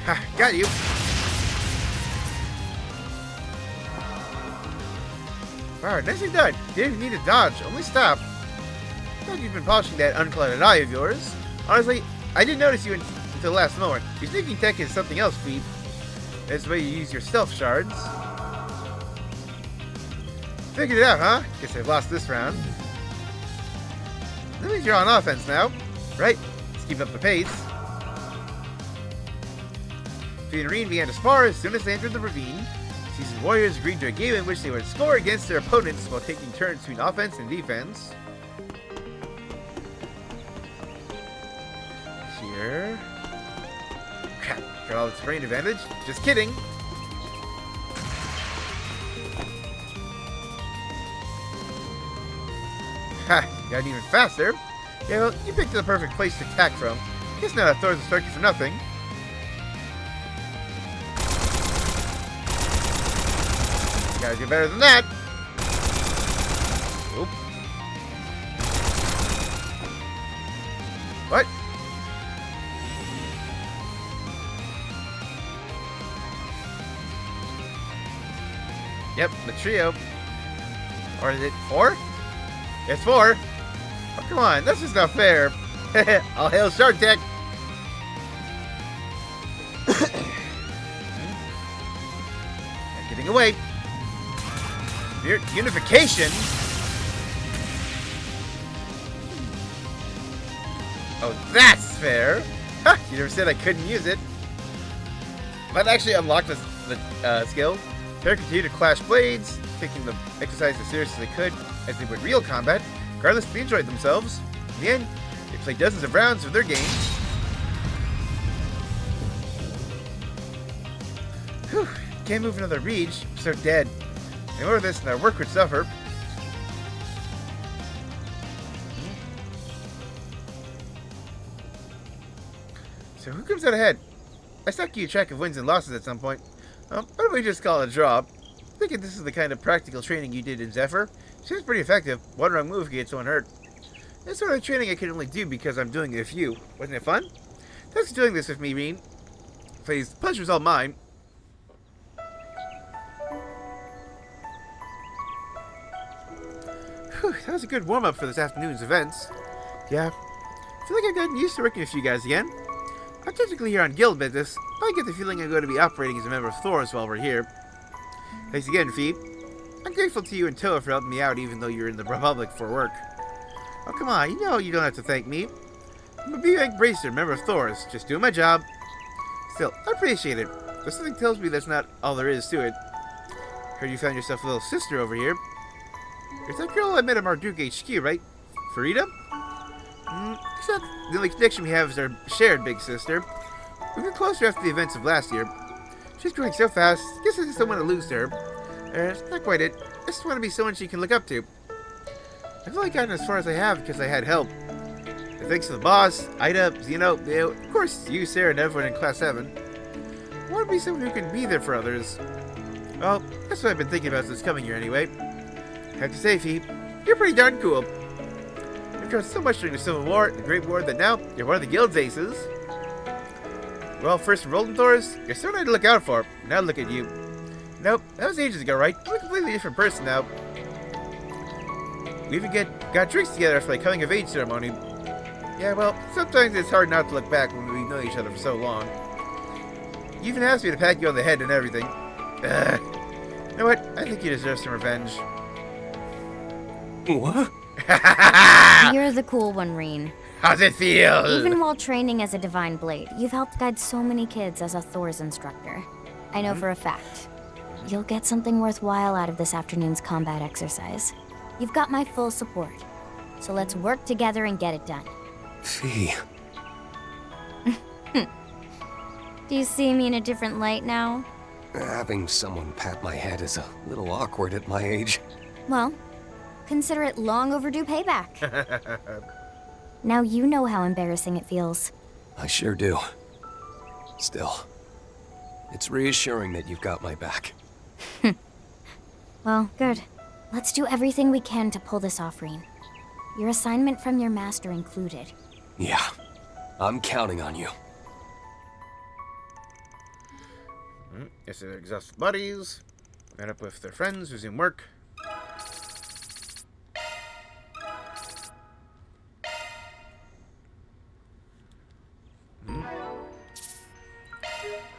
Ha, got you. Wow, nicely done. Didn't need to dodge, only stop. Glad you've been polishing that unclouded eye of yours. Honestly, I didn't notice you until the last moment. Your sneaking tech is something else, Feet. That's the way you use your stealth shards. Figured it out, huh? Guess I've lost this round. That means you're on offense now, right? Let's keep up the pace. Feet and Rean began to spar as soon as they entered the ravine. Seasoned warriors agreed to a game in which they would score against their opponents while taking turns between offense and defense. Here. Crap, got all the terrain advantage. Just kidding. Ha, got even faster. Yeah, well, you picked the perfect place to attack from. Guess not a Thor's instructor for nothing. Gotta do better than that. Oop. What? Yep, the trio. Or is it 4? It's 4. Oh, come on, that's just not fair. I'll hail Shark Tech. Not getting away. Unification? Oh, that's fair. Ha! You never said I couldn't use it. Might actually unlock the skill. Pair continue to clash blades, taking the exercise as serious as they could, as they would real combat. Regardless, they enjoyed themselves. In the end, they played dozens of rounds of their games. Whew, can't move another reach. I'm so dead. And more of this and our work would suffer. So who comes out ahead? I stopped keeping track of wins and losses at some point. Why don't we just call it a draw? Thinking this is the kind of practical training you did in Zephyr. Seems pretty effective. One wrong move can get someone hurt. This sort of training I can only do because I'm doing it with you. Wasn't it fun? Thanks for doing this with me, Rean. Please, the pleasure's all mine. Whew, that was a good warm-up for this afternoon's events. Yeah, I feel like I've gotten used to working with you guys again. I'm technically here on guild business, but I get the feeling I'm going to be operating as a member of Thor's while we're here. Thanks again, Phoebe. I'm grateful to you and Toa for helping me out even though you're in the Republic for work. Oh, come on, you know you don't have to thank me. I'm a B-Rank Bracer, member of Thor's, just doing my job. Still, I appreciate it, but something tells me that's not all there is to it. Heard you found yourself a little sister over here. It's that girl I met at Marduk HQ, right? Farida? Except the only connection we have is our shared big sister. We were closer after the events of last year. She's growing so fast, guess I just don't want to lose to her. Not quite it. I just want to be someone she can look up to. I've only gotten as far as I have because I had help. And thanks to the boss, Ida, Zeno, of course you, Sarah, and everyone in Class 7. I want to be someone who can be there for others. Well, that's what I've been thinking about this coming year anyway. I have to say, Phoebe, you're pretty darn cool. You've done so much during the Civil War, the Great War, that now you're one of the guild's aces. Well, first enrolled in Thor's, you're someone to look out for. Now look at you. Nope, that was ages ago, right? I'm a completely different person now. We even got drinks together after my coming of age ceremony. Yeah, well, sometimes it's hard not to look back when we've known each other for so long. You even asked me to pat you on the head and everything. You know what? I think you deserve some revenge. What? You're the cool one, Rean. How's it feel? Even while training as a Divine Blade, you've helped guide so many kids as a Thor's instructor. I know for a fact. You'll get something worthwhile out of this afternoon's combat exercise. You've got my full support. So let's work together and get it done. Fee. Do you see me in a different light now? Having someone pat my head is a little awkward at my age. Well, Consider it long overdue payback. Now you know how embarrassing it feels. I sure do. Still, it's reassuring that you've got my back. Well, good. Let's do everything we can to pull this off, Rean. Your assignment from your master included. Yeah, I'm counting on you. Yes, they're exhausted buddies. Met up with their friends, resume work.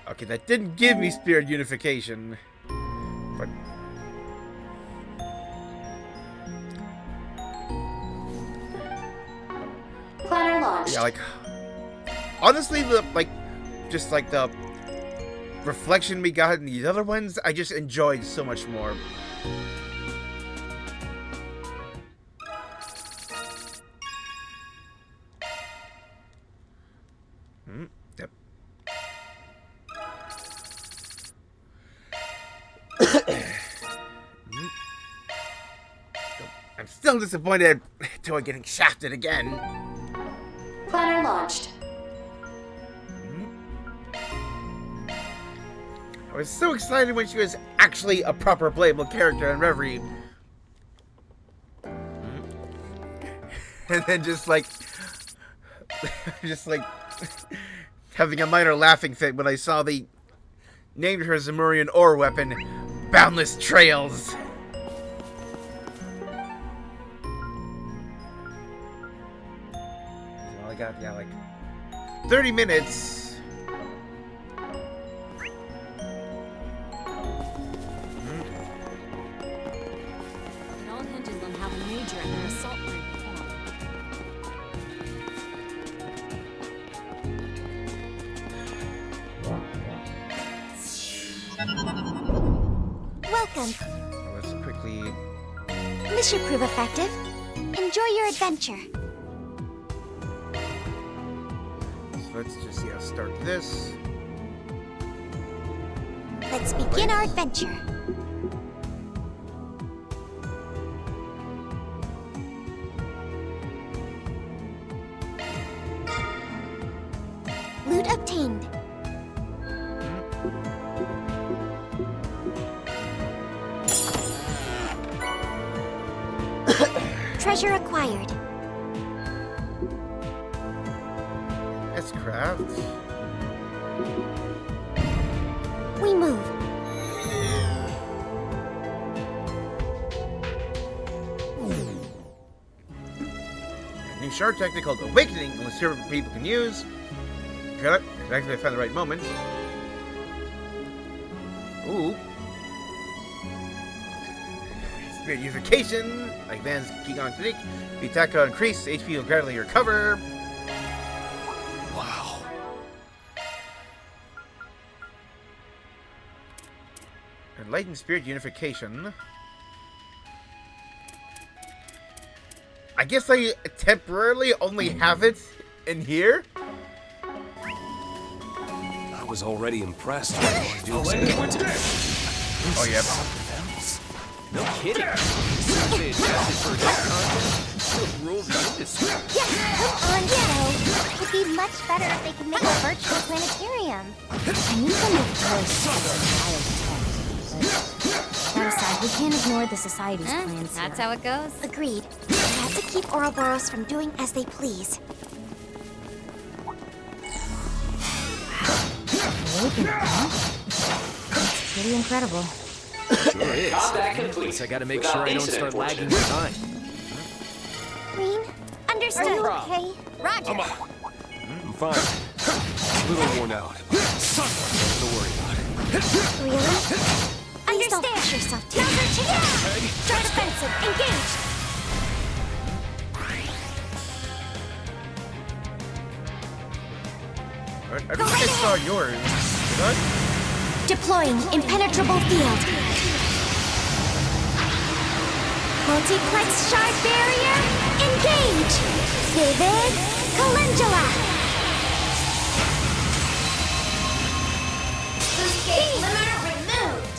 Okay, that didn't give me spirit unification. But Planner launched. yeah, like honestly, the just the reflection we got in these other ones, I just enjoyed so much more. Yep. I'm still disappointed to getting shafted again. Planner launched. I was so excited when she was actually a proper playable character in Reverie. And then just like having a minor laughing fit when I saw they named her Zemurian ore weapon, Boundless Trails. Well, I got, like 30 minutes. It all hinges on how the Major and their assault group perform. Welcome. Let's quickly... This should prove effective. Enjoy your adventure. So let's just, start this. Let's begin our adventure. Loot obtained. Treasure acquired. Let's craft. We move. A new shard technique called Awakening, only several people can use. Got it. Exactly, I found the right moment. Ooh. Spirit unification. Like Van's Kigon technique. The attack will increase, HP will gradually recover. Wow. Enlightened Spirit unification. I guess I temporarily only have it in here. I was already impressed with what you're doing. Oh, yeah. No kidding. Seriously adapted for adult content? You'll rule the industry. Yeah, come on, Joe. It'd be much better if they could make a virtual planetarium. I need them with toys for child tech. That aside, we can't ignore the Society's plans. That's how it goes. Agreed. We have to keep Ouroboros from doing as they please. Awakening, huh? It's pretty incredible. Sure is. Combat complete. Guess I gotta make Without sure I don't incident, start lagging fortunately. behind. Rean, understood. Are you Okay. Roger. I'm fine. A little worn out. Nothing to worry about. Really? Please don't push yourself too much. Start offensive. Engage. I don't think I saw yours. Did I? Deploying impenetrable field. Multiplex shard barrier. Engage. Vivid Calendula. Escape limiter removed.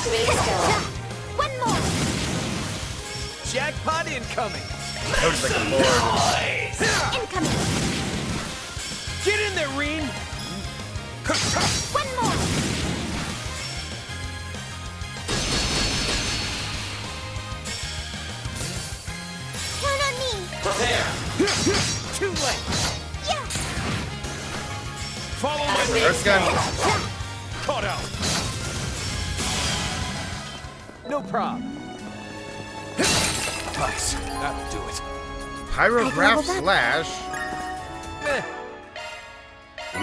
Activating skill. One more. Jackpot incoming. That was like a lord. Incoming. Get in there, Rean. One more. Count on me. Prepare. Too late. Yeah. Follow my lead. Earth gun. Caught out. No problem. Nice. That'll do it. Pyrograph slash. Eh.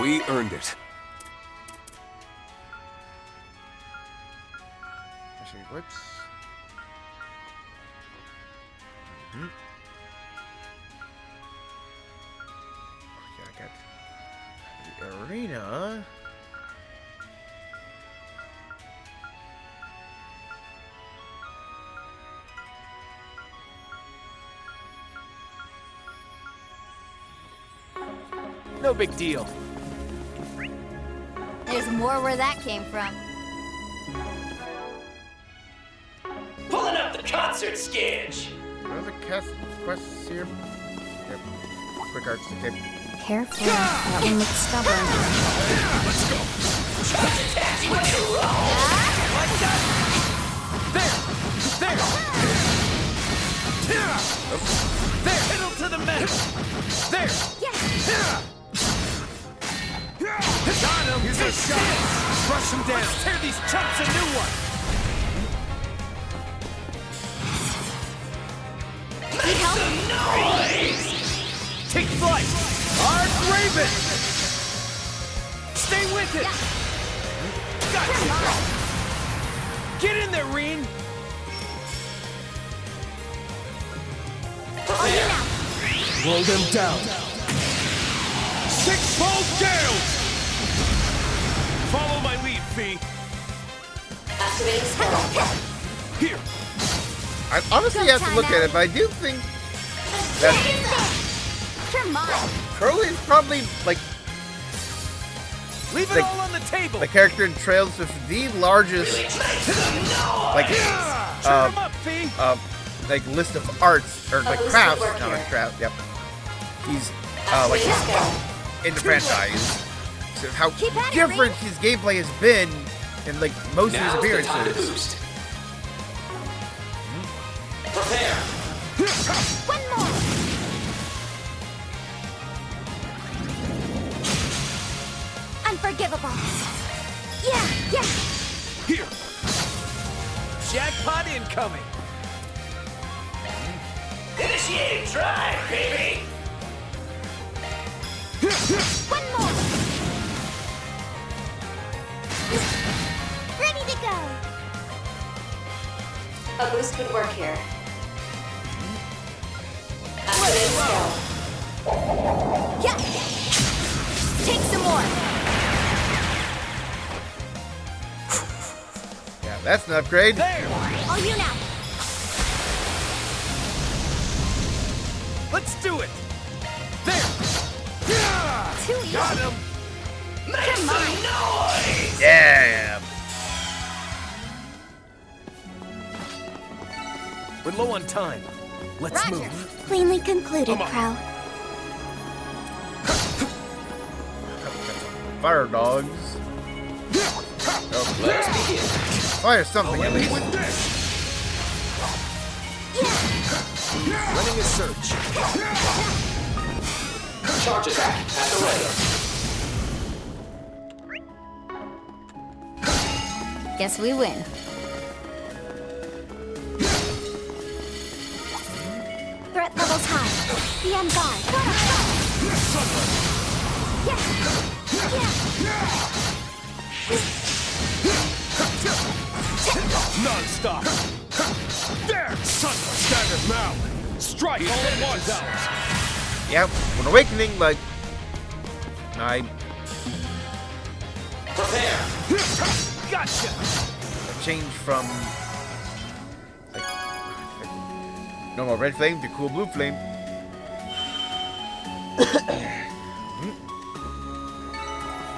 We earned it. Actually, whoops. Okay, I got the arena. No big deal. There's more where that came from. Pulling up the concert sketch. What are the quests here? Yep. Quick arts to tip. Careful, that one looks stubborn. Let's go. There. Pedal to the metal. There. Got him. Here's a shot. Rush him down. Let's tear these chumps a new one. Need help? Take flight. Arc Raven. Stay with it. Gotcha. Get in there, Rean. Blow them down. Six-fold gales. Follow my lead, Fee. Activating skill. Here. I honestly have to look at it, but I do think that Come on. Crowley is probably like Leave it all on the table. the character in Trails with the largest like like list of arts or like crafts. No, like craft. Yep. He's like in the franchise. So how different his gameplay has been in like most of his appearances. Prepare. One more. Unforgivable. Yeah. Here. Jackpot incoming. Initiating drive, baby. One more. Ready to go. A boost would work here. Activating skill. Yeah. Take some more. Yeah, that's an upgrade. There. All you now. Let's do it. There. Too easy. Got him. Make some noise. Yeah. We're low on time. Let's Roger. move. Plainly concluded, Come on. Crow. Fire dogs. Let's begin. Fire something at least. Running a search. Charge attack at the ready. Guess we win. Threat levels high. Be on guard. Non-stop. There! Sunlight staggered now. Strike all at once. Yep. When awakening, like I Prepare. Gotcha. changed from like normal red flame to cool blue flame.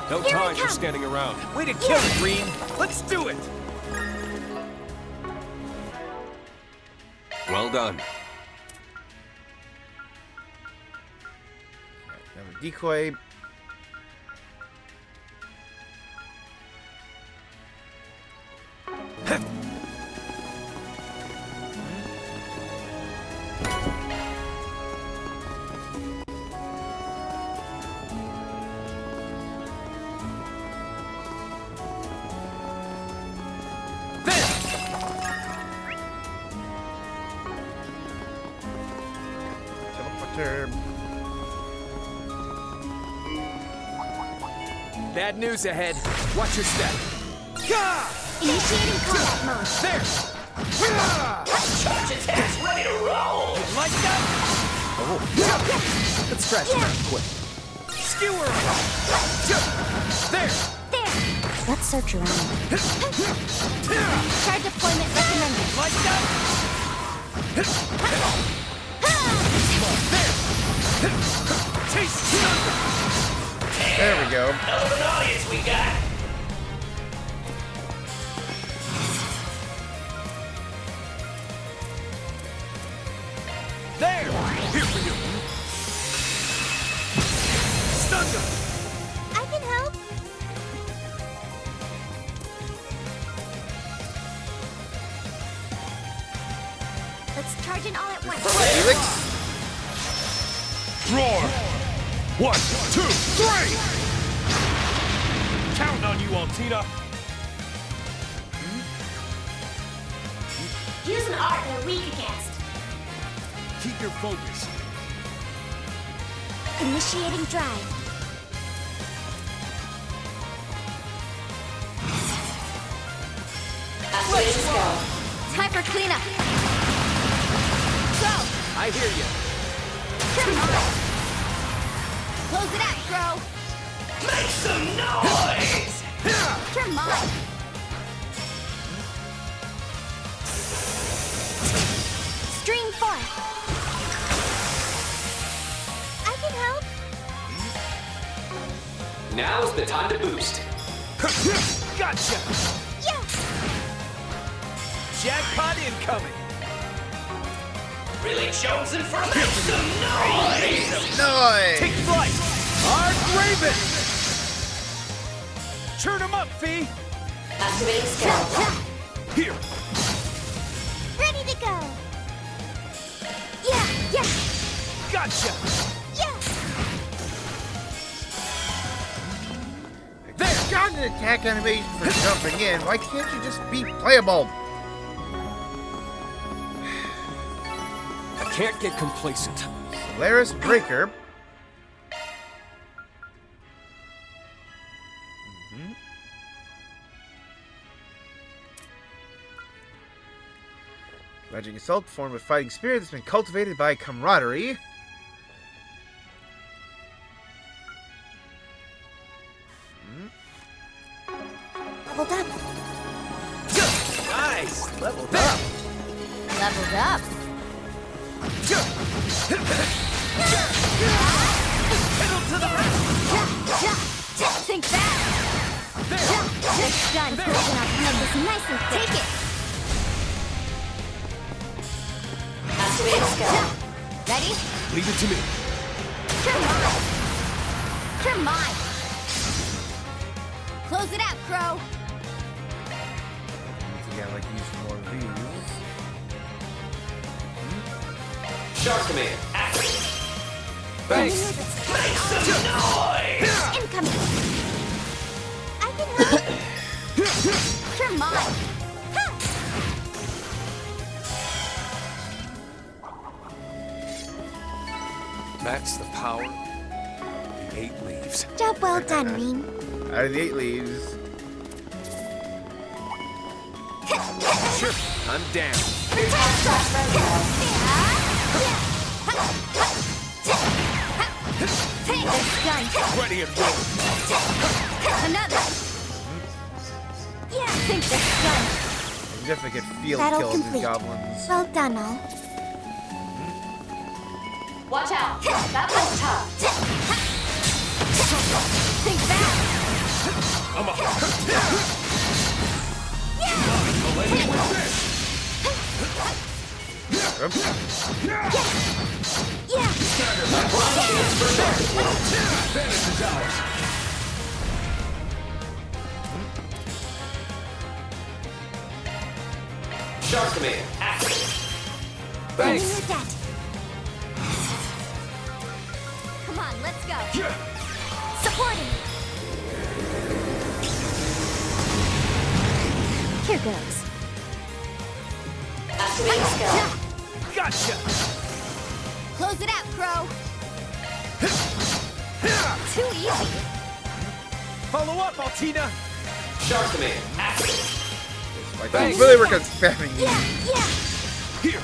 No time for standing around. Way to kill it, Rean. Let's do it. Well done. Another decoy. Bad news ahead. Watch your step. Initiating combat mode. There! Charge attacks ready to roll! You like that? Oh. Let's scratch him out quick. Skewer him! There! Let's search around. Char deployment recommended. Like that? Taste! There we go. Hell of an audience we got! There! Here for you! Stun them! I can help. Let's charge in all at once. Felix. Roar! 1, 2, 3! Counting on you, Altina! Use an art they're weak against. Keep your focus. Initiating drive. Let's go. Time for cleanup. Go. I hear you. Come on. Close it out, Crow. Make some noise! Come on. Stream forth. I can help. Now's the time to boost. Gotcha! Yes. Jackpot incoming! Really jonesing for make some noise! Noise! Take flight! Arc Raven! Churn him up, Fee! Activating skill. Here! Ready to go. Yeah. Gotcha! Yeah. There's got an attack animation for jumping in. Why can't you just be playable? I can't get complacent. Solaris Breaker. Magic Assault, formed with fighting spirit that's been cultivated by camaraderie. Leveled up. Nice! Leveled up! Leveled up. Pedal to the right! Think that. It's done. Now make this nice and quick. Take it. Activating skill. Ready? Leave it to me. Come on. Close it out, Crow. Yeah, I'd like to use more of these. Shark Command, active. Thanks! Make some noise! Incoming. I can help. Come on. That's the power of the 8 leaves. Job well done, Rean. Out of the 8 leaves. Sure, I'm down. Take this gun. Ready and willing. Another. Yeah. Think this gun. You definitely get field Battle kills complete. these goblins. Well done, all. Watch out. That was tough. Think that. I'm up. From My prime chance for shark deployment. Advantage is ours. Shark command activate. Thanks. Your debt. Come on, let's go. Supporting. Here goes. Activate skill. Gotcha. Close it out, Crow. Too easy. Follow up, Altina. Shark command activate. Like, I really work on spamming you. Here.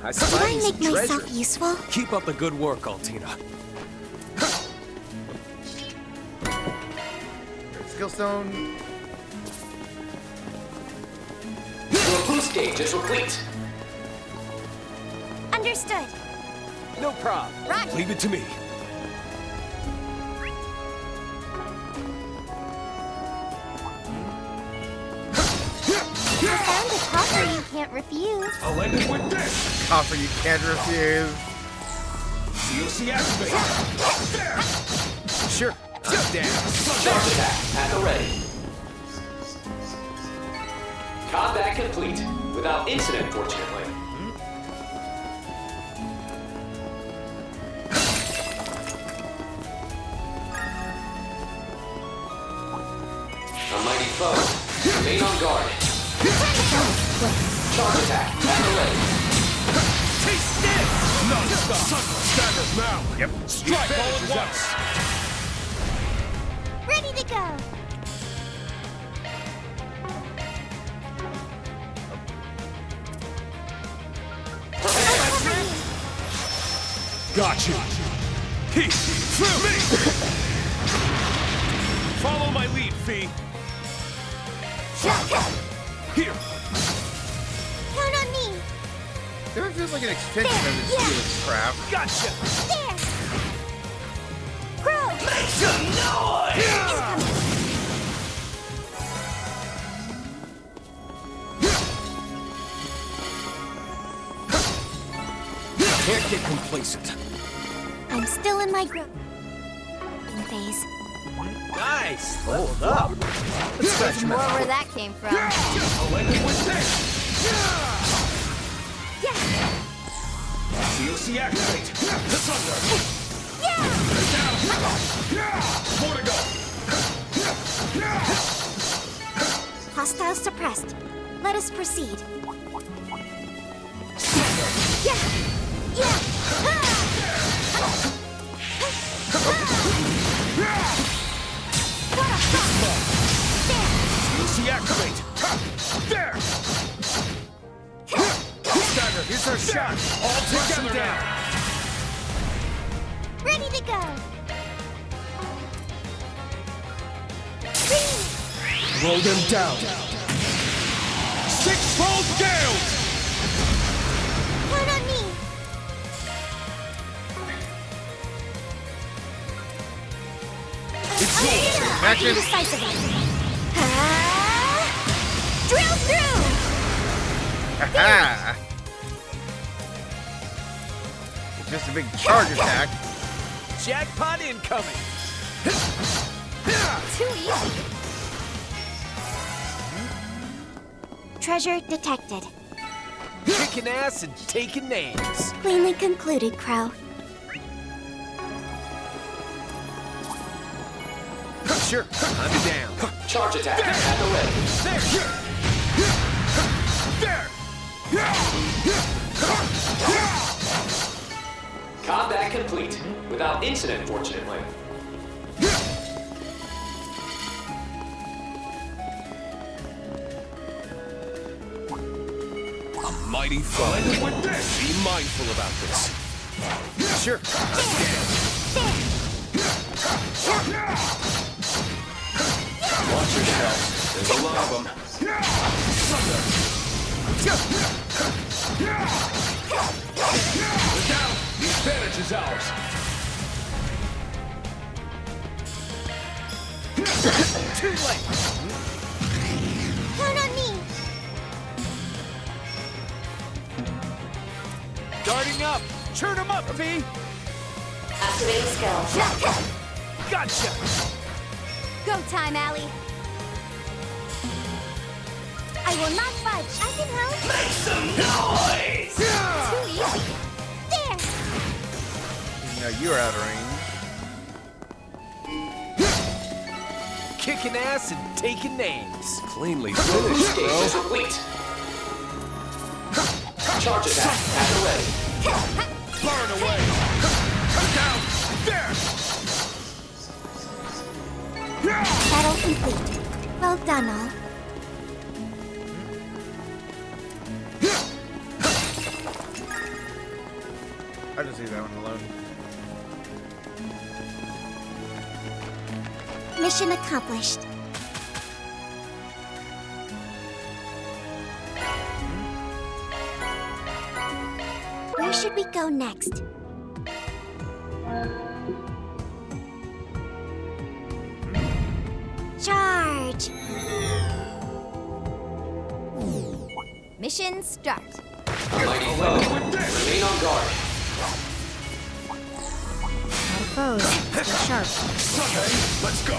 I Did I make myself useful? Keep up the good work, Altina. Skill stone. Your boost gauge is replete. Understood. No problem. Roger. Leave it to me. I found a coffer you can't refuse. I'll end it with this. Offer you can't refuse. COC activate. There. Sure. I'm down. Charge attack at the ready. Combat complete. Without incident, fortunately. A mighty foe. Remain on guard. Charge attack at the ready. Taste this! Non-stop. Stagger now. Yep. Strike all at once. Ready to go. Got you. He. Through me. Follow my lead, Fee. Here. Count on me. It feels like an extension of this Felix crap. Gotcha. There. Crow. Make some noise! Can't get complacent. I'm still in my growing phase. Nice. Leveled up. Let's fetch More him. where that came from. I'll end it with this. COC activate. The thunder. Down. More to go. Hostiles suppressed. Let us proceed. COC activate. There. Stagger. Here's our shot. All together now. Ready to go. Roll them down. Six-fold gales. Count on me. It's yours. Action. Decisively. Drill through. Aha! It's just a big charge attack. Jackpot incoming. Too easy. Treasure detected. Kicking ass and taking names. Cleanly concluded, Crow. Sure, I'm down. Charge attack at the ready. Combat complete. Without incident, fortunately. A mighty foe. Be mindful about this. Sure, I'm down. Watch yourself. There's a lot of them. We're down. These advantage is ours. Too late. Count on me. Darting up. Churn him up, V. Activating skill. Gotcha. Go time, Allie. I will not budge. I can help. Make some noise! Too easy. There. No, you're out of range. Kicking ass and taking names. Cleanly Finished, finished, bro. is complete. Charge attack at the ready. Burn away. Down. There. Battle complete. Well done, all. I just leave that one alone. Mission accomplished. Where should we go next? Charge! Mission start. Mighty foe, remain on guard. Not a foes. Stay sharp. Okay, let's go.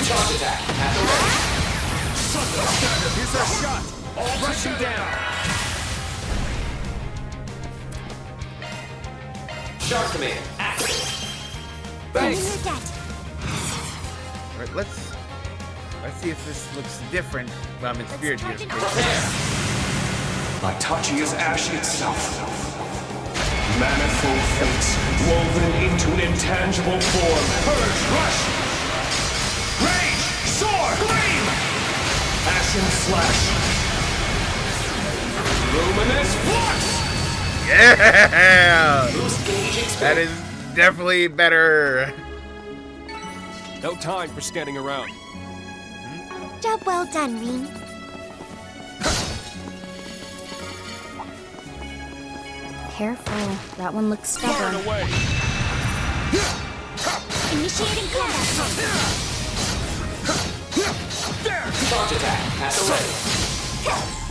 Charge attack at the ready. Here's our shot. All rushing down. Shark command, active. Thanks. Alright, let's see if this looks different when I'm in spirit gear. Itachi is ash itself. Manifold fates woven into an intangible form. Purge, rush! Rage! Soar! Gleam! Ashen slash! Luminous flux! Yeah! That is definitely better. No time for standing around. Job well done, Rean. Careful. That one looks stubborn. Away. Initiating combat. Charge attack at the ready.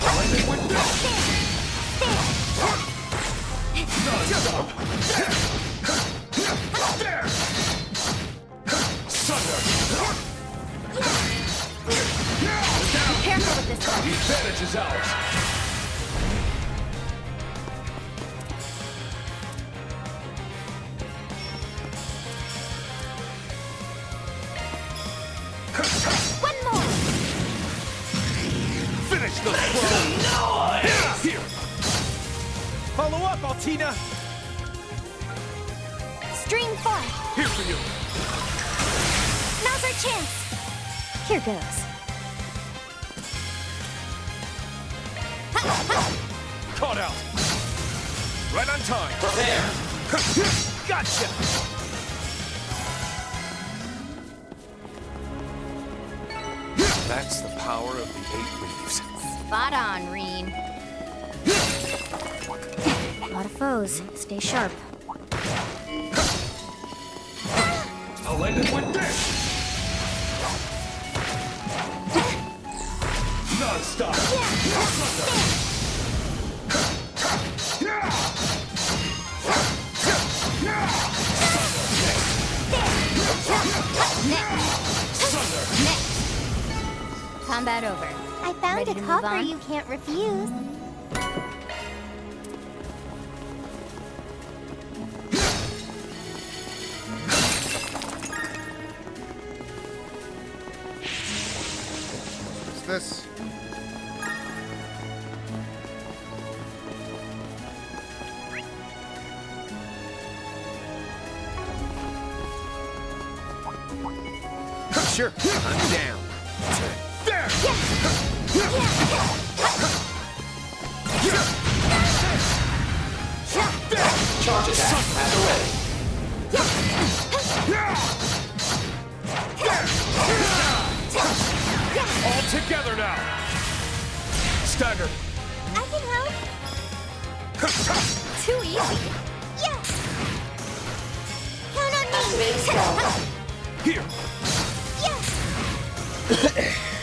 Be careful with this one. The advantage is ours. One more. Finish the throw. Here. Follow up, Altina. Stream forth. Here for you. Now's our chance. Here goes. Caught out. Right on time. Prepare. Gotcha. That's the power of the 8 leaves. Spot on, Rean. A lot of foes. Stay sharp. I'll end it with this. Non-stop. Combat over. I found Ready a to move copper on? you can't refuse. What's this? Sure, I'm down. There! Charge attack at the ready. All together now. Stagger. I can help. Too easy. Yeah. Count on me. Here. Yeah.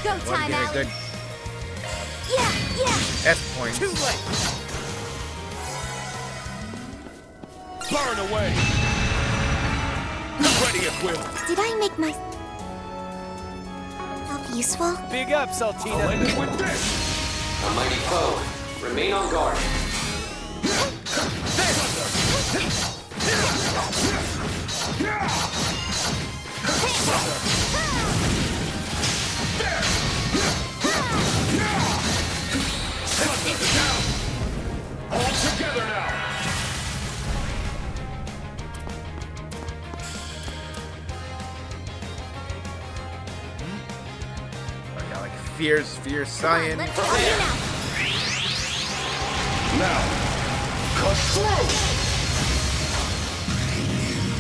Go Wanna time get a out. good Yeah. S point. Too late. Burn away. Ready at will. Did I make myself useful? Big up, Saltina. I'll end it with this. A mighty foe. Remain on guard. All together now. I got like fierce science. Let's try it out. Now, cut through.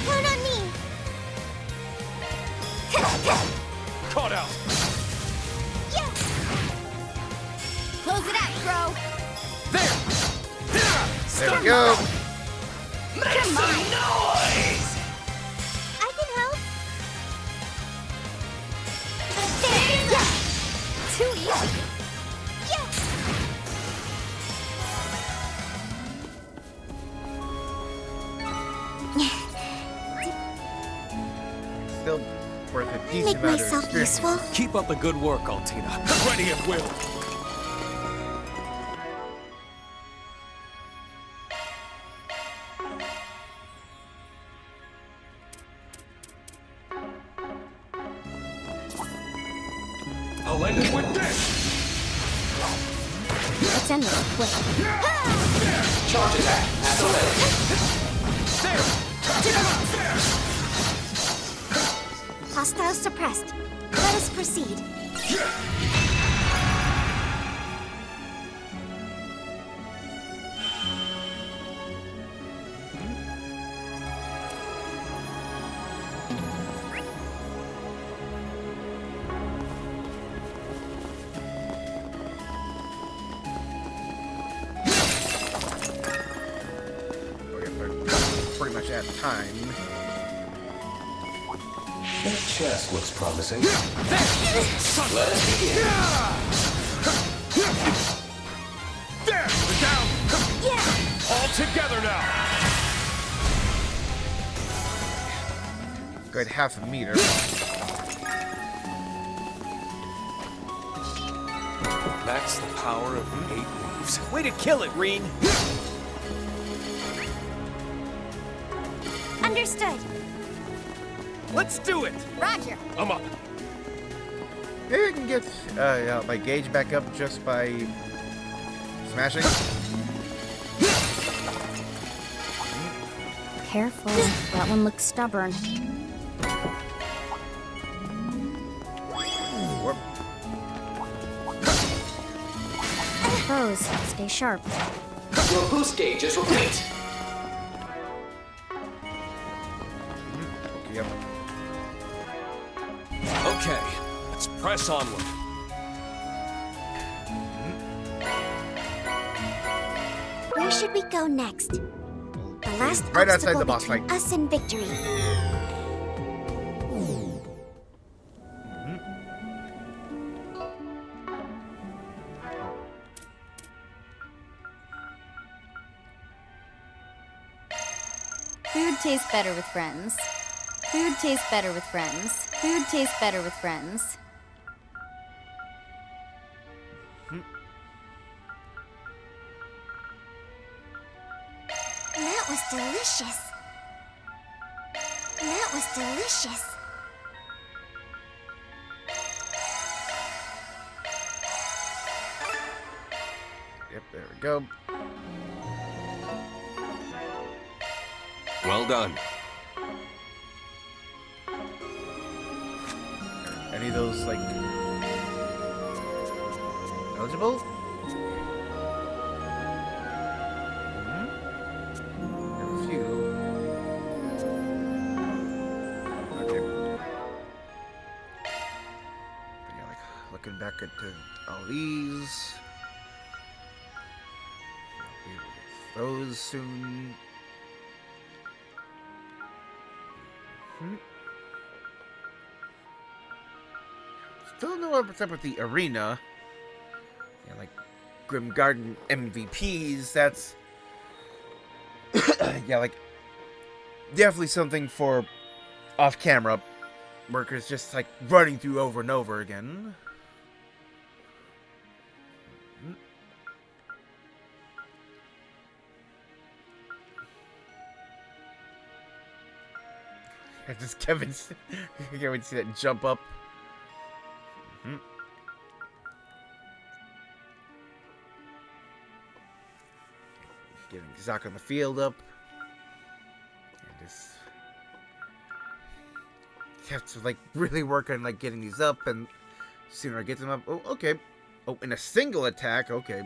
Count on me. Caught out. Yeah. Close it out, bro. There. There we go. Make some noise. I can help. There. Yeah. Too easy. Yeah. Still worth a I decent make amount of myself experience. useful? Keep up the good work, Altina. Ready at will. I'll end it with this. Let's end this quick. Charge attack at the ready. Hostiles suppressed. Let us proceed. Pretty much at time. That chest looks promising. Let us begin. There. We're down. All together now. Good half a meter. That's the power of 8 leaves. Way to kill it, Rean. Understood. Let's do it. Roger. I'm up. Maybe I can get my gauge back up just by smashing. Careful. That one looks stubborn. Warp. Foes, stay sharp. Your boost gauge is replete. Yep. Okay, let's press onward. Where should we go next? The last Right outside obstacle the boss between fight. us and victory. Food tastes better with friends. Food tastes better with friends. Food tastes better with friends. That was delicious. That was delicious. Yep, there we go. Well done. Any of those, like, eligible? There are a few. Okay. But yeah, like, looking back at all these. Close soon. Still don't know what's up with the arena. Yeah, like Grim Garden MVPs. That's yeah, like definitely something for off-camera workers, just like running through over and over again. I just Kevin's. I can't wait to see that jump up. Getting Zach on the field up. And just have to like really work on like getting these up, and sooner I get them up. Oh, okay. Oh, in a single attack. Okay.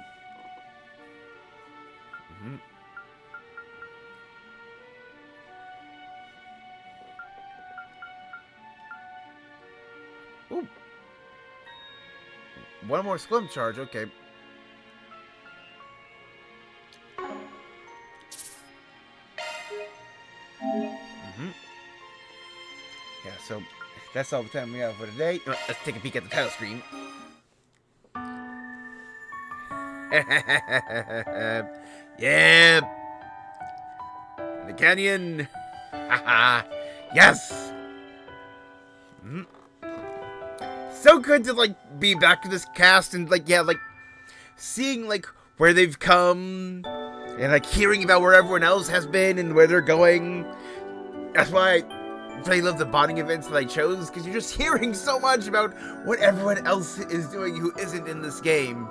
Ooh. One more sclim charge. Okay. Yeah, so that's all the time we have for today. Let's take a peek at the title screen. Yeah! The canyon! Haha! Yes! So good to, like, be back to this cast and, like, yeah, like, seeing, like, where they've come and, like, hearing about where everyone else has been and where they're going. That's why I really love the bonding events that I chose, because you're just hearing so much about what everyone else is doing who isn't in this game.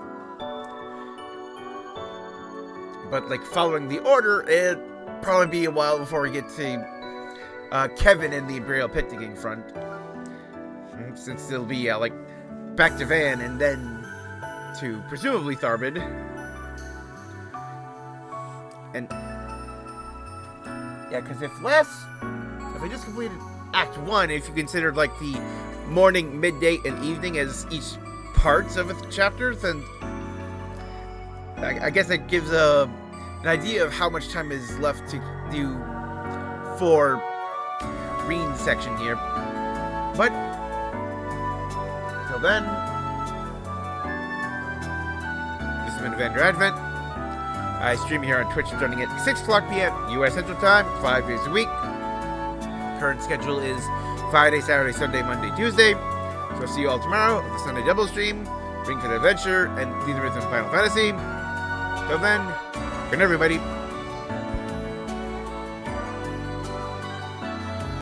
But, like, following the order, it'll probably be a while before we get to Kevin and the Imperial Picnicking front. Since it'll be, like, back to Van and then to, presumably, Tharbid. And, yeah, because if I just completed Act 1, if you considered, like, the morning, midday, and evening as each parts of a chapter, then I guess that gives an idea of how much time is left to do for Rean's section here. But until then, this has been Evander Advent. I stream here on Twitch starting at 6 o'clock p.m. U.S. Central Time, 5 days a week. Current schedule is Friday, Saturday, Sunday, Monday, Tuesday. So I'll see you all tomorrow at the Sunday double stream, Ring Fit Adventure, and Lead the Rhythm Final Fantasy. Till then, good night, everybody.